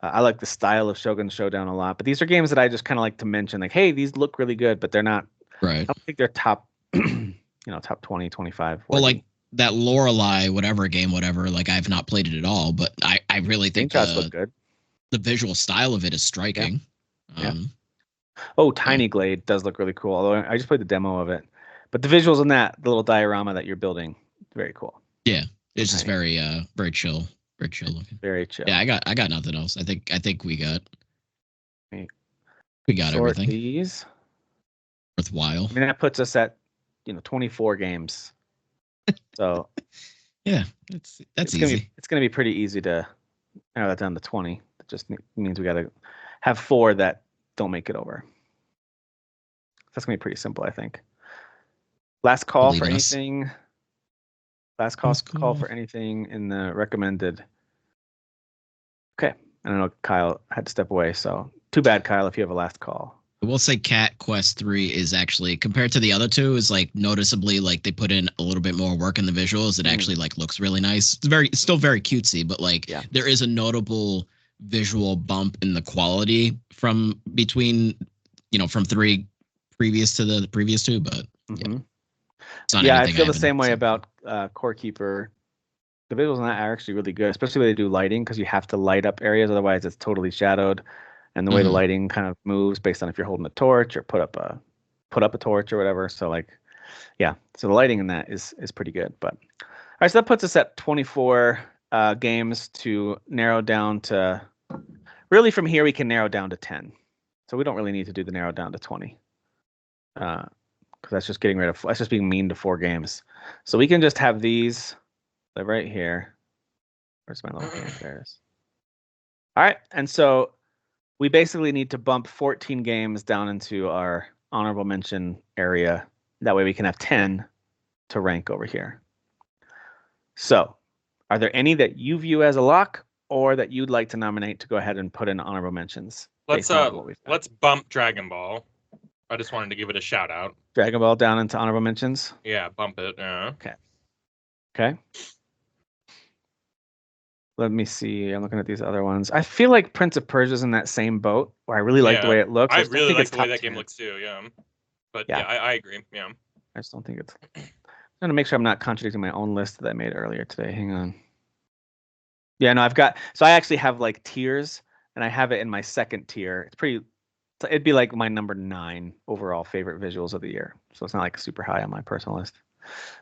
I like the style of Shogun Showdown a lot, but these are games that I just kind of like to mention. Like, hey, these look really good, but they're not. Right. I don't think they're top, top 20, 25. Well, like that Lorelei, whatever game, like I've not played it at all, but I really think look good. The visual style of it is striking. Yeah. Tiny Glade does look really cool. Although I just played the demo of it, but the visuals in that, the little diorama that you're building, very cool. Yeah, it's just very chill. Very chill looking. Very chill. Yeah, I got nothing else. I think we got everything. These worthwhile. I mean, that puts us at 24 games. So yeah, that's easy. It's gonna be pretty easy to narrow that down to 20. It just means we gotta have 4 that don't make it over. That's gonna be pretty simple, I think. Last call for anything. Last call for anything in the recommended. Okay. I don't know. Kyle had to step away, so too bad, Kyle, if you have a last call. I will say Cat Quest 3 is actually, compared to the other two, is like noticeably like they put in a little bit more work in the visuals. It actually like looks really nice. It's still very cutesy, but like there is a notable visual bump in the quality from between, from 3 previous to the previous 2, but yeah, I feel the same way about Core Keeper. The visuals on that are actually really good, especially when they do lighting, because you have to light up areas, otherwise it's totally shadowed. And the way the lighting kind of moves based on if you're holding a torch or put up a torch or whatever. So so the lighting in that is pretty good. But all right, so that puts us at 24 games to narrow down to. Really, from here we can narrow down to 10. So we don't really need to do the narrow down to 20. Because that's just that's just being mean to 4 games. So we can just have these right here. Where's my little hand bears? All right, and so we basically need to bump 14 games down into our honorable mention area. That way we can have 10 to rank over here. So are there any that you view as a lock or that you'd like to nominate to go ahead and put in honorable mentions? Let's bump Dragon Ball. I just wanted to give it a shout out. Dragon Ball down into honorable mentions? Yeah, bump it. Okay. Let me see. I'm looking at these other ones. I feel like Prince of Persia's in that same boat where I really like the way it looks. I really like the way that game looks too, yeah. But I agree, yeah. I just don't think it's... I'm going to make sure I'm not contradicting my own list that I made earlier today. Hang on. Yeah, no, I actually have like tiers, and I have it in my second tier. It'd be like my number 9 overall favorite visuals of the year. So it's not like super high on my personal list.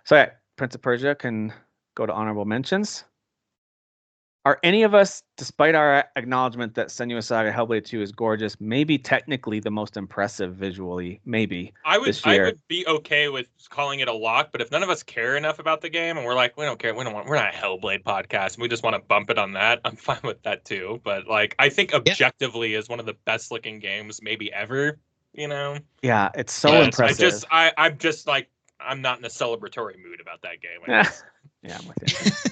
So yeah, Prince of Persia can go to honorable mentions. Are any of us, despite our acknowledgement that Senua's Saga Hellblade 2 is gorgeous, maybe technically the most impressive visually, maybe I would this year? I would be okay with calling it a lock, but if none of us care enough about the game and we're like, we don't care, we're not a Hellblade podcast, and we just want to bump it on that, I'm fine with that too. But like, I think objectively is one of the best looking games maybe ever. You know? Yeah, it's so impressive. I'm just like, I'm not in a celebratory mood about that game. Yeah, I'm with you.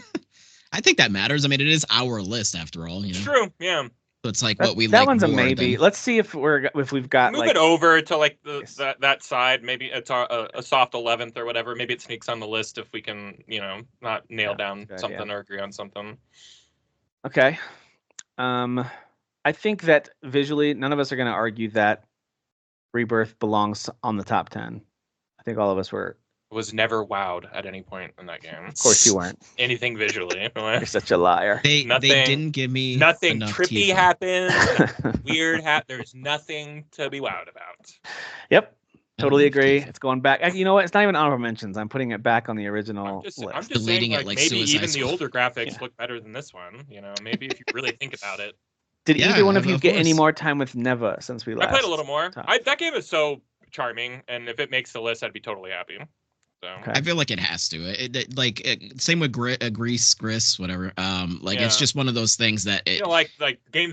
I think that matters. I mean, it is our list after all. You know? True. Yeah. So it's like what we that like. That one's a more maybe. than... Let's see if we've got move it over to like that side. Maybe it's a soft 11th or whatever. Maybe it sneaks on the list if we can, not nail down something or agree on something. Okay. I think that visually, none of us are going to argue that Rebirth belongs on the top 10. I think all of us was never wowed at any point in that game. Of course you weren't. Anything visually. You're such a liar. They didn't give me nothing trippy happened. Weird There's nothing to be wowed about. Yep. Totally agree. It's going back. You know what? It's not even honorable mentions. I'm putting it back on the original list. I'm just saying, like maybe even the older graphics look better than this one. Maybe if you really think about it. Did either one of you get any more time with Neva since we last? I played a little more. That game is so charming, and if it makes the list, I'd be totally happy. So. Okay. I feel like it has to. Same with Gris, whatever. It's just one of those things that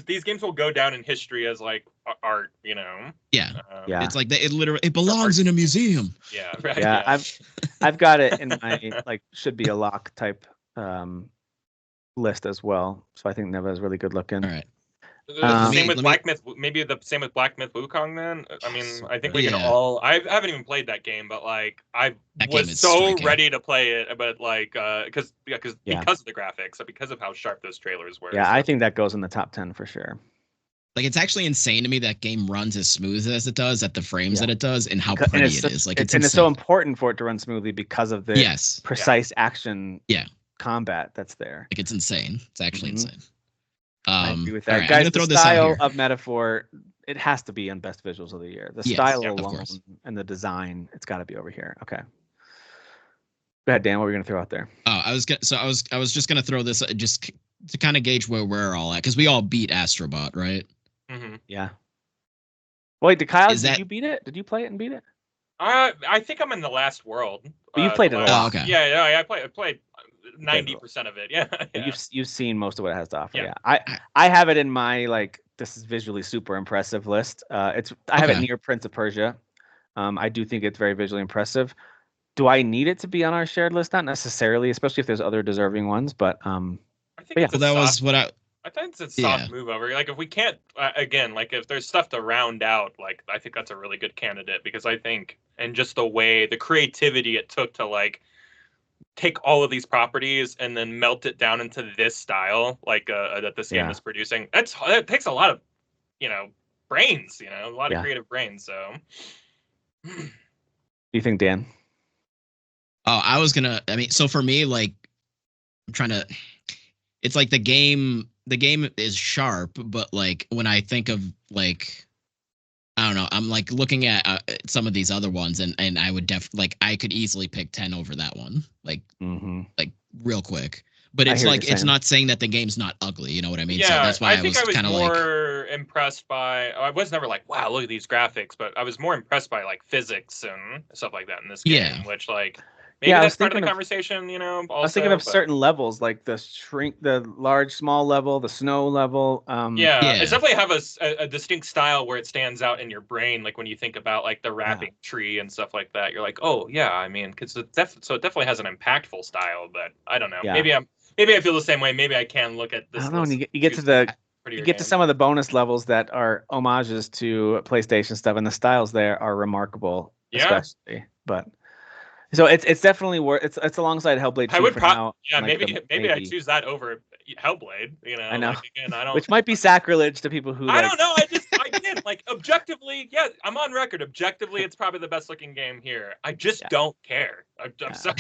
these games will go down in history as like art. Yeah. It's like it belongs in a museum. Yeah. Right. Yeah. I've got it in my should be a lock type list as well. So I think Neva is really good looking. All right. Same with Black Myth. Maybe the same with Black Myth Wukong. Then I mean, I think we can all. I haven't even played that game, but I was so ready to play it. But because of the graphics, because of how sharp those trailers were. Yeah, so. I think that goes in the top 10 for sure. It's actually insane to me that game runs as smooth as it does at the frames that it does, and how pretty it is. It's so important for it to run smoothly because of the precise action. Combat that's there. It's insane. It's actually insane. I agree with that. Right, guys, the style of Metaphor, it has to be on best visuals of the year. The style alone and the design, it's got to be over here. Okay. Go ahead, Dan. What were we going to throw out there? Oh, I was just going to throw this just to kind of gauge where we're all at, because we all beat Astrobot, right? Mm-hmm. Yeah. Wait, did you beat it? Did you play it and beat it? I think I'm in the last world. But you played it a lot. Oh, okay. Yeah, I played 90% of it. Yeah. You've seen most of what it has to offer. Yeah. I have it in my this is visually super impressive list. I have it near Prince of Persia. I do think it's very visually impressive. Do I need it to be on our shared list? Not necessarily, especially if there's other deserving ones. But I think that was what I think it's a soft move over. If we can't again, if there's stuff to round out, I think that's a really good candidate, because I think, and just the creativity it took to take all of these properties and then melt it down into this style that this game is producing. That takes a lot of brains, a lot of creative brains. So do you think, Dan? Oh, so for me, I'm trying to, it's the game is sharp, but when I think of I don't know, I'm looking at some of these other ones, and I would I could easily pick 10 over that one, real quick. But it's it's not saying that the game's not ugly, you know what I mean? Yeah, so that's why I was kind of more impressed by. I was never wow, look at these graphics, but I was more impressed by physics and stuff like that in this game, which maybe that's part of the conversation, Also, I was thinking of certain levels, the large, small level, the snow level. It's definitely have a distinct style where it stands out in your brain, when you think about the wrapping tree and stuff like that. You're oh yeah, I mean, because it definitely has an impactful style. But I don't know, maybe I feel the same way. Maybe I can look at this. I don't know. When you get to some of the bonus levels that are homages to PlayStation stuff, and the styles there are remarkable, especially. But so it's definitely worth. It's alongside Hellblade 2 I would for now. Yeah, maybe I choose that over Hellblade. I know. Again, I don't. Which might be sacrilege to people who. I don't know. I did objectively. Yeah, I'm on record. Objectively, it's probably the best looking game here. I just don't care. I'm sorry.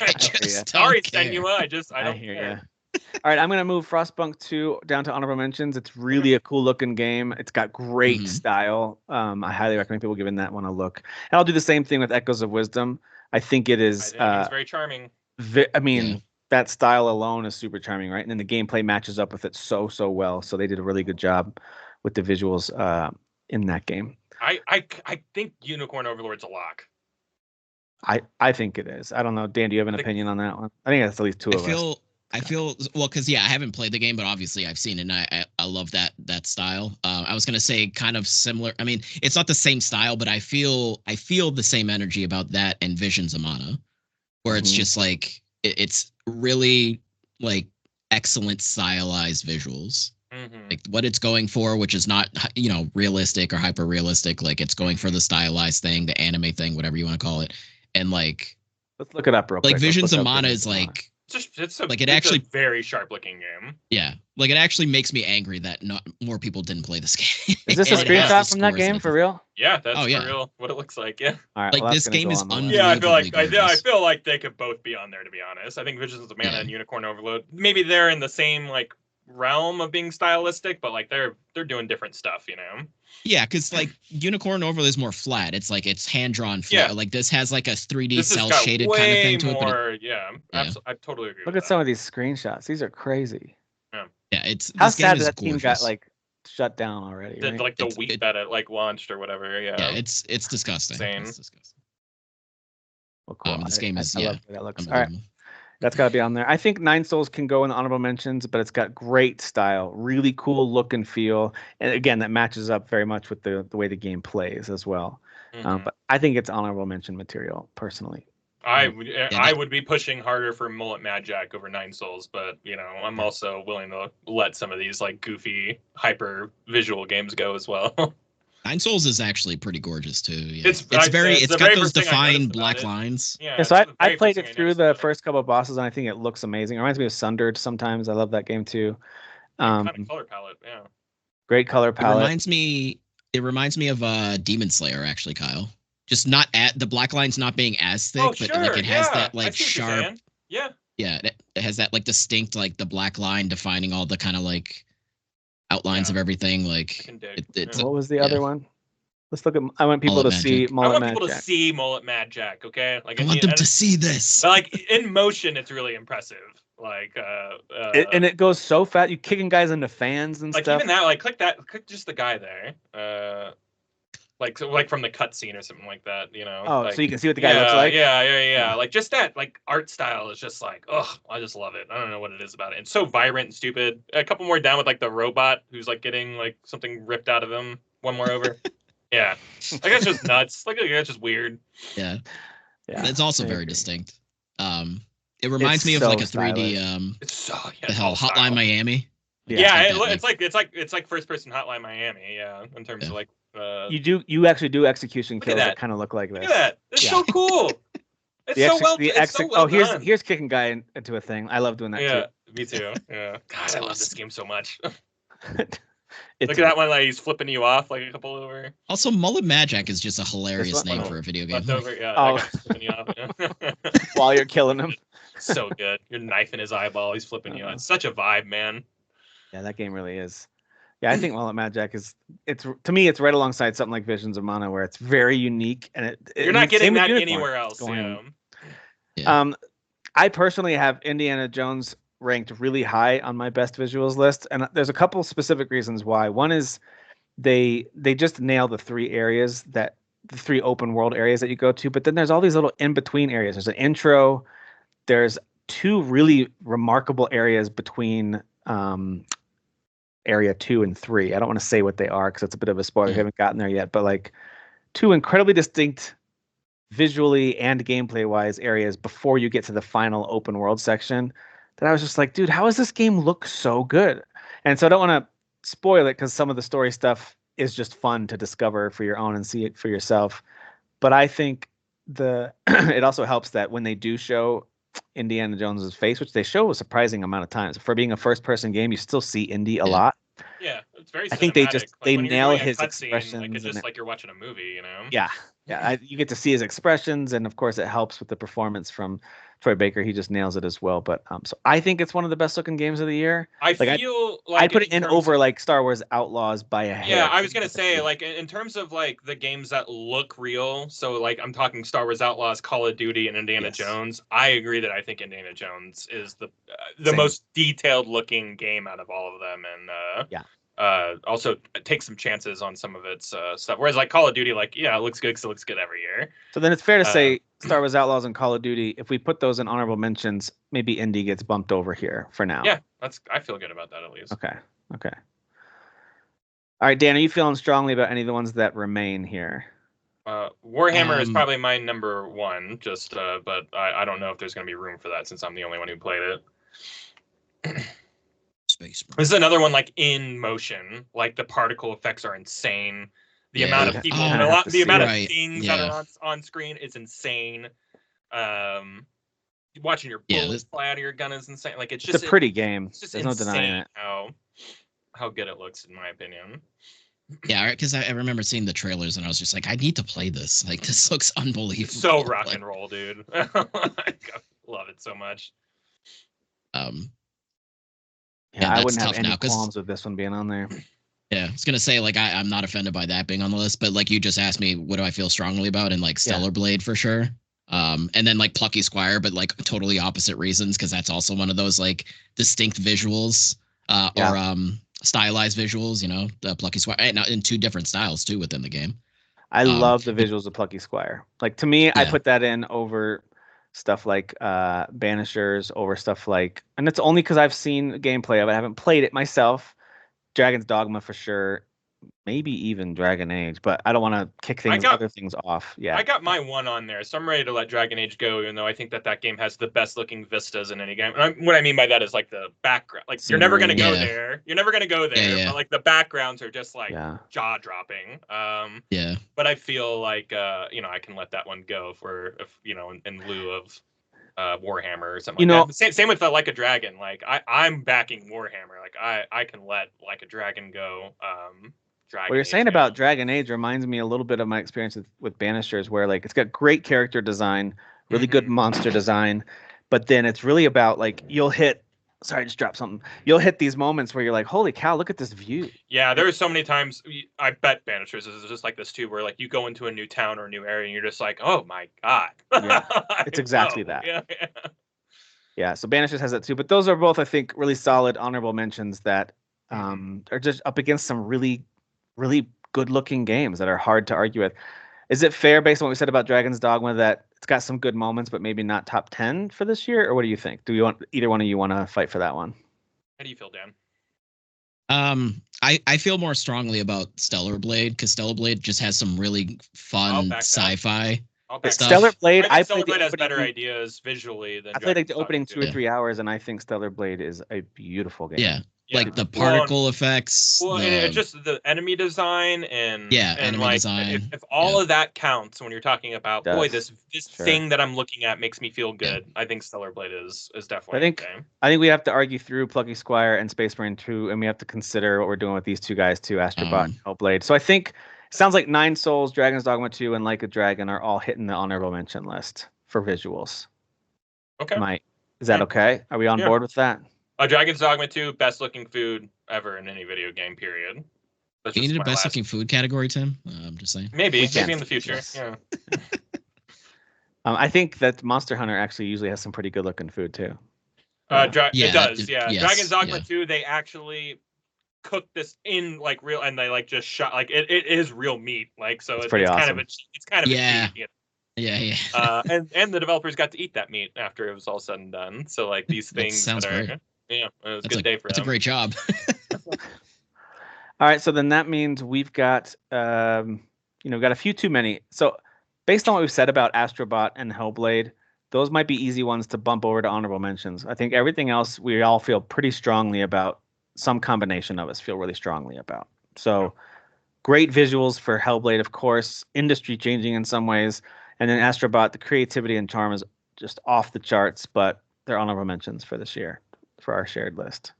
Sorry, Senua. I don't hear care. All right, I'm gonna move Frostpunk 2 down to honorable mentions. It's really a cool looking game. It's got great style. I highly recommend people giving that one a look. And I'll do the same thing with Echoes of Wisdom. I think it is. I think it's very charming. That style alone is super charming, right? And then the gameplay matches up with it so well. So they did a really good job with the visuals in that game. I think Unicorn Overlord's a lock. I think it is. I don't know. Dan, do you have an opinion on that one? I think that's at least two of us. I feel well because I haven't played the game, but obviously I've seen it, and I love that style. I was gonna say kind of similar. I mean, it's not the same style, but I feel the same energy about that and Visions of Mana, where it's just like it's really like excellent stylized visuals. Like what it's going for, which is not realistic or hyper realistic. Like it's going for the stylized thing, the anime thing, whatever you want to call it, and like let's look it up real quick. Like Visions of Mana is like. It's a very sharp looking game. Yeah, like it actually makes me angry that not more people didn't play this game. Is this a screenshot from that game for real? Yeah, that's for real. What it looks like. Yeah. All right, like this game is unbelievably Yeah, I feel like they could both be on there. To be honest, I think Visions of Mana and Unicorn Overload, maybe they're in the same like realm of being stylistic, but like they're doing different stuff, Yeah, because like Unicorn Overload is more flat. It's like it's hand drawn flat. Yeah. Like this has like a 3D cell shaded kind of thing to it. Absolutely, I totally agree. Look at some of these screenshots. These are crazy. Yeah, it's how sad that team got like shut down already. Right? Like the week that it like launched or whatever. Yeah. Yeah, it's disgusting. Same. It's disgusting. Well, cool. This game is I love the way that looks. All right. That's got to be on there. I think Nine Souls can go in the honorable mentions, but it's got great style, really cool look and feel. And again, that matches up very much with the way the game plays as well. But I think it's honorable mention material, personally. I would be pushing harder for Mullet Mad Jack over Nine Souls, but I'm also willing to let some of these like goofy, hyper visual games go as well. Nine Souls is actually pretty gorgeous too. Yeah. It's got those defined black lines. Yeah, so I played it through the first couple of bosses, and I think it looks amazing. It reminds me of Sundered sometimes. I love that game too. Kind of color palette, yeah. Great color palette. It reminds me of Demon Slayer, actually, Kyle. Just not at the black lines not being as thick, but like it has that like sharp. Yeah. Yeah, it has that like distinct like the black line defining all the kind of like outlines of everything. Like what was the other one? Let's look at. I want people to see Mullet Mad Jack. I want people to see Mullet Mad Jack. Okay, like I want them to see this. Like in motion, it's really impressive. Like and it goes so fast. You kicking guys into fans and like stuff. Even that, like click just the guy there. Like from the cutscene or something like that, Oh, like, so you can see what the guy looks like. Yeah. Like just that, like art style is just like, I just love it. I don't know what it is about it. It's so vibrant and stupid. A couple more down with like the robot who's like getting like something ripped out of him. One more over. Yeah, like that's just nuts. Like that's just weird. Yeah. It's also very distinct. It reminds me of like a 3D. It's so the hell Hotline Miami. It's like first person Hotline Miami. Yeah, in terms of like. You actually do execution kills that kind of look like this. Look at that. It's so cool. It's so well done. Here's kicking guy into a thing. I love doing that too. Yeah, me too. Yeah. God, I love this game so much. Look at that one, like he's flipping you off like a couple over. Also, Mullet Mad Jack is just a hilarious name for a video game. Over, flipping you off, while you're killing him. So good. You're knifing his eyeball. He's flipping you off. It's such a vibe, man. Yeah, that game really is. Yeah, I think Mullet Mad Jack it's to me it's right alongside something like Visions of Mana where it's very unique and you're not getting that anywhere else. Yeah. I personally have Indiana Jones ranked really high on my best visuals list, and there's a couple specific reasons why. One is they just nail the three open world areas that you go to, but then there's all these little in between areas. There's an intro. There's two really remarkable areas between area 2 and 3. I don't want to say what they are because it's a bit of a spoiler. I haven't gotten there yet, but like two incredibly distinct visually and gameplay wise areas before you get to the final open world section that I was just like, dude, how does this game look so good? And so I don't want to spoil it because some of the story stuff is just fun to discover for your own and see it for yourself. But I think it also helps that when they do show Indiana Jones's face, which they show a surprising amount of times. For being a first-person game, you still see Indy a lot. Yeah, it's very. I think they nail his expressions. Like it's just like you're watching a movie, Yeah, Yeah, you get to see his expressions, and of course, it helps with the performance from Troy Baker. He just nails it as well. But so I think it's one of the best looking games of the year. I feel like I put it in over like Star Wars Outlaws by a hair. Yeah, I was gonna say like in terms of like the games that look real. So like I'm talking Star Wars Outlaws, Call of Duty, and Indiana Jones. I agree that I think Indiana Jones is the most detailed looking game out of all of them, and also take some chances on some of its stuff. Whereas like Call of Duty, like it looks good because it looks good every year. So then it's fair to say Star Wars Outlaws and Call of Duty, if we put those in honorable mentions, maybe Indy gets bumped over here for now. Yeah, I feel good about that at least. Okay. All right, Dan, are you feeling strongly about any of the ones that remain here? Warhammer is probably my number one, just but I don't know if there's going to be room for that since I'm the only one who played it. Space. This is another one like in motion. Like the particle effects are insane. The amount of people, the amount of things that are on screen is insane. Watching your bullets fly out of your gun is insane. Like it's just a pretty game. It's just insane no denying it. How good it looks, in my opinion. Yeah, because I remember seeing the trailers and I was just like, I need to play this. Like, this looks unbelievable. It's so rock and roll, dude. I love it so much. Yeah, I wouldn't have any qualms with this one being on there. Yeah, I was gonna say like I'm not offended by that being on the list, but like you just asked me, what do I feel strongly about? And like Stellar Blade for sure. And then like Plucky Squire, but like totally opposite reasons because that's also one of those like distinct visuals or stylized visuals. You know, the Plucky Squire, and in two different styles too within the game. I love the visuals of Plucky Squire. Like to me, I put that in over stuff like Banishers, over stuff like, and it's only because I've seen gameplay of it. I haven't played it myself. Dragon's Dogma for sure, maybe even Dragon Age, but I don't want to kick other things off. Yeah, I got my one on there, so I'm ready to let Dragon Age go, even though I think that game has the best looking vistas in any game. And what I mean by that is like the background. Like you're never gonna go there. You're never gonna go there. But like the backgrounds are just like jaw dropping. But I feel like I can let that one go for in lieu of Warhammer or something like that. Same with Like a Dragon. Like I'm backing Warhammer. Like I can let Like a Dragon go. What you're saying about Dragon Age reminds me a little bit of my experience with Banishers, where like it's got great character design, really good monster design, but then it's really about like you'll hit these moments where you're like, holy cow, look at this view. Yeah, there are so many times. I bet Banishers is just like this too, where like you go into a new town or a new area and you're just like, oh my god. Yeah, it's exactly that. Yeah, so Banishers has that too, but those are both, I think, really solid honorable mentions that are just up against some really good looking games that are hard to argue with. Is it fair, based on what we said about Dragon's Dogma, that it's got some good moments, but maybe not top 10 for this year? Or what do you think? Do you want either one of you want to fight for that one? How do you feel, Dan? I feel more strongly about Stellar Blade because Stellar Blade just has some really fun sci-fi stuff. Stellar Blade, I think Stellar Blade has better ideas visually than I played like the opening 2 or 3 hours, and I think Stellar Blade is a beautiful game. Yeah. Like the particle effects. Well, and it's just the enemy design and enemy design. If all of that counts when you're talking about this thing that I'm looking at makes me feel good, I think Stellar Blade is definitely. I think we have to argue through Plucky Squire and Space Marine 2, and we have to consider what we're doing with these two guys too, Astrobot and Hellblade. So I think it sounds like Nine Souls, Dragon's Dogma 2, and Like a Dragon are all hitting the honorable mention list for visuals. Okay. Is that okay? Are we on board with that? Dragon's Dogma 2, best looking food ever in any video game, period. You need a best looking food category, Tim? I'm just saying. Maybe in the future. Yes. Yeah. I think that Monster Hunter actually usually has some pretty good looking food too. It does, yeah. Yes, Dragon's Dogma 2, they actually cooked this in like real, and they like just shot like it is real meat. Like so, it's awesome. kind of a cheat, Yeah. And the developers got to eat that meat after it was all said and done. So like these things sounds great. Yeah, it was a good day for them. That's a great job. All right, so then that means we've got got a few too many. So based on what we've said about Astrobot and Hellblade, those might be easy ones to bump over to honorable mentions. I think everything else we all feel pretty strongly about. Some combination of us feel really strongly about. So great visuals for Hellblade, of course, industry changing in some ways. And then Astrobot, the creativity and charm is just off the charts, but they're honorable mentions for this year, for our shared list.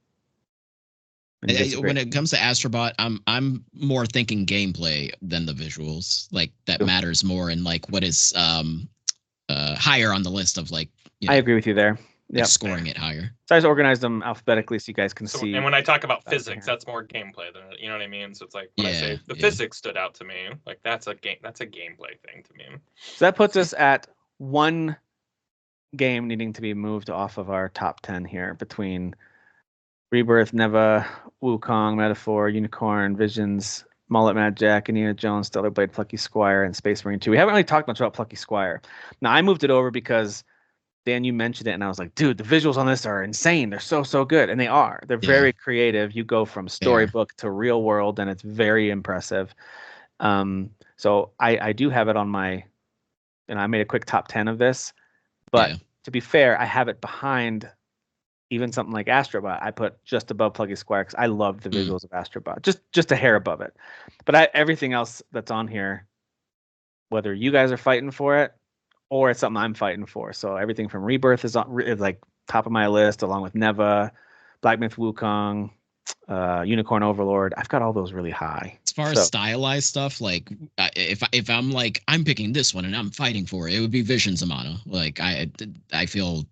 When it comes to Astrobot, I'm more thinking gameplay than the visuals. Like that matters more, and like what is higher on the list of like. I agree with you there. Like scoring it higher. So I just organized them alphabetically so you guys can see. And when I talk about physics, that's more gameplay than you know what I mean. So it's like when I say the physics stood out to me, like that's a gameplay thing to me. So that puts us at one game needing to be moved off of our top 10 here between Rebirth, Neva, Wukong, Metaphor, Unicorn, Visions, Mullet Mad Jack, Indiana Jones, Stellar Blade, Plucky Squire, and Space Marine 2. We haven't really talked much about Plucky Squire. Now, I moved it over because, Dan, you mentioned it, and I was like, dude, the visuals on this are insane. They're so good. And they are. They're very creative. You go from storybook to real world, and it's very impressive. So I do have it on my, and I made a quick top 10 of this. But to be fair, I have it behind even something like Astrobot. I put just above Plucky Squire because I love the visuals of Astrobot, just a hair above it. But everything else that's on here, whether you guys are fighting for it or it's something I'm fighting for. So everything from Rebirth is like top of my list, along with Neva, Black Myth Wukong, Unicorn Overlord. I've got all those really high. As far as stylized stuff, like if I'm like I'm picking this one and I'm fighting for it, it would be Visions Amano. Like I feel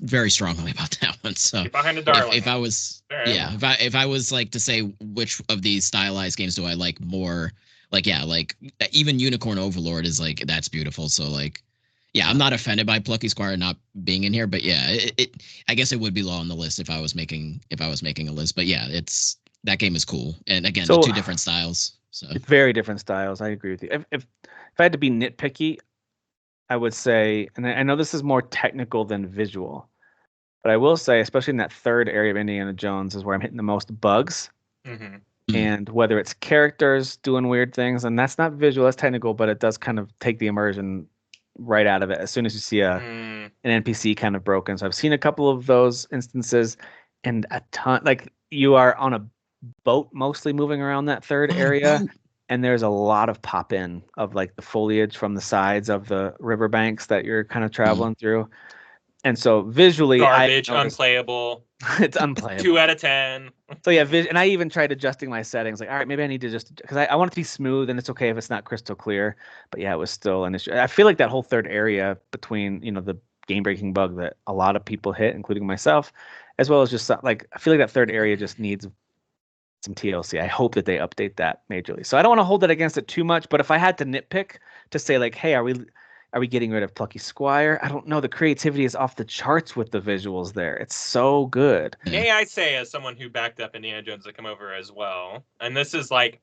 very strongly about that one. So behind the darling. If I was if I was like to say which of these stylized games do I like more, like even Unicorn Overlord is like that's beautiful. So like I'm not offended by Plucky Squire not being in here, but I guess it would be low on the list if I was making a list. But that game is cool, and again, the two different styles. So it's very different styles. I agree with you. If I had to be nitpicky, I would say, and I know this is more technical than visual, but I will say, especially in that third area of Indiana Jones, is where I'm hitting the most bugs. And whether it's characters doing weird things, and that's not visual, that's technical, but it does kind of take the immersion right out of it as soon as you see an NPC kind of broken. So I've seen a couple of those instances, and a ton. Like you are on a boat mostly moving around that third area, and there's a lot of pop in of like the foliage from the sides of the riverbanks that you're kind of traveling through. And so visually, garbage, unplayable. It's unplayable. 2 out of 10. So and I even tried adjusting my settings. Like, all right, maybe I need to just because I want it to be smooth, and it's okay if it's not crystal clear. But yeah, it was still an issue. I feel like that whole third area between the game breaking bug that a lot of people hit, including myself, as well as just like I feel like that third area just needs some TLC. I hope that they update that majorly. So I don't want to hold that against it too much. But if I had to nitpick to say like, hey, are we getting rid of Plucky Squire? I don't know. The creativity is off the charts with the visuals there. It's so good. May I say, as someone who backed up Indiana Jones to come over as well, and this is like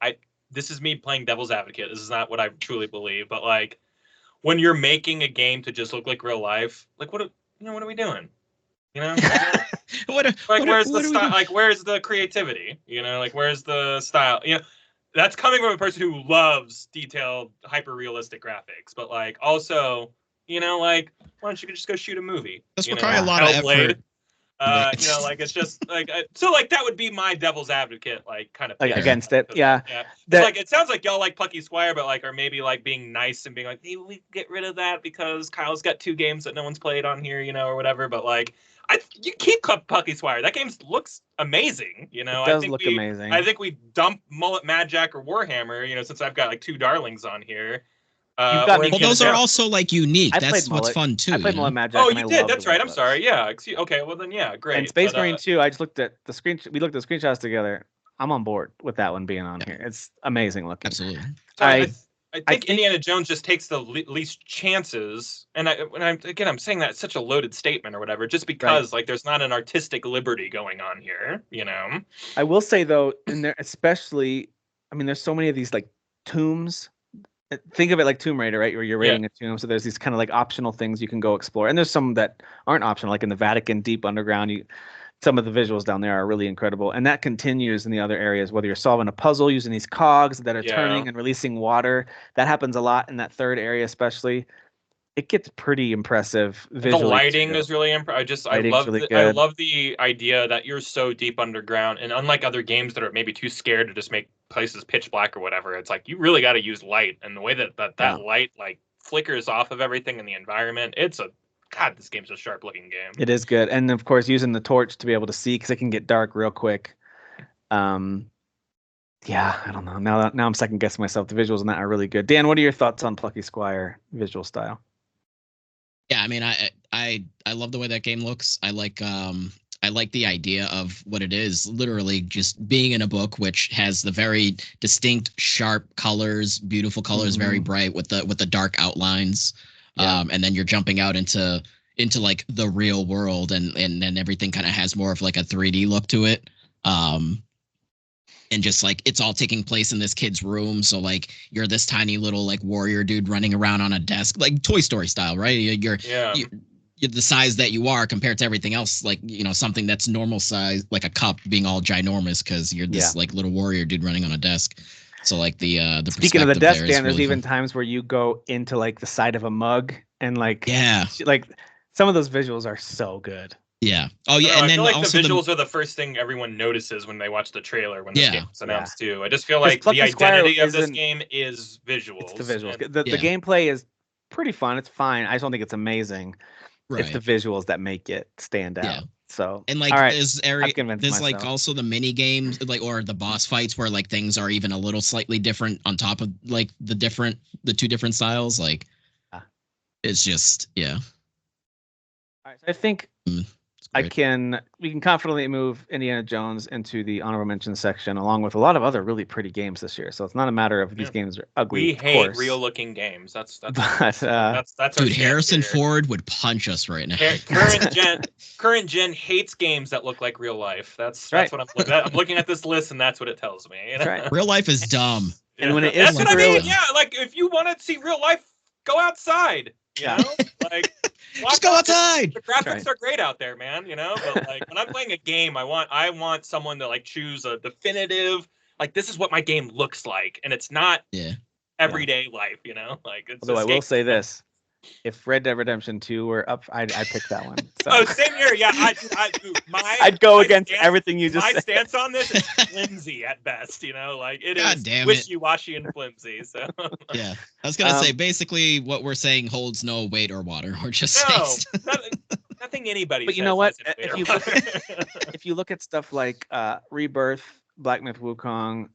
this is me playing devil's advocate. This is not what I truly believe, but like when you're making a game to just look like real life, like what are we doing? Where's the style? Like where's the creativity? Like where's the style? That's coming from a person who loves detailed, hyper-realistic graphics, but like also, like why don't you just go shoot a movie? That's require a lot of effort. Like it's just like so like that would be my devil's advocate like kind of like against it. Yeah. It's like it sounds like y'all like Plucky Squire, but like or maybe like being nice and being like, hey, we get rid of that because Kyle's got 2 games that no one's played on here, or whatever. But like you keep Plucky Squire. That game looks amazing. It does look amazing. I think we dump Mullet Mad Jack or Warhammer. Since I've got like 2 darlings on here. Those are also like unique. That's what's fun too. I played Mullet Mad Jack. Oh, you did. That's right. I'm sorry. Yeah. Okay. Well then, yeah. Great. And Space Marine 2. I just looked at the screen. We looked at the screenshots together. I'm on board with that one being on here. It's amazing looking. Absolutely. So I think Indiana Jones just takes the least chances, and I'm saying that it's such a loaded statement or whatever, just because like there's not an artistic liberty going on here, I will say though, in there especially, I mean, there's so many of these like tombs. Think of it like Tomb Raider, right? Where you're raiding a tomb, so there's these kind of like optional things you can go explore, and there's some that aren't optional, like in the Vatican, deep underground. Some of the visuals down there are really incredible, and that continues in the other areas. Whether you're solving a puzzle using these cogs that are turning and releasing water, that happens a lot in that third area, especially. It gets pretty impressive visually. The lighting is really impressive. I love the idea that you're so deep underground, and unlike other games that are maybe too scared to just make places pitch black or whatever, it's like you really got to use light, and the way that light like flickers off of everything in the environment, this game's a sharp looking game. It is good. And of course, using the torch to be able to see, because it can get dark real quick. Yeah, I don't know. Now I'm second guessing myself. The visuals in that are really good. Dan, what are your thoughts on Plucky Squire visual style? Yeah, I mean, I love the way that game looks. I like the idea of what it is, literally just being in a book which has the very distinct, sharp colors, beautiful colors, very bright with the dark outlines. Yeah. And then you're jumping out into like the real world, and then everything kind of has more of like a 3D look to it. And just like it's all taking place in this kid's room, so like you're this tiny little like warrior dude running around on a desk, like Toy Story style, right? You're the size that you are compared to everything else, like, you know, something that's normal size, like a cup, being all ginormous because you're this like little warrior dude running on a desk. So like the speaking of the desk, Dan, there's really even times where you go into like the side of a mug and like like some of those visuals are so good. Yeah. Oh yeah. And then I feel like the visuals are the first thing everyone notices when they watch the trailer when this game's announced too. I just feel like the identity of this game is visuals. It's the visuals. The gameplay is pretty fun. It's fine. I just don't think it's amazing. Right. It's the visuals that make it stand out. Yeah. So and like there's like also the mini games, like, or the boss fights where like things are even a little slightly different on top of like the two different styles. Like it's just All right. So I think we can confidently move Indiana Jones into the honorable mentions section, along with a lot of other really pretty games this year. So it's not a matter of these games are ugly. We hate real looking games. That's dude. Harrison Ford would punch us right now. Current gen hates games that look like real life. That's what I'm looking at. I'm looking at this list, and that's what it tells me. You know? Right. Real life is dumb. And when it is, that's what I mean. Yeah, like if you want to see real life, go outside. You know, like. Just go outside. The graphics are great out there, man. You know, but like when I'm playing a game, I want someone to like choose a definitive, like this is what my game looks like, and it's not everyday life. You know, like it's. Although I will say this, if Red Dead Redemption 2 were up, I'd pick that one. So. Oh, same here. Yeah, I'd go against everything you just said. My stance on this is flimsy at best. You know, like it is wishy-washy and flimsy. So yeah, I was gonna say basically what we're saying holds no weight or water. We're just nothing anybody. But you know what? If you look at stuff like Rebirth, Black Myth Wukong,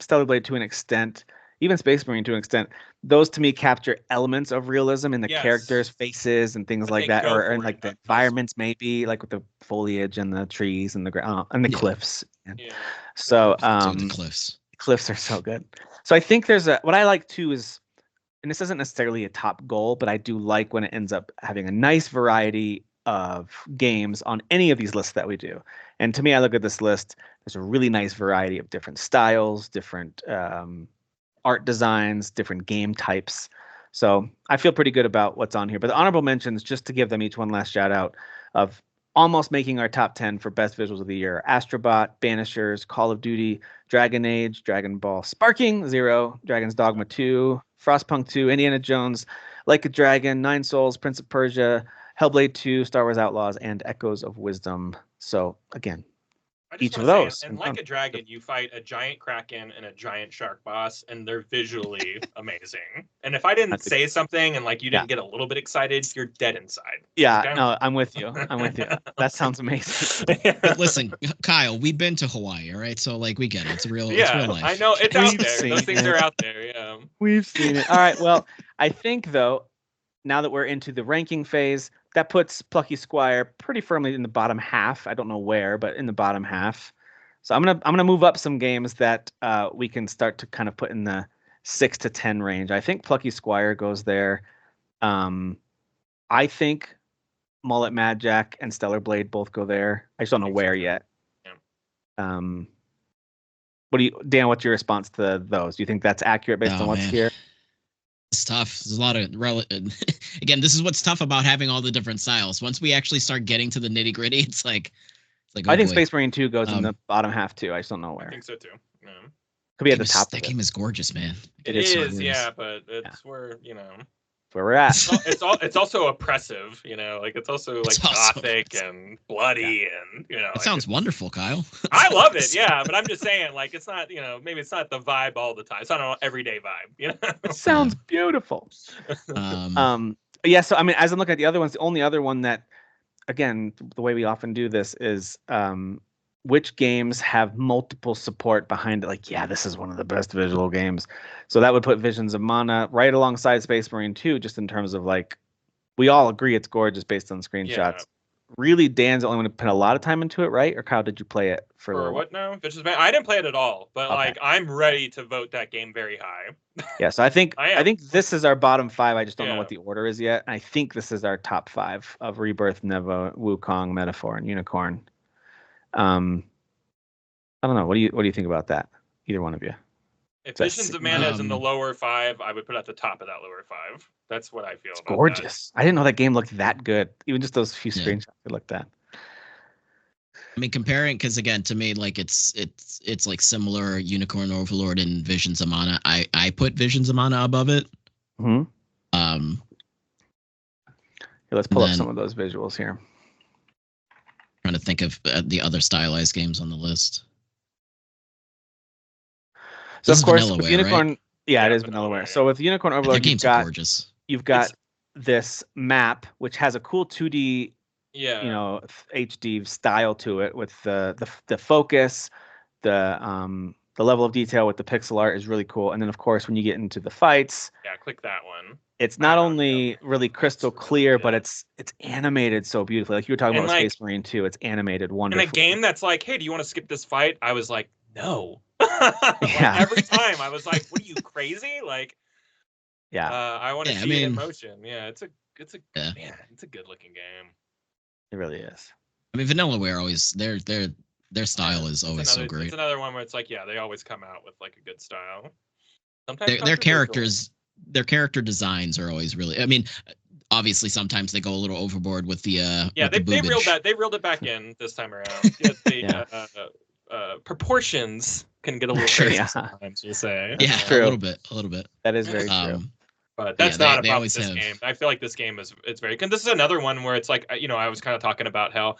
Stellar Blade to an extent, even Space Marine to an extent, those to me capture elements of realism in the characters' faces and things like that, or in like the environments, maybe like with the foliage and the trees and the ground and the cliffs. So the cliffs are so good. So I think there's what I like too is, and this isn't necessarily a top goal, but I do like when it ends up having a nice variety of games on any of these lists that we do. And to me, I look at this list, there's a really nice variety of different styles, different art designs, different game types. So I feel pretty good about what's on here. But the honorable mentions, just to give them each one last shout out, of almost making our top 10 for best visuals of the year: Astrobot, Banishers, Call of Duty, Dragon Age, Dragon Ball Sparking, Zero, Dragon's Dogma 2, Frostpunk 2, Indiana Jones, Like a Dragon, Nine Souls, Prince of Persia, Hellblade 2, Star Wars Outlaws, and Echoes of Wisdom. So again, each of those. And Like a Dragon, you fight a giant kraken and a giant shark boss, and they're visually amazing. And if I didn't say something and like you didn't get a little bit excited, you're dead inside. Yeah, okay? No, I'm with you. That sounds amazing. But listen, Kyle, we've been to Hawaii, all right? So like we get it. It's real. Yeah, it's real life. I know it's out there. Those things are out there. Yeah, we've seen it. All right. Well, I think though, now that we're into the ranking phase, that puts Plucky Squire pretty firmly in the bottom half. I don't know where, but in the bottom half. So I'm gonna move up some games that we can start to kind of put in the 6 to 10 range. I think Plucky Squire goes there. I think Mullet Mad Jack and Stellar Blade both go there. I just don't know where yet. Yeah. Dan? What's your response to those? Do you think that's accurate based on what's here? It's tough. There's a lot of again, this is what's tough about having all the different styles. Once we actually start getting to the nitty gritty, it's like I think Space Marine 2 goes in the bottom half too. I just don't know where. I think so too. Yeah. Could be at the top. That game is gorgeous, man. It is, yeah, but it's where where we're at. It's also oppressive, like it's also like gothic and bloody and It sounds wonderful, Kyle. I love it, yeah, but I'm just saying, like it's not, maybe it's not the vibe all the time. It's not an everyday vibe, It sounds beautiful. Yeah, so I mean, as I'm looking at the other ones, the only other one that, again, the way we often do this is which games have multiple support behind it. Like, yeah, this is one of the best visual games. So that would put Visions of Mana right alongside Space Marine 2, just in terms of like, we all agree it's gorgeous based on screenshots. Yeah. Really, Dan's the only one to put a lot of time into it, right? Or Kyle, did you play it for a little what now? I didn't play it at all, but Okay. like I'm ready to vote that game very high. Yeah, so I think this is our bottom 5. I just don't know what the order is yet. I think this is our top 5 of Rebirth, Neva, Wukong, Metaphor, and Unicorn. I don't know. What do you think about that? Either one of you. If Visions of Mana is in the lower 5, I would put it at the top of that lower 5. That's what I feel. It's about gorgeous. That. I didn't know that game looked that good. Even just those few screenshots, it looked that. I mean, comparing, because again, to me, like it's like similar Unicorn Overlord and Visions of Mana. I put Visions of Mana above it. Mm-hmm. Here, let's pull up some of those visuals here. Trying to think of the other stylized games on the list. So of course, with Unicorn, right? Yeah, it is Vanillaware. So with Unicorn Overlord, games are gorgeous. You've got this map which has a cool 2D, HD style to it with the focus, the level of detail with the pixel art is really cool. And then of course, when you get into the fights, click that one. It's not only really crystal clear, but it's animated so beautifully. Like you were talking about Space Marine 2, it's animated wonderfully. In a game that's like, hey, do you want to skip this fight? I was like, no. Every time I was like, what are you, crazy? Like, I want to see it in motion. Yeah, it's a good looking game. It really is. I mean, Vanillaware always their style is always so great. It's another one where it's like, they always come out with like a good style. Sometimes their character designs are always really. I mean, obviously sometimes they go a little overboard with the they reeled it back in this time around. The proportions can get a little crazy sometimes, we'll say. Yeah, a little bit. That is very true. But that's not a problem with this game. I feel like this game it's very good. This is another one where it's like, I was kind of talking about how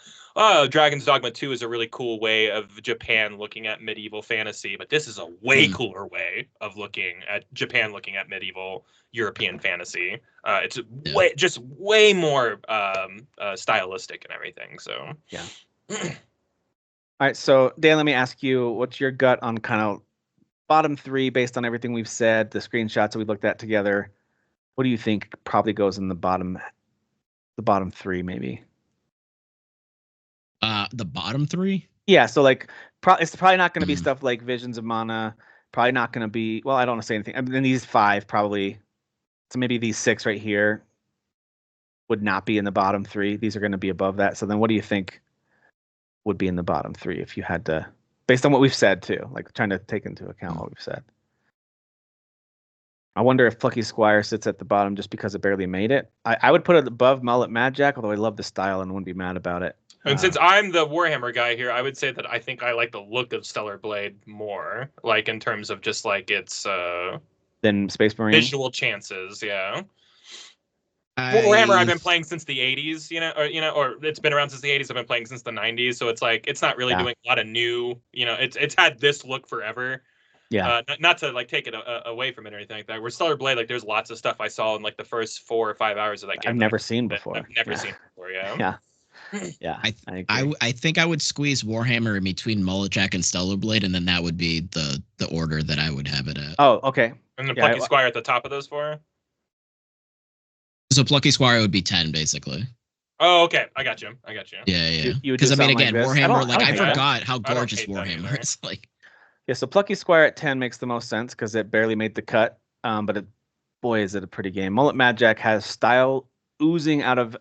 Dragon's Dogma 2 is a really cool way of Japan looking at medieval fantasy, but this is a way cooler way of looking at Japan looking at medieval European fantasy. It's way more stylistic and everything. So yeah. All right, so Dan, let me ask you, what's your gut on kind of bottom 3 based on everything we've said, the screenshots that we looked at together? What do you think probably goes in the bottom 3, maybe? The bottom 3? Yeah, so like it's probably not going to be stuff like Visions of Mana. Probably not going to be. Well, I don't want to say anything. I mean, these 5 probably. So maybe these 6 right here would not be in the bottom 3. These are going to be above that. So then, what do you think would be in the bottom 3 if you had to, based on what we've said too, like trying to take into account what we've said? I wonder if Plucky Squire sits at the bottom just because it barely made it. I would put it above Mullet Mad Jack, although I love the style and wouldn't be mad about it. And since I'm the Warhammer guy here, I would say that I think I like the look of Stellar Blade more, like in terms of just like its than Space Marine visual chances. Yeah. Warhammer I've been playing since the 80s, or it's been around since the 80s. I've been playing since the 90s, so it's like it's not really doing a lot of new. It's had this look forever. Yeah. Not to like take it away from it or anything like that. Where Stellar Blade, like there's lots of stuff I saw in like the first 4 or 5 hours of that game. I've never seen before. Yeah. Yeah. I think I would squeeze Warhammer in between Mullet Jack and Stellar Blade, and then that would be the order that I would have it at. Oh, okay. And then Plucky Squire at the top of those 4. So Plucky Squire would be 10, basically. Oh, okay. I got you. Yeah. Because I mean, again, like Warhammer. I forgot how gorgeous Warhammer is. Like. Yeah, so Plucky Squire at 10 makes the most sense because it barely made the cut. But boy, is it a pretty game. Mullet Mad Jack has style oozing out of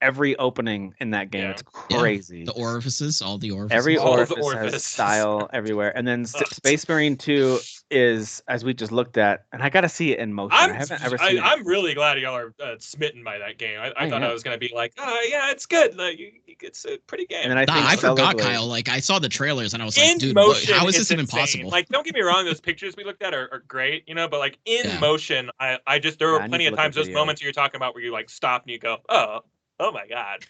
every opening in that game. It's crazy. Yeah. The orifices, all the orifices. Every orifice has style everywhere. And then Space Marine 2 is, as we just looked at, and I got to see it in motion. I haven't ever seen it. I'm really glad y'all are smitten by that game. I thought I was going to be like, it's good. Like, it's a pretty game. And then I forgot, Kyle. Like, I saw the trailers and I was like, dude, how is this even possible? Like, don't get me wrong. Those pictures we looked at are great, but like in motion, there were plenty of times, those moments you're talking about where you like stop and you go, oh my God.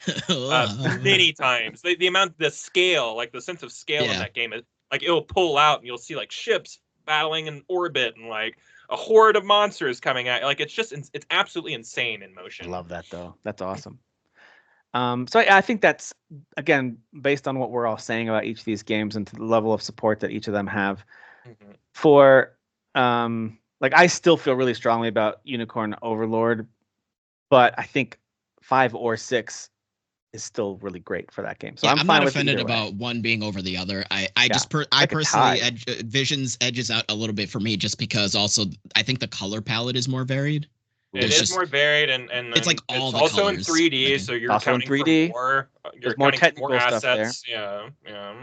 Many times. The amount, the scale, like the sense of scale in that game is like it'll pull out and you'll see like ships battling in orbit and like a horde of monsters coming at you. Like it's absolutely insane in motion. I love that though. That's awesome. So I think that's, again, based on what we're all saying about each of these games and to the level of support that each of them have. For like, I still feel really strongly about Unicorn Overlord, but I think 5 or 6 is still really great for that game. So yeah, I'm not fine with offended either way. about one being over the other. I Like a personally tie. Visions edges out a little bit for me just because also I think the color palette is more varied. It is more varied, and it's like all the also in colors. 3D, so you're Also in counting for 3D. more. There's more counting for technical more stuff there. assets. Yeah.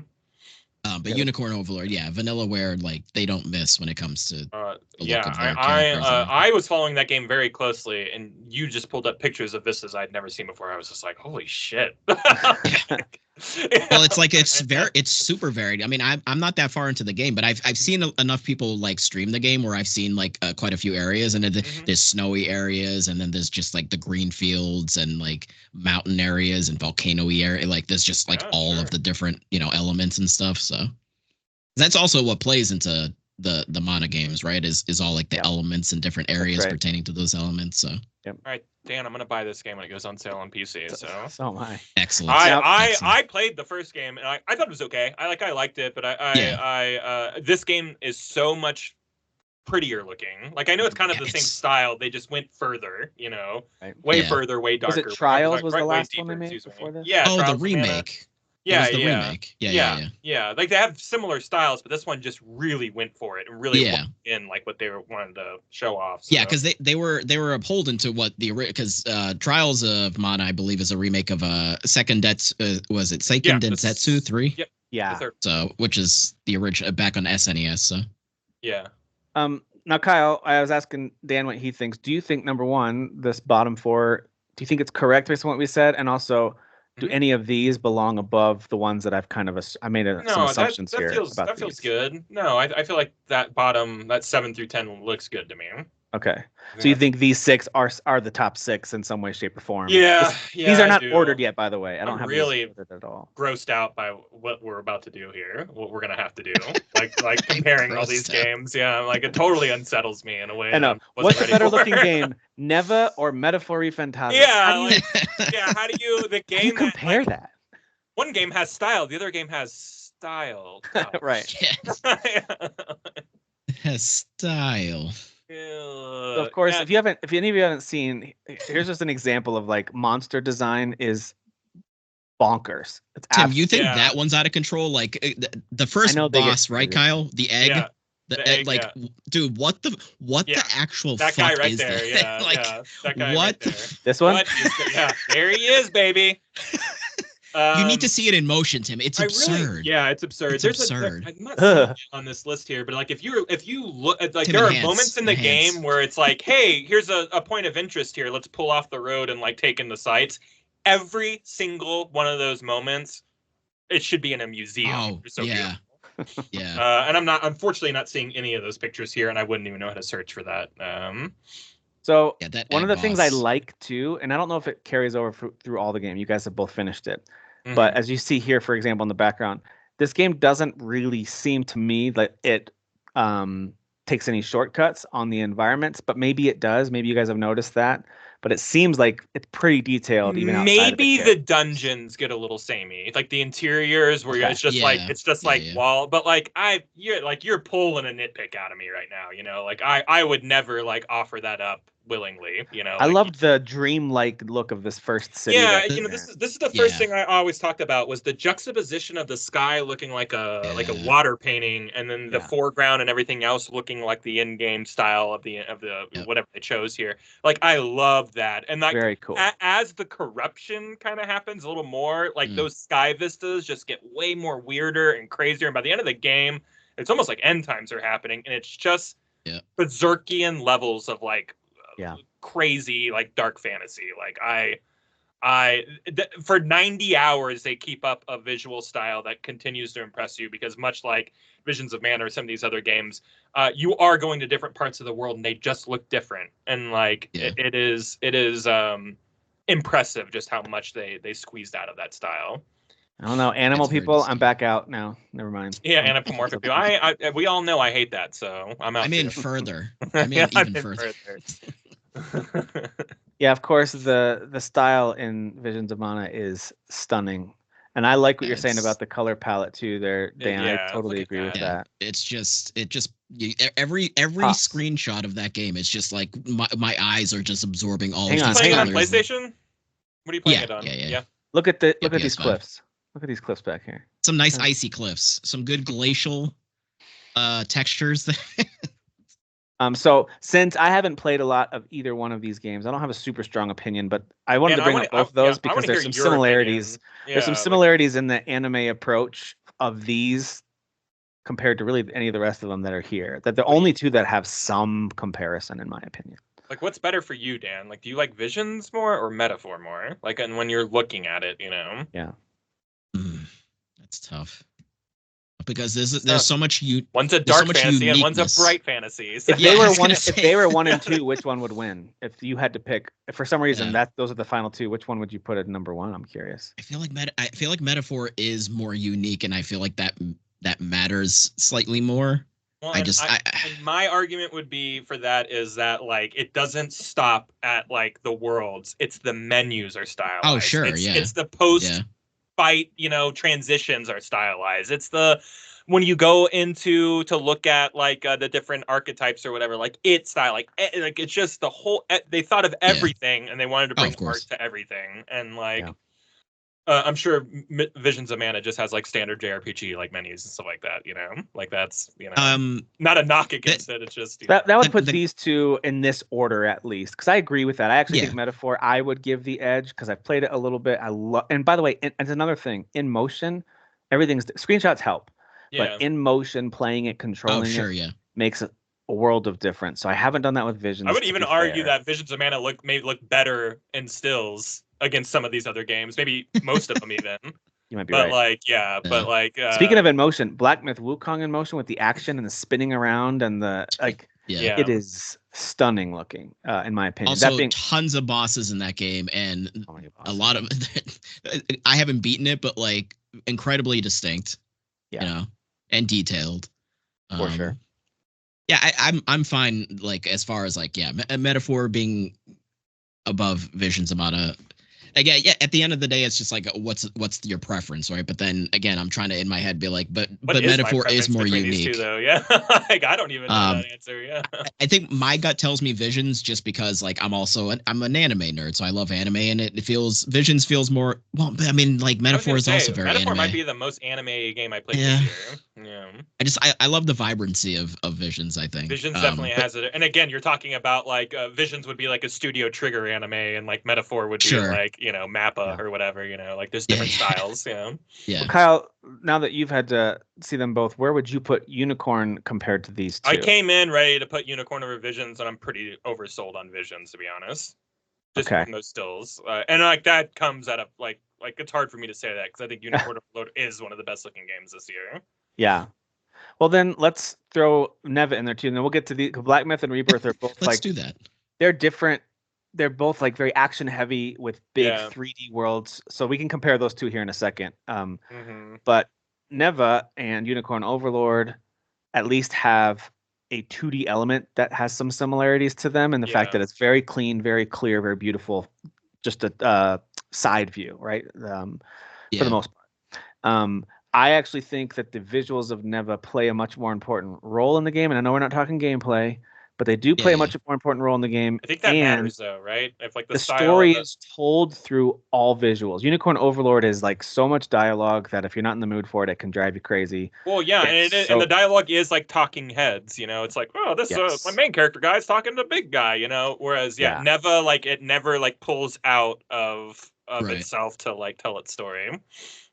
But Unicorn Overlord, yeah, Vanillaware, like they don't miss when it comes to the look of their characters. I was following that game very closely, and you just pulled up pictures of vistas I'd never seen before. I was just like, holy shit. Well, it's like it's super varied. I mean, I'm not that far into the game, but I've seen enough people like stream the game where I've seen like quite a few areas, and there's snowy areas, and then there's just like the green fields and like mountain areas and volcano-y area. Like there's just like all of the different elements and stuff. So that's also what plays into the mana games, right? Is all like the elements and different areas pertaining to those elements. So. Yep. All right, Dan, I'm gonna buy this game when it goes on sale on PC. So am I. Excellent. I played the first game and I thought it was okay. I liked it, but this game is so much prettier looking. Like I know it's kind of the same style. They just went further, way further, way darker. Was it Trials? Was the last one they made before this? Yeah. Oh, the remake. Yeah, the remake. Yeah. Like they have similar styles, but this one just really went for it and really went in like what they wanted to show off. So. Yeah, because they were upholden to what because Trials of Mana, I believe, is a remake of Second was it Seiken Densetsu 3? Yep. Yeah. So which is the original back on SNES. So. Yeah. Now, Kyle, I was asking Dan what he thinks. Do you think, number one, this bottom 4, do you think it's correct based on what we said, and also? Do any of these belong above the ones that I've kind of I made some assumptions here about that feels good. No, I feel like that 7 through 10 looks good to me. Okay, so you think these 6 are the top 6 in some way, shape, or form? Yeah. These are not ordered yet, by the way. I don't have really these ordered at all. Grossed out by what we're about to do here. What we're gonna have to do, like comparing all these games. Yeah, like it totally unsettles me in a way. I know. What's the better looking game, Neva or Metaphor Phantasm? Yeah, how do you the game? How do you compare that? One game has style, the other game has style. Right. Has style. So of course, if any of you haven't seen, here's just an example of like monster design is bonkers. It's Tim, you think that one's out of control? Like the first boss, right, Kyle? The egg. Yeah. The egg, like, dude, what the actual that fuck guy right is there? that? Yeah, like, that guy what? Right there. This one? There he is, baby. You need to see it in motion, Tim. It's absurd. It's absurd. It's absurd. I'm not seeing it on this list here, but like if you look at like Tim, there are moments in the game where it's like, hey, here's a point of interest here. Let's pull off the road and like take in the sights. Every single one of those moments, it should be in a museum. Oh, so yeah. Beautiful. Yeah. And I'm unfortunately not seeing any of those pictures here, and I wouldn't even know how to search for that. So one of the things I like too, and I don't know if it carries over through all the game. You guys have both finished it, but as you see here, for example, in the background, this game doesn't really seem to me that it takes any shortcuts on the environments, but maybe it does. Maybe you guys have noticed that. But it seems like it's pretty detailed, even outside maybe of the dungeons get a little samey, like the interiors where it's just like wall. But like you're pulling a nitpick out of me right now. Like I would never like offer that up willingly. I loved the dream-like look of this first city. Yeah, this is the first thing I always talked about was the juxtaposition of the sky looking like a water painting, and then the foreground and everything else looking like the in-game style of the whatever they chose here. Like I love that, and like very cool. As the corruption kind of happens a little more, like those sky vistas just get way more weirder and crazier, and by the end of the game, it's almost like end times are happening, and it's just berserkian levels of like crazy like dark fantasy. Like for 90 hours they keep up a visual style that continues to impress you, because much like Visions of Man or some of these other games, you are going to different parts of the world and they just look different, and like it is impressive just how much they squeezed out of that style. I don't know, animal people. I'm back out now. Never mind. Yeah, anthropomorphic people. We all know I hate that, so I'm out. I mean, further. I mean, even further. Yeah, of course, the style in Visions of Mana is stunning. And I like what you're saying about the color palette too there, Dan. I totally agree with that. It's just every screenshot of that game, it's just like my eyes are just absorbing all of these playing colors. it on PlayStation? What are you playing it on? Yeah. Look at these cliffs. Look at these cliffs back here. Some nice icy cliffs. Some good glacial textures there. So since I haven't played a lot of either one of these games, I don't have a super strong opinion, but I wanted to bring up both of those because there's some similarities. There's some similarities in the anime approach of these compared to really any of the rest of them that are here. That the only two that have some comparison, in my opinion. Like, what's better for you, Dan? Like, do you like Visions more or Metaphor more? Like, and when you're looking at it, Yeah. That's tough. Because there's so much one's a dark fantasy and one's a bright fantasy. So. If they were 1 and 2, which one would win? If you had to pick, if for some reason those are the final two, which one would you put at number 1? I'm curious. I feel like Metaphor is more unique, and I feel like that matters slightly more. Well, and my argument would be for that is that like it doesn't stop at like the worlds; it's the menus are stylized. Oh, sure, it's the post. Fight, transitions are stylized. It's when you go into to look at like the different archetypes or whatever, like it's style, like it's just the whole. They thought of everything and they wanted to bring art to everything, and like I'm sure Visions of Mana just has like standard JRPG like menus and stuff like that. Like that's not a knock against it. It's just that would put these two in this order at least, because I agree with that. I actually think Metaphor I would give the edge because I've played it a little bit. I love, and by the way, it's another thing in motion. Everything's screenshots help, but in motion, playing it, controlling it makes a world of difference. So I haven't done that with Visions. I would even argue that Visions of Mana may look better in stills against some of these other games, maybe most of them even. You might be right. But like speaking of in motion, Black Myth Wukong in motion with the action and the spinning around and the it is stunning looking, in my opinion. Also, tons of bosses in that game, and a lot of I haven't beaten it, but like incredibly distinct, and detailed. For sure. Yeah, I'm fine. Like as far as like Metaphor being above Visions of Mana. Again, at the end of the day, it's just like what's your preference, right? But then again, I'm trying to in my head be like, but Metaphor is more unique. These two, though, like I don't even know that answer. Yeah, I think my gut tells me Visions, just because like I'm an anime nerd, so I love anime, and Visions feels more. Well, I mean, like Metaphor is also very Metaphor anime. might be the most anime game I played this year. Yeah, I love the vibrancy of Visions. I think Visions definitely has it, and again, you're talking about like Visions would be like a Studio Trigger anime, and like Metaphor would be like Mappa or whatever. Like there's different styles. Yeah. Well, Kyle, now that you've had to see them both, where would you put Unicorn compared to these two? I came in ready to put Unicorn over Visions, and I'm pretty oversold on Visions, to be honest. Just from those stills, and like that comes out of like it's hard for me to say that because I think Unicorn Overload is one of the best looking games this year. Yeah. Well, then let's throw Neva in there too, and then we'll get to the Black Myth and Rebirth. Are both let's do that. They're different. They're both like very action heavy with big 3D worlds, so we can compare those two here in a second. But Neva and Unicorn Overlord at least have a 2D element that has some similarities to them, and the fact that it's very clean, very clear, very beautiful, just a side view, right? For the most part. I actually think that the visuals of Neva play a much more important role in the game, and I know we're not talking gameplay, but they do play a much more important role in the game. I think that matters, though, right? If like the story is told through all visuals. Unicorn Overlord is like so much dialogue that if you're not in the mood for it, it can drive you crazy. Well, yeah, and the dialogue is like talking heads. It's like, oh, this my main character guy's talking to big guy. Whereas Neva, like it never like pulls out of itself to like tell its story.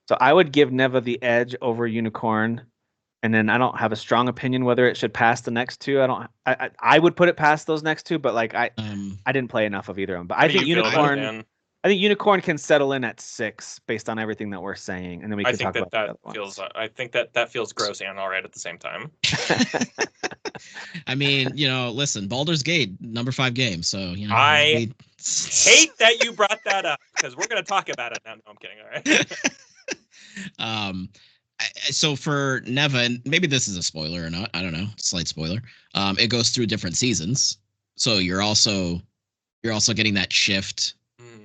So I would give Neva the edge over Unicorn. And then I don't have a strong opinion whether it should pass the next two. I would put it past those next two, but like I didn't play enough of either of them. But I think Unicorn can settle in at 6 based on everything that we're saying, and then we can talk about that feels. I think that feels gross and all right at the same time. I mean, listen, Baldur's Gate, number 5 game. So I hate that you brought that up because we're going to talk about it now. No, I'm kidding. All right. So for Neva, and maybe this is a spoiler or not, I don't know, slight spoiler. It goes through different seasons, so you're also you're also getting that shift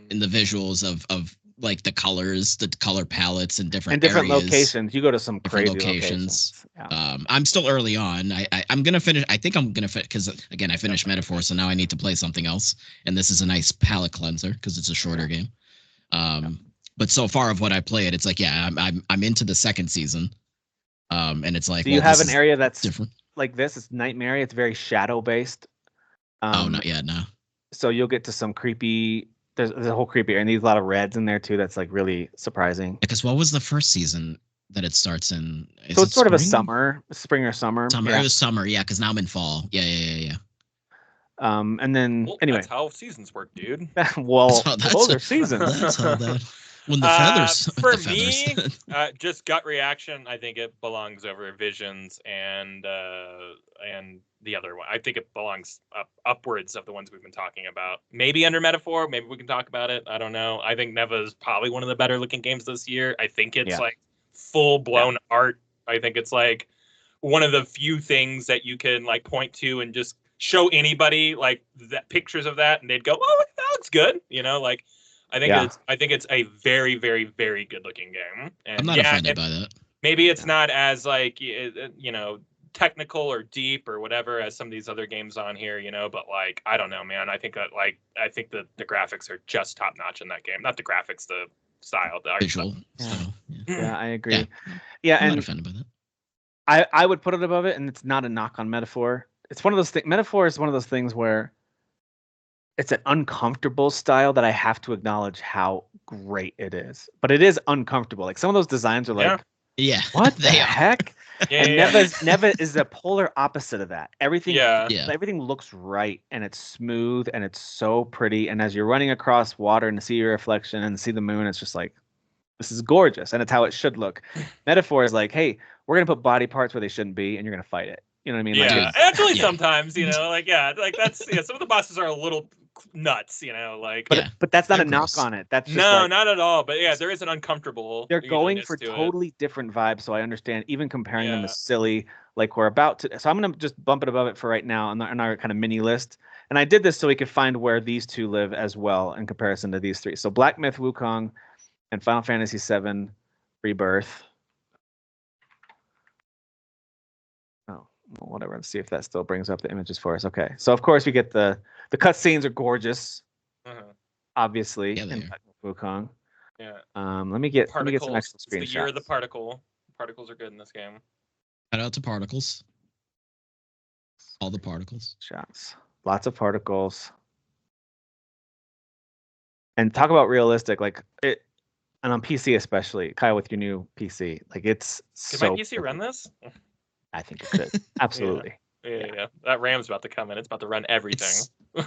in the visuals of like the colors, the color palettes, and different areas, locations. You go to some different crazy locations. Yeah. I'm still early on. I'm gonna finish. I think I'm gonna fit because again I finished Metaphor, so now I need to play something else, and this is a nice palate cleanser because it's a shorter game. But so far of what I played, it's like I'm into the second season, and it's like do you have an area that's different like this? It's Nightmare. It's very shadow based. Oh, not yet, no. So you'll get to some creepy. There's a whole creepy area, and there's a lot of reds in there too. That's like really surprising. Because what was the first season that it starts in? So it's sort of a spring or summer. It was summer, yeah. Because now I'm in fall. Yeah. And then anyway, that's how seasons work, dude. Well, those are seasons. That's how that. When the feathers. For me, just gut reaction, I think it belongs over Visions and the other one. I think it belongs upwards of the ones we've been talking about. Maybe under Metaphor. Maybe we can talk about it. I don't know. I think Neva is probably one of the better looking games this year. I think it's like full blown art. I think it's like one of the few things that you can like point to and just show anybody like that pictures of that, and they'd go, "Oh, that looks good," you know, like. I think it's a very, very, very good looking game. And I'm not offended by that. Maybe it's not as like technical or deep or whatever as some of these other games on here, but like I don't know, man. I think that the graphics are just top notch in that game. Not the graphics, the style, the art visual style. Yeah, I agree. Yeah, I'm not offended by that. I would put it above it, and it's not a knock on Metaphor. It's one of those things. Metaphor is one of those things where it's an uncomfortable style that I have to acknowledge how great it is. But it is uncomfortable. Like some of those designs are like, what the heck? And Neva is the polar opposite of that. Everything looks right, and it's smooth, and it's so pretty. And as you're running across water and see your reflection and see the moon, it's just like, this is gorgeous, and it's how it should look. Metaphor is like, hey, we're gonna put body parts where they shouldn't be, and you're gonna fight it. You know what I mean? Yeah, actually, sometimes, that's some of the bosses are a little nuts, but that's not a knock on it. That's just not at all. But yeah, there is an uncomfortable. They're going for totally different vibes, so I understand. Even comparing them is silly. Like we're about to, so I'm gonna just bump it above it for right now on our kind of mini list. And I did this so we could find where these two live as well in comparison to these three. So Black Myth Wukong and Final Fantasy VII Rebirth. Oh, well, whatever. Let's see if that still brings up the images for us. Okay, so of course we get the cutscenes are gorgeous, obviously in Black Myth Wukong. Yeah. Let me get some extra screenshots. It's the year of the particle. Particles are good in this game. Shout out to particles. All the particles. Shots. Lots of particles. And talk about realistic, like it, and on PC especially, Kyle, with your new PC, like it's Could my PC run this? I think it could. Absolutely. Yeah. That RAM's about to come in. It's about to run everything.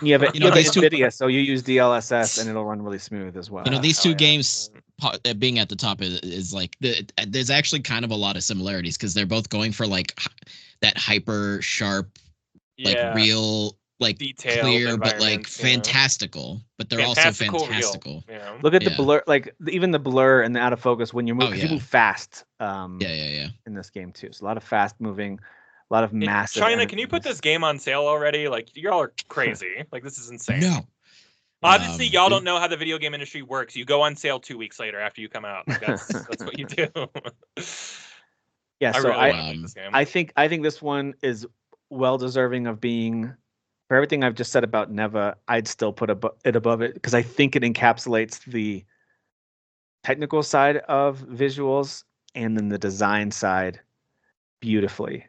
You have NVIDIA, so you use DLSS and it'll run really smooth as well. These two games being at the top is like there's actually kind of a lot of similarities because they're both going for like that hyper sharp, like real, like detailed clear, but like fantastical. But they're also fantastical. Look at the blur, like even the blur and the out of focus when you're moving. You move fast. In this game too, so a lot of fast moving. A lot of massive. China, can you put this game on sale already? Like, y'all are crazy. Like, this is insane. No. Obviously, y'all don't know how the video game industry works. You go on sale 2 weeks later after you come out. Like, that's what you do. Yeah, so I think this one is well deserving of being. For everything I've just said about Neva, I'd still put it above it because I think it encapsulates the technical side of visuals and then the design side beautifully.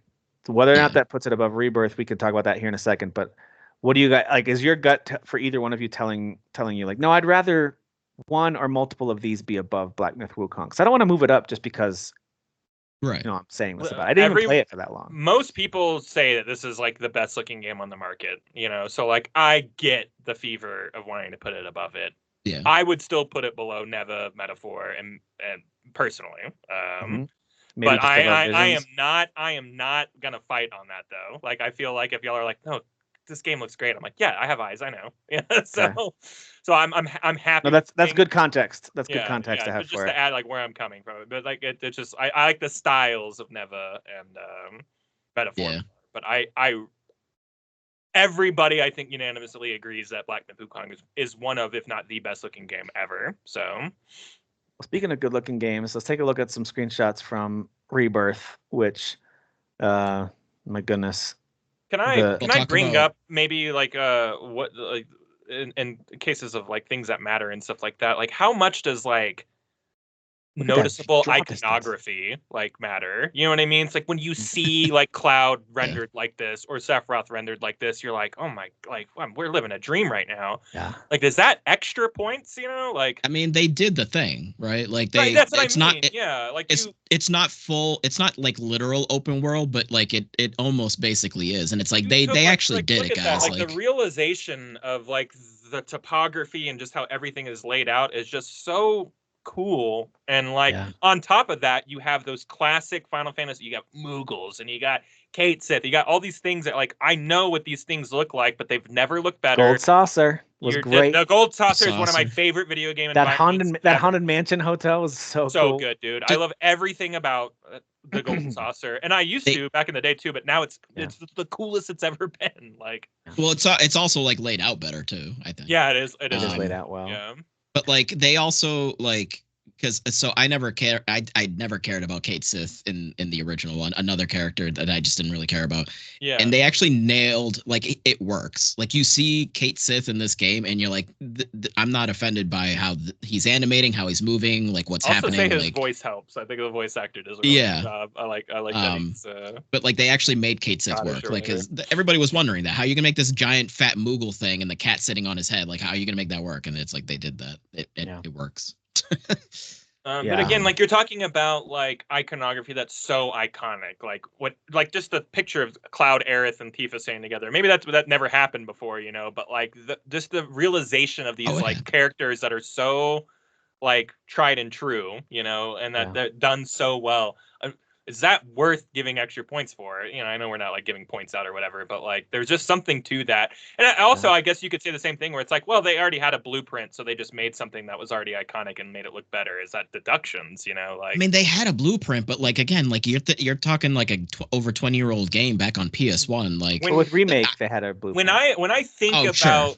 Whether or not that puts it above Rebirth, we could talk about that here in a second. But what do you guys like? Is your gut for either one of you telling you like, no, I'd rather one or multiple of these be above Black Myth Wukong? Because I don't want to move it up just because, I'm saying this about it. I didn't even play it for that long. Most people say that this is like the best looking game on the market. So like I get the fever of wanting to put it above it. Yeah, I would still put it below Neva, Metaphor, and personally. But I am not gonna fight on that though. Like I feel like if y'all are like, no, this game looks great. I'm like, yeah, I have eyes, I know. Yeah, so I'm happy. No, that's good context. That's good context to have just to add like where I'm coming from. But like it's just I like the styles of Neva and Metaphor. Yeah. But I everybody, I think, unanimously agrees that Black Myth Wukong is one of, if not the best looking game ever. So, well, speaking of good looking games, let's take a look at some screenshots from Rebirth, which, my goodness. Can I bring up maybe like what like in cases of like things that matter and stuff like that? Like how much does like noticeable iconography like matter? You know what I mean? It's like when you see like Cloud rendered like this or Sephiroth rendered like this, you're like, oh my, like we're living a dream right now. Yeah. Like, is that extra points? Like, I mean, they did the thing, right? Like they. Right, that's what it's I mean. Not. Yeah, like it's not full. It's not like literal open world, but like it almost basically is, and it's like they actually did it, guys. Like the realization of like the topography and just how everything is laid out is just so cool. And like on top of that, you have those classic Final Fantasy. You got Moogles and you got Kate Sith. You got all these things that like I know what these things look like, but they've never looked better. Gold Saucer was great. The Gold Saucer is one of my favorite video game. That haunted mansion hotel was so cool. Good, dude. I love everything about the Golden Saucer, and I used to back in the day too, but now it's the coolest it's ever been. Like, well, it's also like laid out better too, I think. Yeah, it is. It is laid out well. Yeah, but like they also like. Because I never cared about Kate Sith in the original one, another character that I just didn't really care about. Yeah. And they actually nailed, like, it works. Like, you see Kate Sith in this game, and you're like, I'm not offended by how he's animating, how he's moving, like what's happening. Also say his like, voice helps. I think the voice actor does a really good job. I like that. But like they actually made Kate Sith work. Like, because everybody was wondering that, how are you gonna make this giant fat Moogle thing and the cat sitting on his head? Like, how are you gonna make that work? And it's like they did that. It works. But again, like you're talking about like iconography that's so iconic, like just the picture of Cloud, Aerith, and Tifa staying together. Maybe that never happened before, but like just the realization of these characters that are so like tried and true, and that they're done so well. Is that worth giving extra points for? I know we're not like giving points out or whatever, but like there's just something to that. And also, I guess you could say the same thing where it's like, well, they already had a blueprint, so they just made something that was already iconic and made it look better. Is that deductions? Like, I mean, they had a blueprint, but like again, like you're talking like a over 20-year-old game back on PS1. Like with Remake, they had a blueprint. When I think about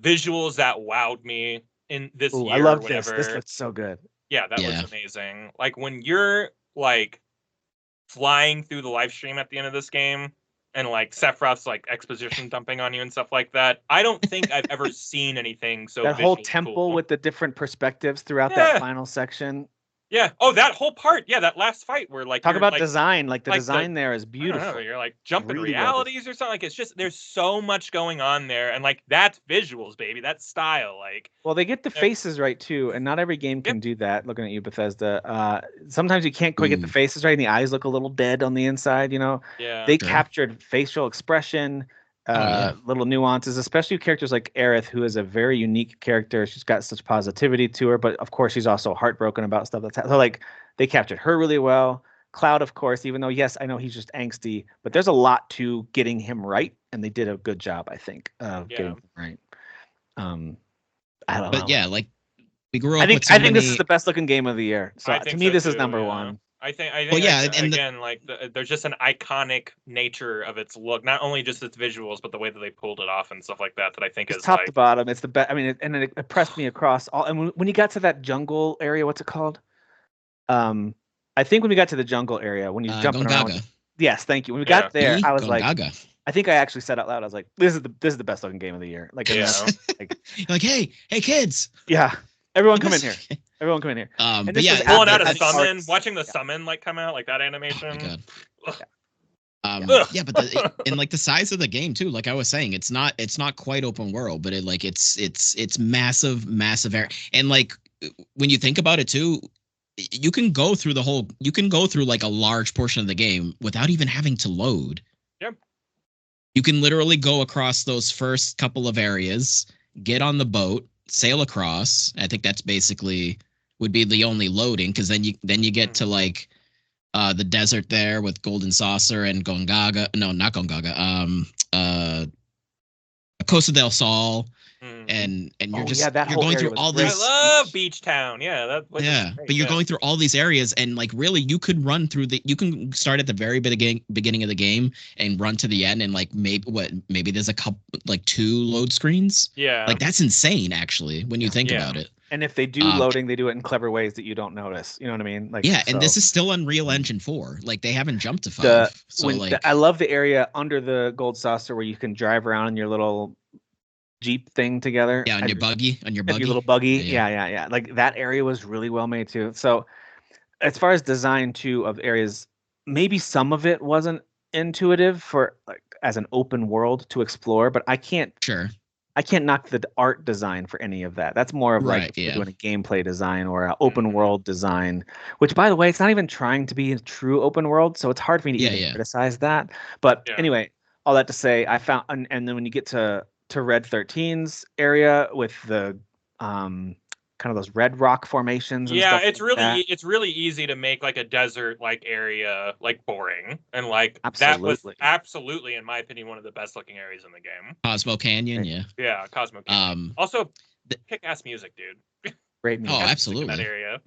visuals that wowed me in this year, I love or whatever, this looks so good. Yeah, that looks amazing. Like when you're like flying through the live stream at the end of this game and like Sephiroth's like exposition dumping on you and stuff like that. I don't think I've ever seen anything so that whole temple with the different perspectives throughout that final section. Yeah. Oh, that whole part. Yeah, that last fight where like talk about design. Like the design there is beautiful. You're like jumping really realities or something. Like it's just there's so much going on there, and like that's visuals, baby. That's style. Like, well, they get the faces right too, and not every game can do that. Looking at you, Bethesda. Sometimes you can't quite get the faces right, and the eyes look a little dead on the inside. Yeah. They captured facial expression. Little nuances, especially characters like Aerith, who is a very unique character. She's got such positivity to her, but of course she's also heartbroken about stuff that's so like they captured her really well. Cloud, of course, even though yes, I know he's just angsty, but there's a lot to getting him right, and they did a good job, I think, of getting him right. I don't know. But yeah, like we grew up. I think this is the best looking game of the year. So to me, this is number one. I think again, like there's just an iconic nature of its look, not only just its visuals, but the way that they pulled it off and stuff like that. That I think is top to bottom. It's the best. I mean, and it impressed me across all. And when you got to that jungle area, what's it called? I think when we got to the jungle area, when you're jumping around. Yes, thank you. When we got there, I was like, I think I actually said out loud, I was like, this is the best looking game of the year. Like, like hey kids. Yeah, everyone come in here. Everyone come in here. But yeah, pulling out a summon, watching the summon like come out, like that animation. Oh my God. Yeah, but and like the size of the game too. Like I was saying, it's not quite open world, but it's massive area. And like when you think about it too, you can go through like a large portion of the game without even having to load. Yep. You can literally go across those first couple of areas, get on the boat, sail across. I think that's basically would be the only loading, because then you get to like the desert there with Golden Saucer and Gongaga. No, not Gongaga. Costa del Sol. and you're you're going through all these. I love Beach Town. Yeah, but you're going through all these areas, and like really, you could run through you can start at the very beginning of the game and run to the end, and like maybe there's a couple, like 2 load screens. Yeah, like that's insane actually when you think about it. And if they do loading, they do it in clever ways that you don't notice. You know what I mean? Like and this is still Unreal Engine 4. Like they haven't jumped to 5. I love the area under the gold saucer where you can drive around in your little Jeep thing together. Yeah, on your buggy. Your little buggy. Yeah. Like that area was really well made too. So as far as design too of areas, maybe some of it wasn't intuitive for like as an open world to explore, but I can't knock the art design for any of that. That's more of like doing a gameplay design or an open world design, which by the way, it's not even trying to be a true open world. So it's hard for me to even criticize that. But anyway, all that to say, I found, and then when you get to Red 13's area with the kind of those red rock formations. And stuff it's really easy to make like a desert like area like boring, and like that was absolutely, in my opinion, one of the best looking areas in the game. Cosmo Canyon, Cosmo Canyon. Also, kick-ass music, dude. Great music. Oh, absolutely. That area,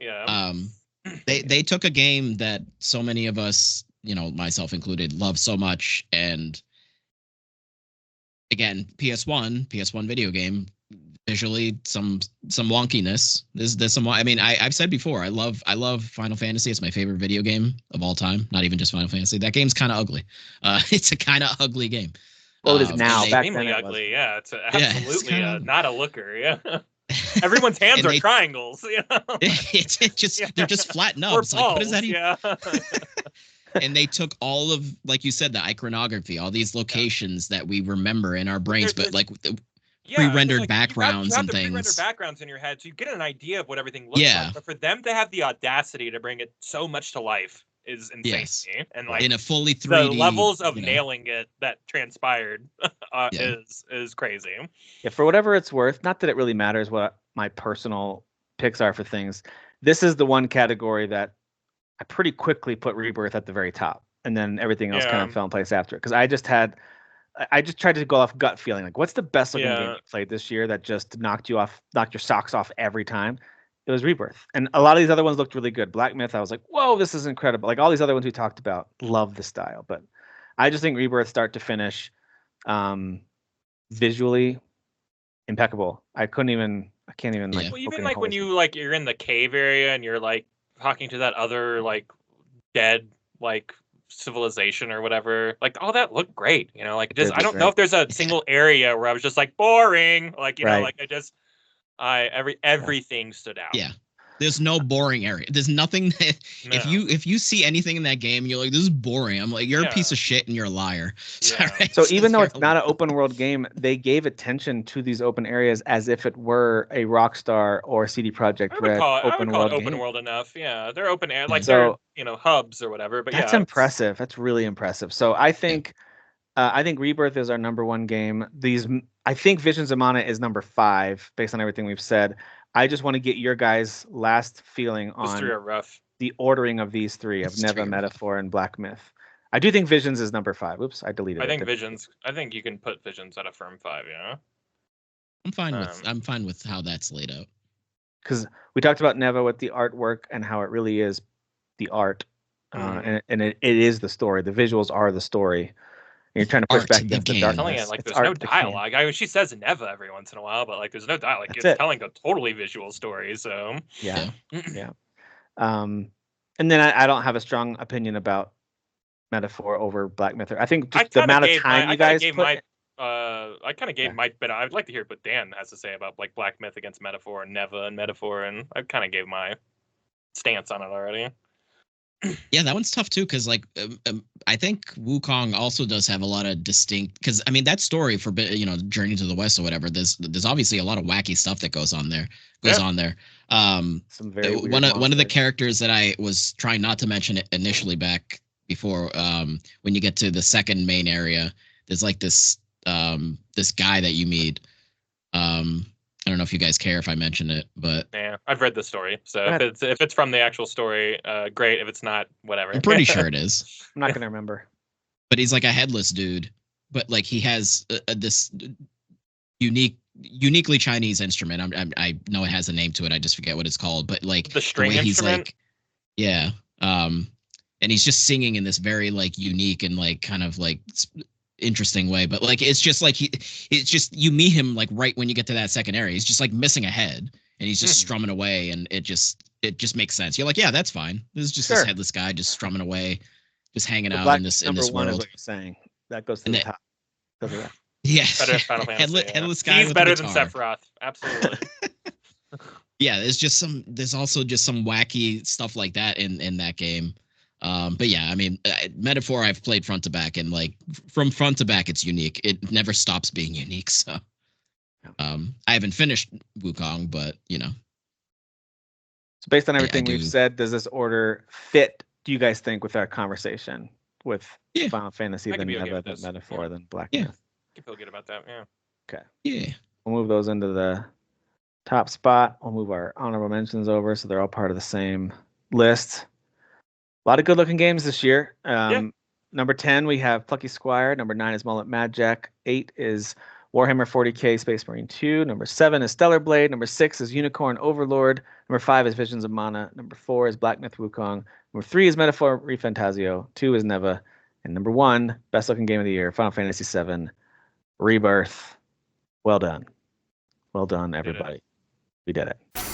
they took a game that so many of us, myself included, love so much, and again, PS1 video game. Visually, some wonkiness. There's some. I mean, I've said before, I love Final Fantasy. It's my favorite video game of all time. Not even just Final Fantasy. That game's kind of ugly. It's a kind of ugly game. Well, it is now. Back then it ugly. Yeah, it's absolutely not a looker. Yeah. Everyone's hands are triangles. It's just they're just flat nubs. Like, what is that? And they took all of, like you said, the iconography, all these locations that we remember in our brains, but like pre-rendered backgrounds and things. Pre-rendered backgrounds in your head, so you get an idea of what everything looks like. But for them to have the audacity to bring it so much to life is insane. And like in a fully 3D, the levels of nailing it that transpired is crazy. Yeah, for whatever it's worth, not that it really matters what my personal picks are for things. This is the one category that I pretty quickly put Rebirth at the very top, and then everything else kind of fell in place after it. Because I just tried to go off gut feeling. Like, what's the best looking game you played this year that just knocked your socks off every time? It was Rebirth. And a lot of these other ones looked really good. Black Myth, I was like, whoa, this is incredible. Like all these other ones we talked about, love the style. But I just think Rebirth, start to finish, visually impeccable. I can't even like. Well, even like when you're in the cave area and you're like talking to that other like dead like civilization or whatever, like all that looked great, like just I don't know if there's a single area where I was just like boring, like like everything stood out. There's no boring area. There's nothing that if you see anything in that game, you're like, this is boring. I'm like, you're a piece of shit and you're a liar. So even though it's not an open world game, they gave attention to these open areas as if it were a Rockstar or CD Projekt Red open world enough. Yeah, they're open air, like they're hubs or whatever. But that's impressive. That's really impressive. So I think Rebirth is our number 1 game. I think Visions of Mana is number 5 based on everything we've said. I just want to get your guys' last feeling on the ordering of these 3 of Neva, Metaphor, and Black Myth. I do think Visions is number 5. Oops, I deleted it. I think you can put Visions at a firm 5. Yeah. I'm fine with how that's laid out. Because we talked about Neva with the artwork and how it really is the art, and it is the story. The visuals are the story. You're trying to push back against the darkness. Like, there's no dialogue. I mean, she says Neva every once in a while, but like, there's no dialogue. It's telling a totally visual story. So yeah. And then I don't have a strong opinion about Metaphor over Black Myth. I think just the amount of time you guys put. I kind of gave my, but I'd like to hear what Dan has to say about like Black Myth against Metaphor and Neva and Metaphor, and I kind of gave my stance on it already. Yeah, that one's tough too, because like I think Wukong also does have a lot of distinct, because I mean that story for Journey to the West or whatever, there's obviously a lot of wacky stuff that goes on there. Some very one of the characters that I was trying not to mention it initially back before, when you get to the second main area, there's like this guy that you meet. I don't know if you guys care if I mention it, but I've read the story, so if it's from the actual story, great. If it's not, whatever. I'm pretty sure it is. I'm not gonna remember. But he's like a headless dude, but like he has this unique uniquely Chinese instrument. I know it has a name to it. I just forget what it's called. But like the string way instrument. He's like, yeah. And he's just singing in this very like unique and like kind of like interesting way. But like it's just like it's just you meet him like right when you get to that second area. He's just like missing a head and he's just strumming away, and it just makes sense. You're like, yeah, that's fine. This is just this headless guy just strumming away, just hanging out in this world. Is what you're saying. That goes to the top. Yeah, headless guy. He's better than Sephiroth. Absolutely. Yeah, there's also just some wacky stuff like that in that game. But yeah, I mean, Metaphor I've played front to back, and like from front to back, it's unique. It never stops being unique. So, I haven't finished Wukong, but you know. So based on everything we've said, does this order fit? Do you guys think with our conversation with Final Fantasy, then Neva, then Metaphor, then Black Myth? I feel good about that. Yeah. Okay. Yeah. We'll move those into the top spot. We'll move our honorable mentions over so they're all part of the same list. A lot of good-looking games this year. Number 10, we have Plucky Squire. Number 9 is Mullet Mad Jack. 8 is Warhammer 40K Space Marine 2. Number 7 is Stellar Blade. Number 6 is Unicorn Overlord. Number 5 is Visions of Mana. Number 4 is Black Myth Wukong. Number 3 is Metaphor Refantasio. 2 is Neva. And number 1, best-looking game of the year, Final Fantasy VII Rebirth. Well done. Well done, everybody. We did it.